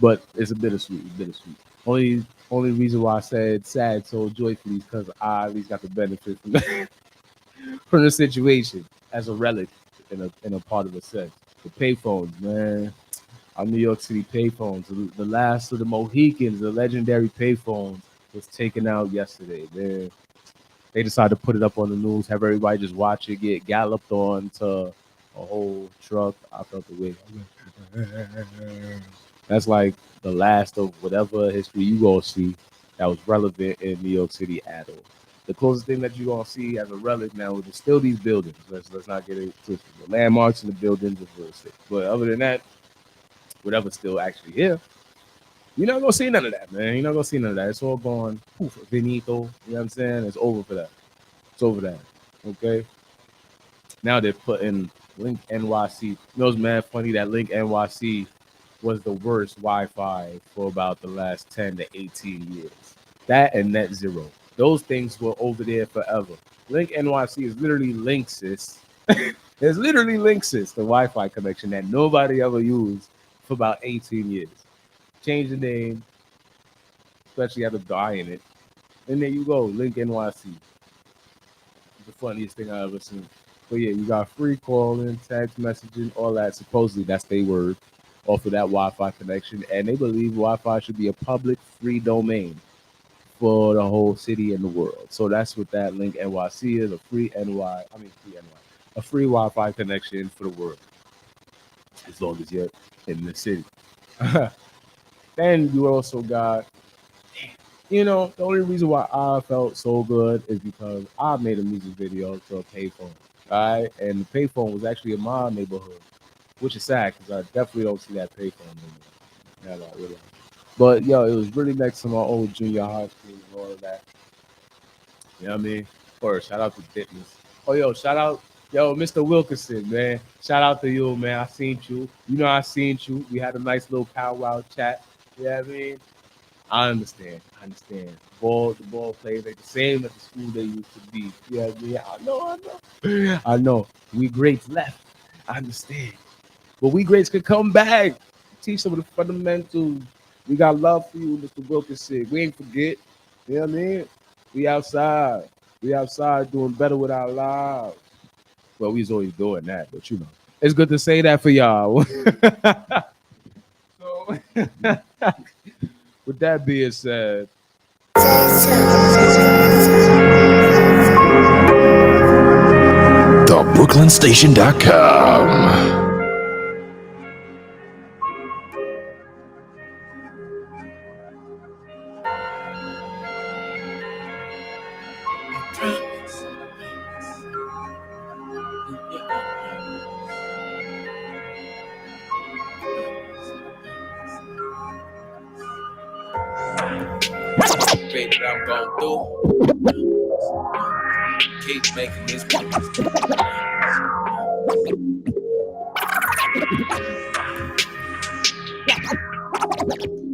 but it's a bittersweet, bittersweet. Only reason why I said sad so joyfully is because I at least got the benefit from from the situation as a relic in a part of a sense. The payphones, man. Our New York City payphones, the last of the Mohicans, the legendary payphones, was taken out yesterday, man. They decided to put it up on the news, have everybody just watch it get galloped on to a whole truck. I felt the way. That's like the last of whatever history you gonna see that was relevant in New York City at all. The closest thing that you gonna see as a relic now is still these buildings. Let's not get it twisted. The landmarks and the buildings of real estate. But other than that, whatever's still actually here, you're not gonna see none of that, man. You're not gonna see none of that. It's all gone. Poof, finito. You know what I'm saying? It's over for that. It's over that. Okay. Now they're putting Link NYC. You know, it's mad funny that Link NYC was the worst Wi-Fi for about the last 10 to 18 years. That and Net Zero. Those things were over there forever. Link NYC is literally Linksys. It's literally Linksys, the Wi-Fi connection that nobody ever used for about 18 years. Change the name, especially had a guy in it. And there you go, Link NYC. The funniest thing I ever seen. But yeah, you got free calling, text messaging, all that. Supposedly that's their word off of that Wi-Fi connection. And they believe Wi-Fi should be a public free domain for the whole city and the world. So that's what that Link NYC is, a free a free Wi-Fi connection for the world. As long as you're in the city. Then you also got, you know, the only reason why I felt so good is because I made a music video to a payphone. All right. And the payphone was actually in my neighborhood, which is sad because I definitely don't see that payphone anymore. Yeah, really. But yo, it was really next to my old junior high school and all of that. You know what I mean? Or shout out to Fitness. Oh, yo, shout out, yo, Mr. Wilkinson, man. Shout out to you, man. I seen you. You know, I seen you. We had a nice little powwow chat. You know what I mean? I understand. The ball players ain't the same at the school they used to be. You know what I mean? I know. We greats left. I understand. But we greats could come back. Teach some of the fundamentals. We got love for you, Mr. Wilkinson. We ain't forget. You know what I mean? We outside. We outside doing better with our lives. Well, we was always doing that, but you know. It's good to say that for y'all. So, with that being said, BrooklynStation.com. Baby, I'm gon' do. Keep making this.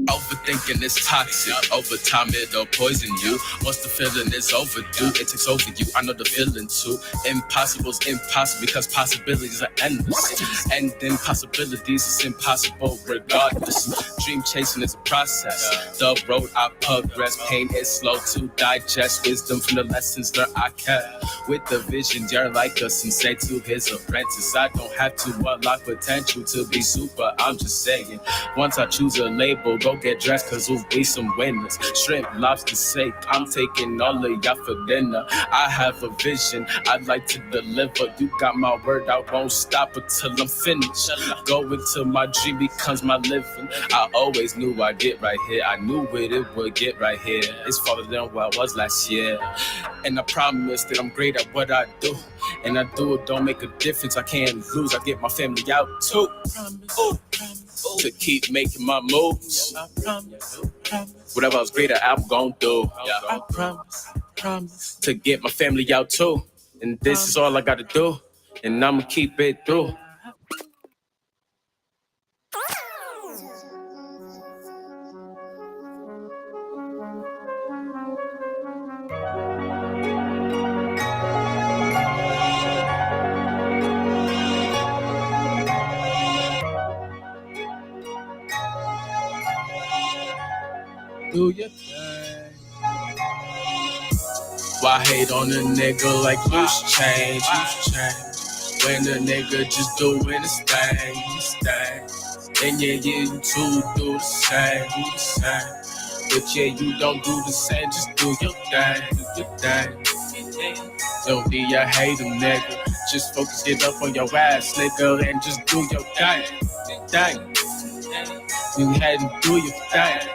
Overthinking is toxic. Over time, it'll poison you. Once the feeling is overdue, it takes over you. I know the feeling too. Impossible's impossible because possibilities are endless. And then possibilities is impossible regardless. Dream chasing is a process. The road I progress. Pain is slow to digest. Wisdom from the lessons learned I kept. With the vision, you're like a sensei to his apprentice. I don't have to unlock potential to be super. I'm just saying. Once I choose a label, go get dressed, cause we'll be some winners. Shrimp, lobster, steak, I'm taking all of y'all for dinner. I have a vision, I'd like to deliver. You got my word, I won't stop until I'm finished. Go until my dream becomes my living. I always knew I'd get right here. I knew it would get right here. It's farther than where I was last year. And I promise that I'm great at what I do. And I do it, don't make a difference. I can't lose, I get my family out too. Ooh. To keep making my moves. Whatever I was great at, I'm gon' do. I promise. To get my family out too. And this is all I gotta do. And I'ma keep it through. Why hate on a nigga like loose change? When a nigga just doing his thing. And yeah, you too do the same. But yeah, you don't do the same, just do your thing. Don't be a hater, nigga. Just focus, get up on your ass, nigga, and just do your thing. You had to do your thing.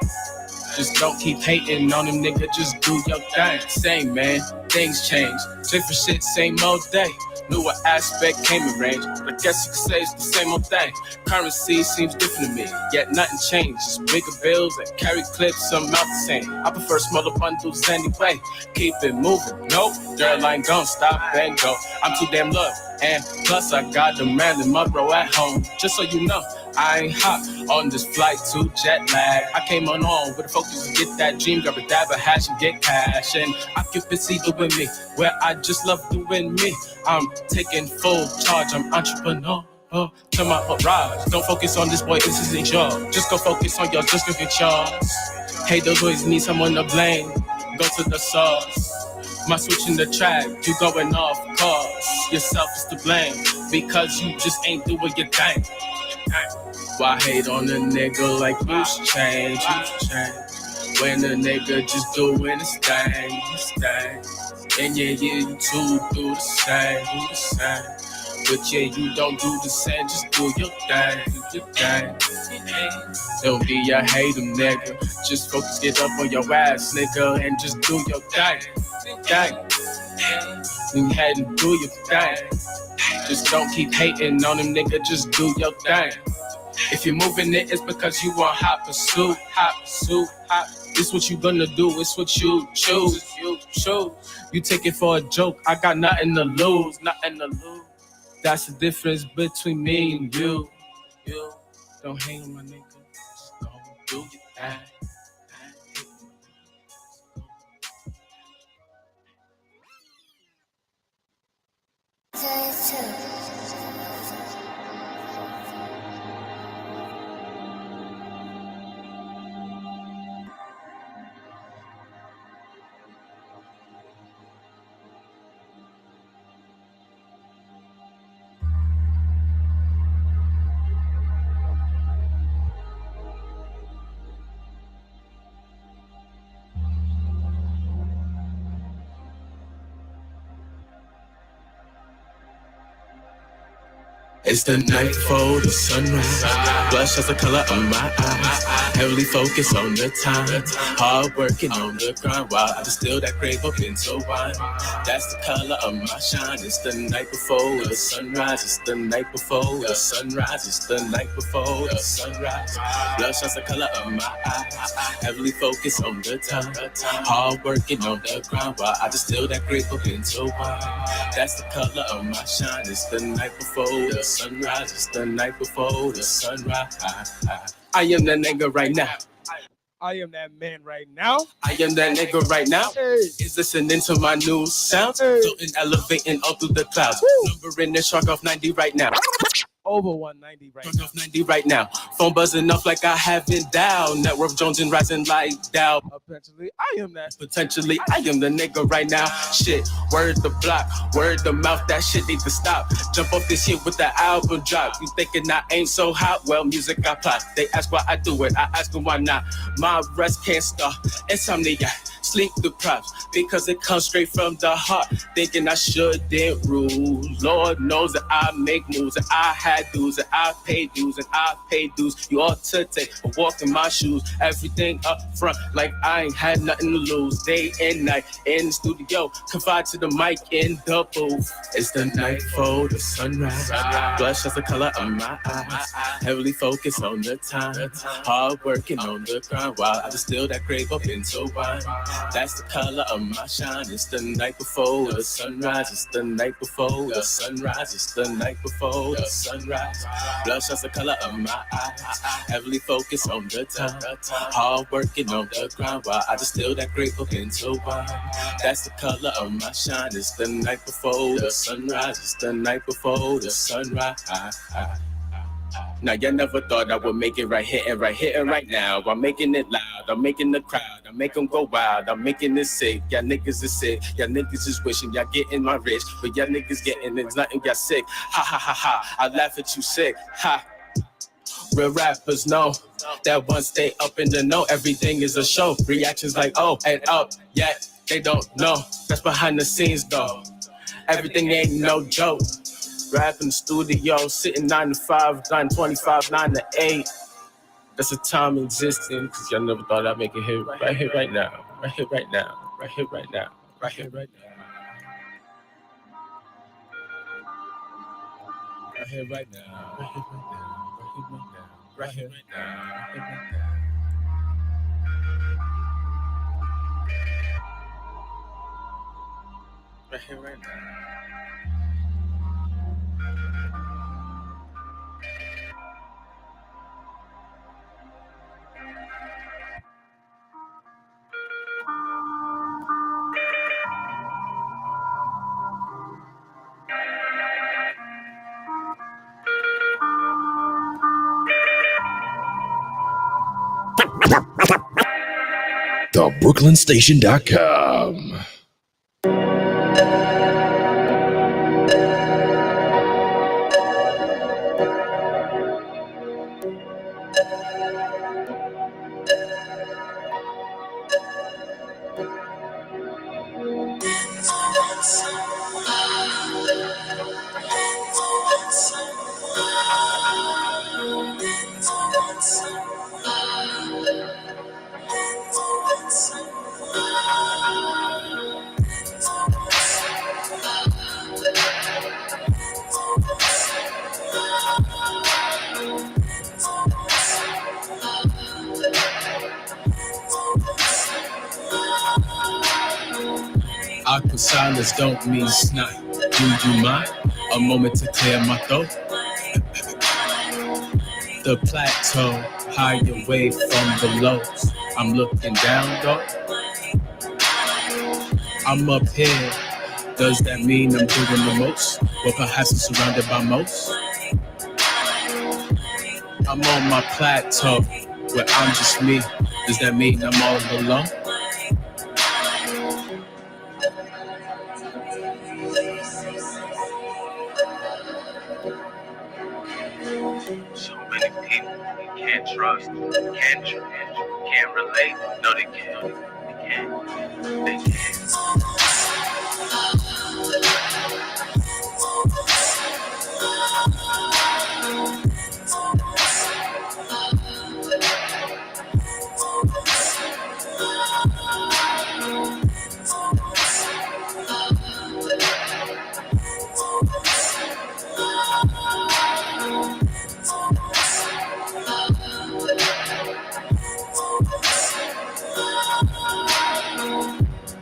Just don't keep hating on them, nigga, just do your thing. Same, man, things change. Different shit, same old day. Newer aspect came in range, but I guess you could say it's the same old thing. Currency seems different to me, yet nothing changed. Just bigger bills that carry clips, I'm out the same. I prefer smaller bundles anyway. Keep it moving, nope, girl, I ain't gon' stop and go. I'm too damn loved, and plus I got the man and my bro at home. Just so you know, I ain't hot on this flight to jet lag. I came on with a focus to get that dream, grab a dab, a hash, and get cash. And occupancy doing me, where I just love doing me. I'm taking full charge, I'm entrepreneur. To my garage, don't focus on this boy, this isn't yours. Just go focus on yours, just go get yours. Hey, those boys need someone to blame. Go to the source. My switching the track, you going off course. Yourself is to blame, because you just ain't doing your thing. Why hate on a nigga like loose change? When a nigga just doing his thing. And yeah, you too do the same. But yeah, you don't do the same, just do your thing. Don't be a hater, nigga. Just focus, get up on your ass, nigga, and just do your thing. You had to do your thing. Just don't keep hating on them, nigga, just do your thing. If you're moving it, it's because you want hot pursuit. It's what you gonna do, it's what you choose. You take it for a joke, I got nothing to lose. That's the difference between me and you. Don't hate on my nigga, just go do your thing. It's the night before the sunrise. Blush as the color of my eyes. Heavily focused on the time. Hard working on the grind while I distill that grape up into wine. That's the color of my shine. It's the night before the sunrise. It's the night before the sunrise. It's the night before the sunrise. Blush as the color of my eyes. Heavily focused on the time. Hard working on the grind while I distill that grape up into wine. That's the color of my shine. It's the night before the sunrise. It's the night before the sunrise. I am that nigga right now. I am that man right now. I am that nigga right now. Hey. Is listening to my new sound. Hey. Floating, elevating all through the clouds. Numbering the shark off 90 right now. Over 190 right now. Off 90 right now. Phone buzzing up like I haven't down. Net worth Jones and rising like Dow. Potentially, I am that. Potentially, I am the nigga right now. Shit, word the block, word the mouth. That shit need to stop. Jump off this shit with the album drop. You thinking I ain't so hot? Well, music I plot. They ask why I do it. I ask them why not. My rest can't stop. Insomnia, sleep the props. Because it comes straight from the heart. Thinking I shouldn't rule. Lord knows that I make moves. And I had dues. And I paid dues. And I paid dues. You ought to take a walk in my shoes. Everything up front. Like I ain't had nothing to lose. Day and night in the studio. Confide to the mic in the booth. It's the night for the sunrise. Blush as the color of my eyes. Heavily focused on the time. Hard working on the grind while I distill that grape up into wine. That's the color of my shine. It's the night before the sunrise. It's the night before the sunrise. It's the night before the sunrise. Blush as the color of my eyes. Heavily focused on the time. Hard working on the grind while I distill that grape up into wine. That's the color of my shine. It's the night before the sunrise. It's the night before the sunrise. Now you never thought I would make it right here and right now. I'm making it loud, I'm making the crowd, I make them go wild, I'm making it sick. Y'all niggas is sick, y'all niggas is wishing y'all getting my rich, but y'all niggas getting it's nothing, y'all sick. Ha ha ha ha, I laugh at you sick. Ha. Real rappers know that once they up in the know, everything is a show. Reactions like oh and up, yet they don't know. That's behind the scenes though. Everything ain't no joke. Rap in the studio, sitting 9 to 5, 9:25, 9 to 8. That's a time existing, cause y'all never thought I'd make it here, right here, right now, right here, right now, right here, right now, right here, right now, right here, right now, right here, right now, right here, right now, right here, right now, right here, right now. The BrooklynStation.com. Awkward silence don't mean snot. Do you mind? A moment to clear my throat. The plateau, high away from the lows. I'm looking down though. I'm up here. Does that mean I'm doing the most? Or perhaps I'm surrounded by most? I'm on my plateau where I'm just me. Does that mean I'm all alone? So many people you can't trust, can't relate. No, they can't. They can't.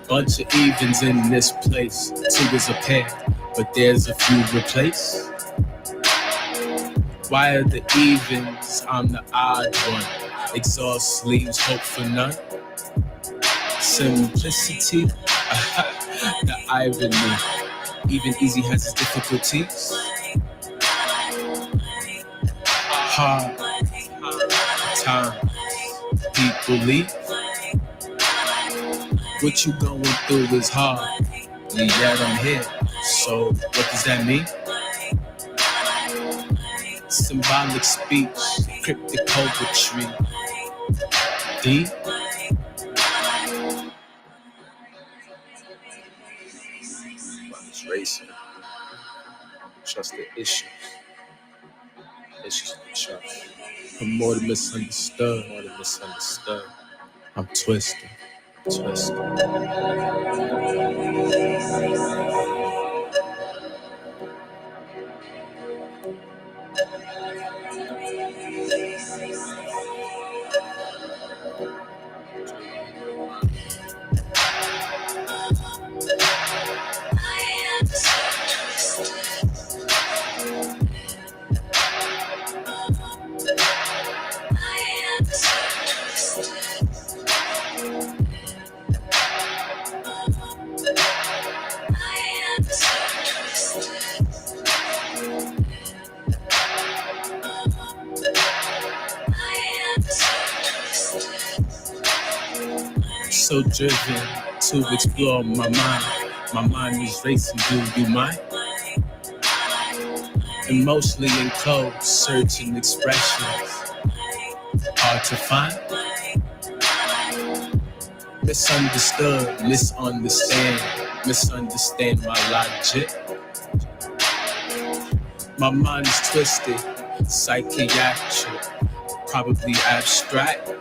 Bunch of evens in this place. Two is a pair, but there's a few replaced. Why are the evens? I'm the odd one. Exhaust sleeves, hope for none. Simplicity, the irony. Even easy has its difficulties. Hard times, people leave. What you going through is hard. Yet I'm here. So what does that mean? Symbolic speech, cryptic poetry. Deep. It's racing. Trust the issues. Issues of trust. I'm more than misunderstood. I'm twisted. so driven to explore my mind. My mind is racing, do you mind? Emotionally enclosed, searching expressions, hard to find. Misunderstood, misunderstand my logic. My mind is twisted, psychiatric, probably abstract.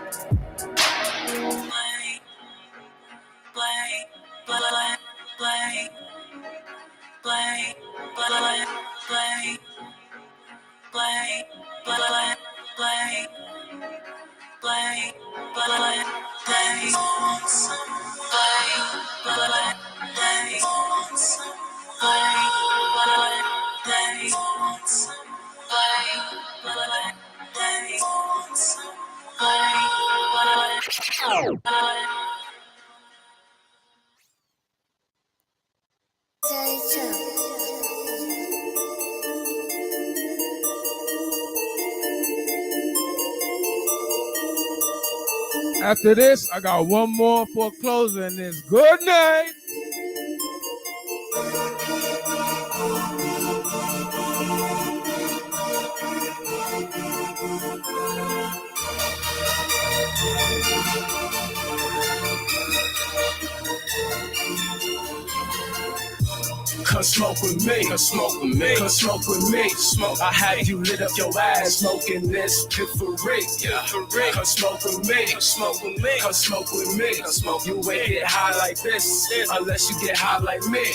After this, I got one more for closing. And it's good night. Come smoke with me, come smoke with me, come smoke with me. Smoke, I had you lit up your ass, smoking this pit for real. Yeah, for real. Come smoke with me, come smoke with me, come smoke with me. Come smoke, you ain't get high like this unless you get high like me.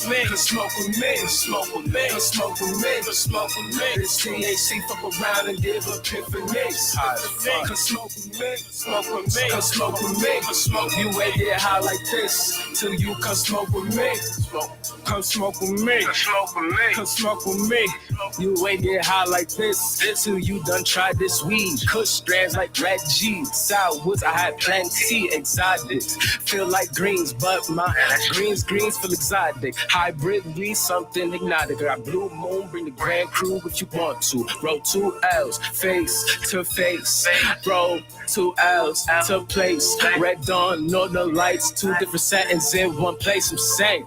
Man, come smoke with me, come smoke with me, come smoke with me, come smoke with me. This THC fuck around and give epiphanies. Come smoke with me, smoke with me, come smoke with me, come smoke. You ain't get high like this till you come smoke with me. Come smoke with me, come smoke with me, come smoke with me. You ain't get high like this till you done tried this weed. Kush strands like Red G, sourwoods I had plenty. Exotics feel like greens, but my greens feel exotic. Hybrid weed, something hypnotic. Got Blue Moon, bring the Grand Crew if you want to. Roll 2 L's, face to face. Roll 2 L's to place. Red Dawn, Northern Lights, 2 different settings in one place. I'm saying.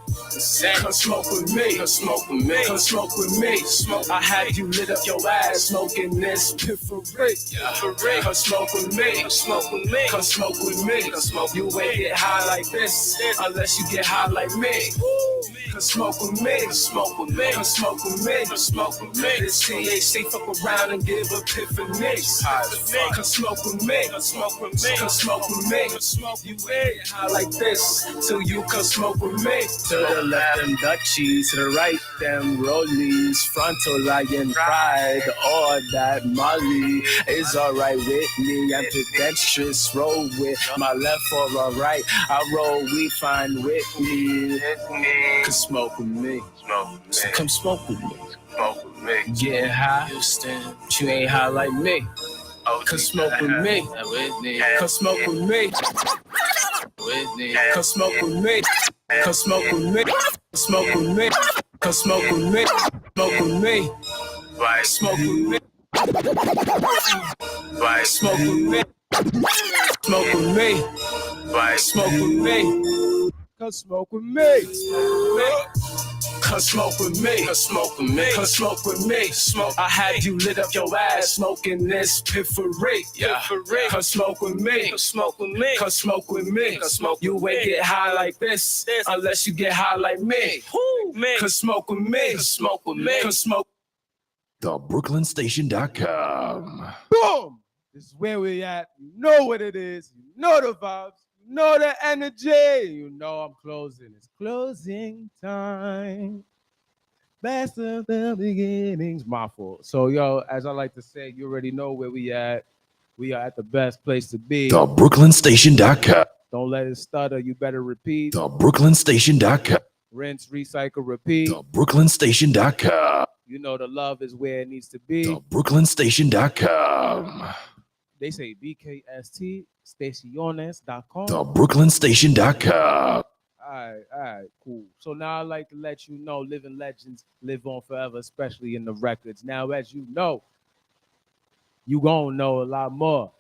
Come smoke with me, come smoke with me, come smoke with me. Smoke, I had you lit up your ass, smoking this pit for real. Yeah, for real. Come smoke with me, come smoke with me, come smoke with me. Come smoke, you ain't get high like this unless you get high like me. Come smoke with me, come smoke with me, come smoke with me, come smoke with me. This THC fuck around and give epiphanies. Come smoke with me, come smoke with me, come smoke with me. Come smoke, you ain't get high like this till you come smoke with me. To the left, them Dutchies, to the right, them Rollies, frontal lion pride, all that Molly is alright with me. Ambidextrous, roll with my left or my right. I roll, we find with me. Come smoke with me. So come smoke with me. Get high, Houston, but you ain't high like me. Come smoke with me. Come smoke with me. Come smoke with me. Come smoke with me. Smoke with me. Come smoke with me. Smoke with me. Smoke with me. Smoke with me. Smoke with me. Smoke with me. Come smoke with me. Come smoke with me, come smoke with me, come smoke with me. Smoke, I had you lit up your ass, smoking this pit for real. Yeah, for real. Come smoke with me, come smoke with me, come smoke with me. Come smoke, you ain't get high like this unless you get high like me. Come smoke with me, come smoke with me, come smoke. TheBrooklynStation.com. Boom! This is where we at. You know what it is. You know the vibes. You know the energy. You know I'm closing. It's closing time. Best of the beginnings. My fault. So, yo, as I like to say, you already know where we at. We are at the best place to be. TheBrooklynStation.com. Don't let it stutter. You better repeat. TheBrooklynStation.com. Rinse, recycle, repeat. TheBrooklynStation.com. You know the love is where it needs to be. TheBrooklynStation.com. They say BKST staciones.com. TheBrooklynStation.com. All right, cool. So now I'd like to let you know living legends live on forever, especially in the records. Now, as you know, you gonna know a lot more.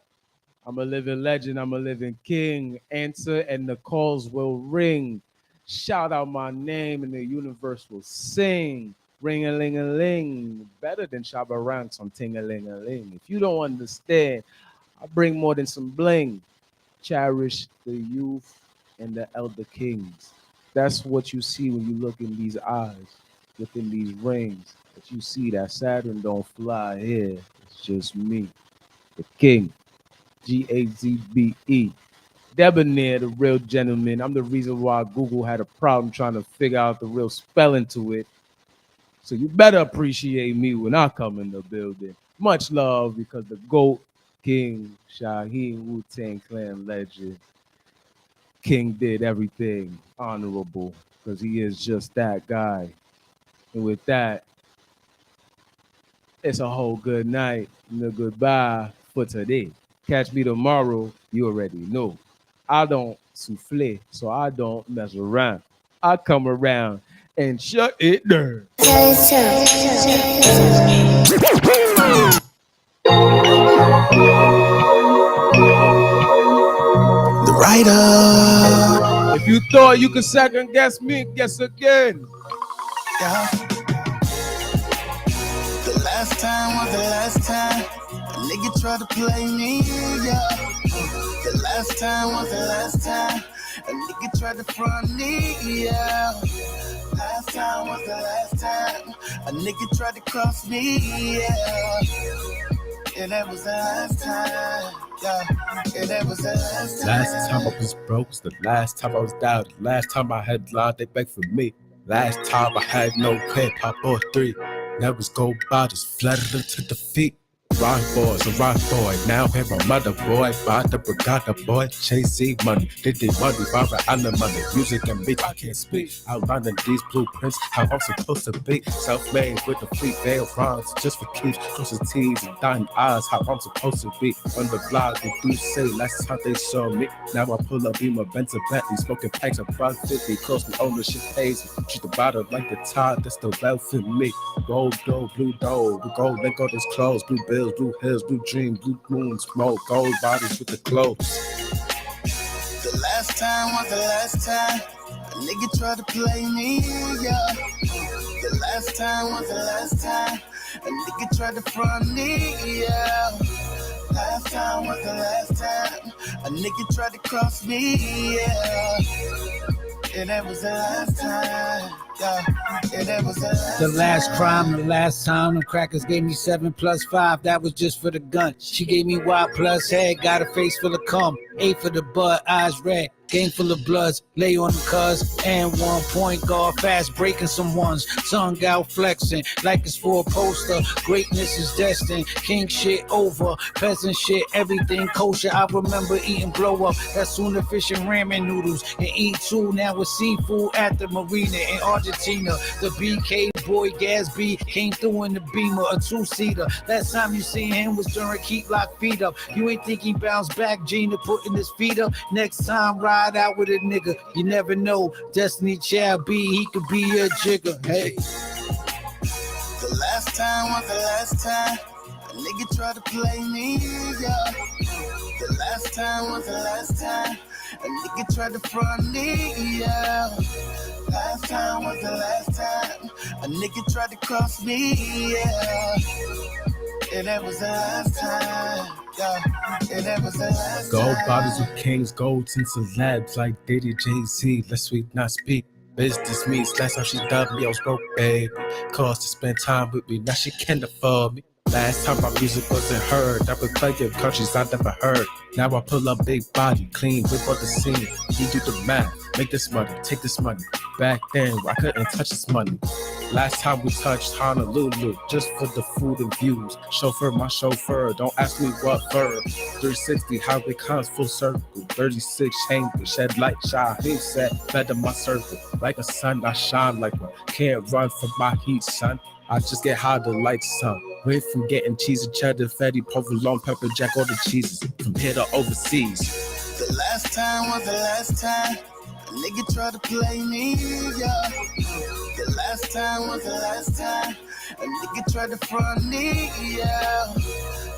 I'm a living legend. I'm a living king. Answer and the calls will ring. Shout out my name and the universe will sing. Ring-a-ling-a-ling. Better than Shabba Ranks on Ting-a-ling-a-ling. If you don't understand, I bring more than some bling. Cherish the youth and the elder kings. That's what you see when you look in these eyes, look in these rings. That you see that Saturn don't fly here. It's just me, the king. Gazbe. Debonair, the real gentleman. I'm the reason why Google had a problem trying to figure out the real spelling to it. So you better appreciate me when I come in the building. Much love, because the GOAT, King, Shaheem, Wu-Tang Clan legend. King did everything honorable because he is just that guy. And with that, it's a whole good night and a goodbye for today. Catch me tomorrow. You already know. I don't souffle, so I don't mess around. I come around and shut it down. The writer. If you thought you could second guess me, guess again. Yeah. The last time was the last time a nigga tried to play me, yeah. The last time was the last time a nigga tried to front me, yeah. Last time was the last time a nigga tried to cross me, yeah. And that was the last time, yeah. And that was the last time. Last time I was broke was the last time I was doubted. Last time I had lied, they begged for me. Last time I had no pay, I bought 3. Never go by, just flooded into defeat. Rock boys, a rock boy, now have a mother boy, by the brigada boy, chasing money, did the money, by on the money, music and beat, I can't speak, outlining these blueprints, how I'm supposed to be, self-made with the fleet, veil rhymes, just for keeps, crossing T's and dying eyes, how I'm supposed to be, on the blog, they do say, that's how they saw me, now I pull up, beam a Benz and Bentley, smoking packs of about 50, close me ownership pays, treat the bottle like the tide, that's the well for me, gold dough, blue dough, gold, let go this clothes, blue bills, blue hills, blue dreams, blue moon, smoke, gold bodies with the clothes. The last time was the last time a nigga tried to play me, yeah. The last time was the last time a nigga tried to front me, yeah. Last time was the last time a nigga tried to cross me, yeah. And that was the last time, yeah. And that was the last The last crime, the last time, them crackers gave me 7 plus 5, that was just for the gun. She gave me Y plus head, got a face full of cum. 8 for the bud, eyes red, game full of bloods, lay on the cuz, and 1 point guard, fast breaking some ones, tongue out flexing, like it's for a poster, greatness is destined, king shit over, peasant shit, everything kosher, I remember eating blow up, that's tuna fish and ramen noodles, and eat too, now with seafood at the marina in Argentina, the BK boy Gatsby came through in the Beamer, a 2-seater, last time you seen him was during Keep Lock Feet Up, you ain't think he bounced back, Gina putting his feet up, next time ride out with a nigga, you never know, Destiny Child B, he could be a jigger, hey. The last time was the last time a nigga tried to play me, yeah. The last time was the last time a nigga tried to front me, yeah. Last time was the last time a nigga tried to cross me, yeah. And that was the last time, yeah. And that was the last Gold time. bottles with kings, golds and celebs like Diddy, Jay-Z, let's we not speak. Business meets, that's how she dubbed me, I was broke, babe. Cost to spend time with me, now she can't afford me. Last time my music wasn't heard, I would play in countries I never heard. Now I pull up big body, clean, whip on the scene. You do the math, make this money, take this money. Back then, I couldn't touch this money. Last time we touched Honolulu, just for the food and views. Chauffeur, my chauffeur, don't ask me what verb. 360, how it comes full circle. 36 chambers, shed light, shine. He said, better my circle. Like a sun, I shine like one. Can't run from my heat, son. I just get high to light sun. Went from getting cheese and cheddar, fatty, provolone, pepper jack, all the cheeses. From here to overseas. The last time was the last time a nigga tried to play me, yeah. The last time was the last time a nigga tried to front me, yeah.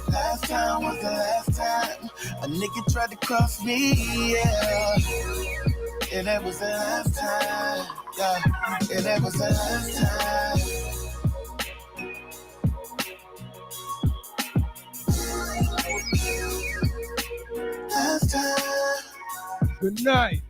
Last time was the last time a A nigga tried to cross me, yeah. And that was the last time, yeah. And that was the last time. Last time. Good night.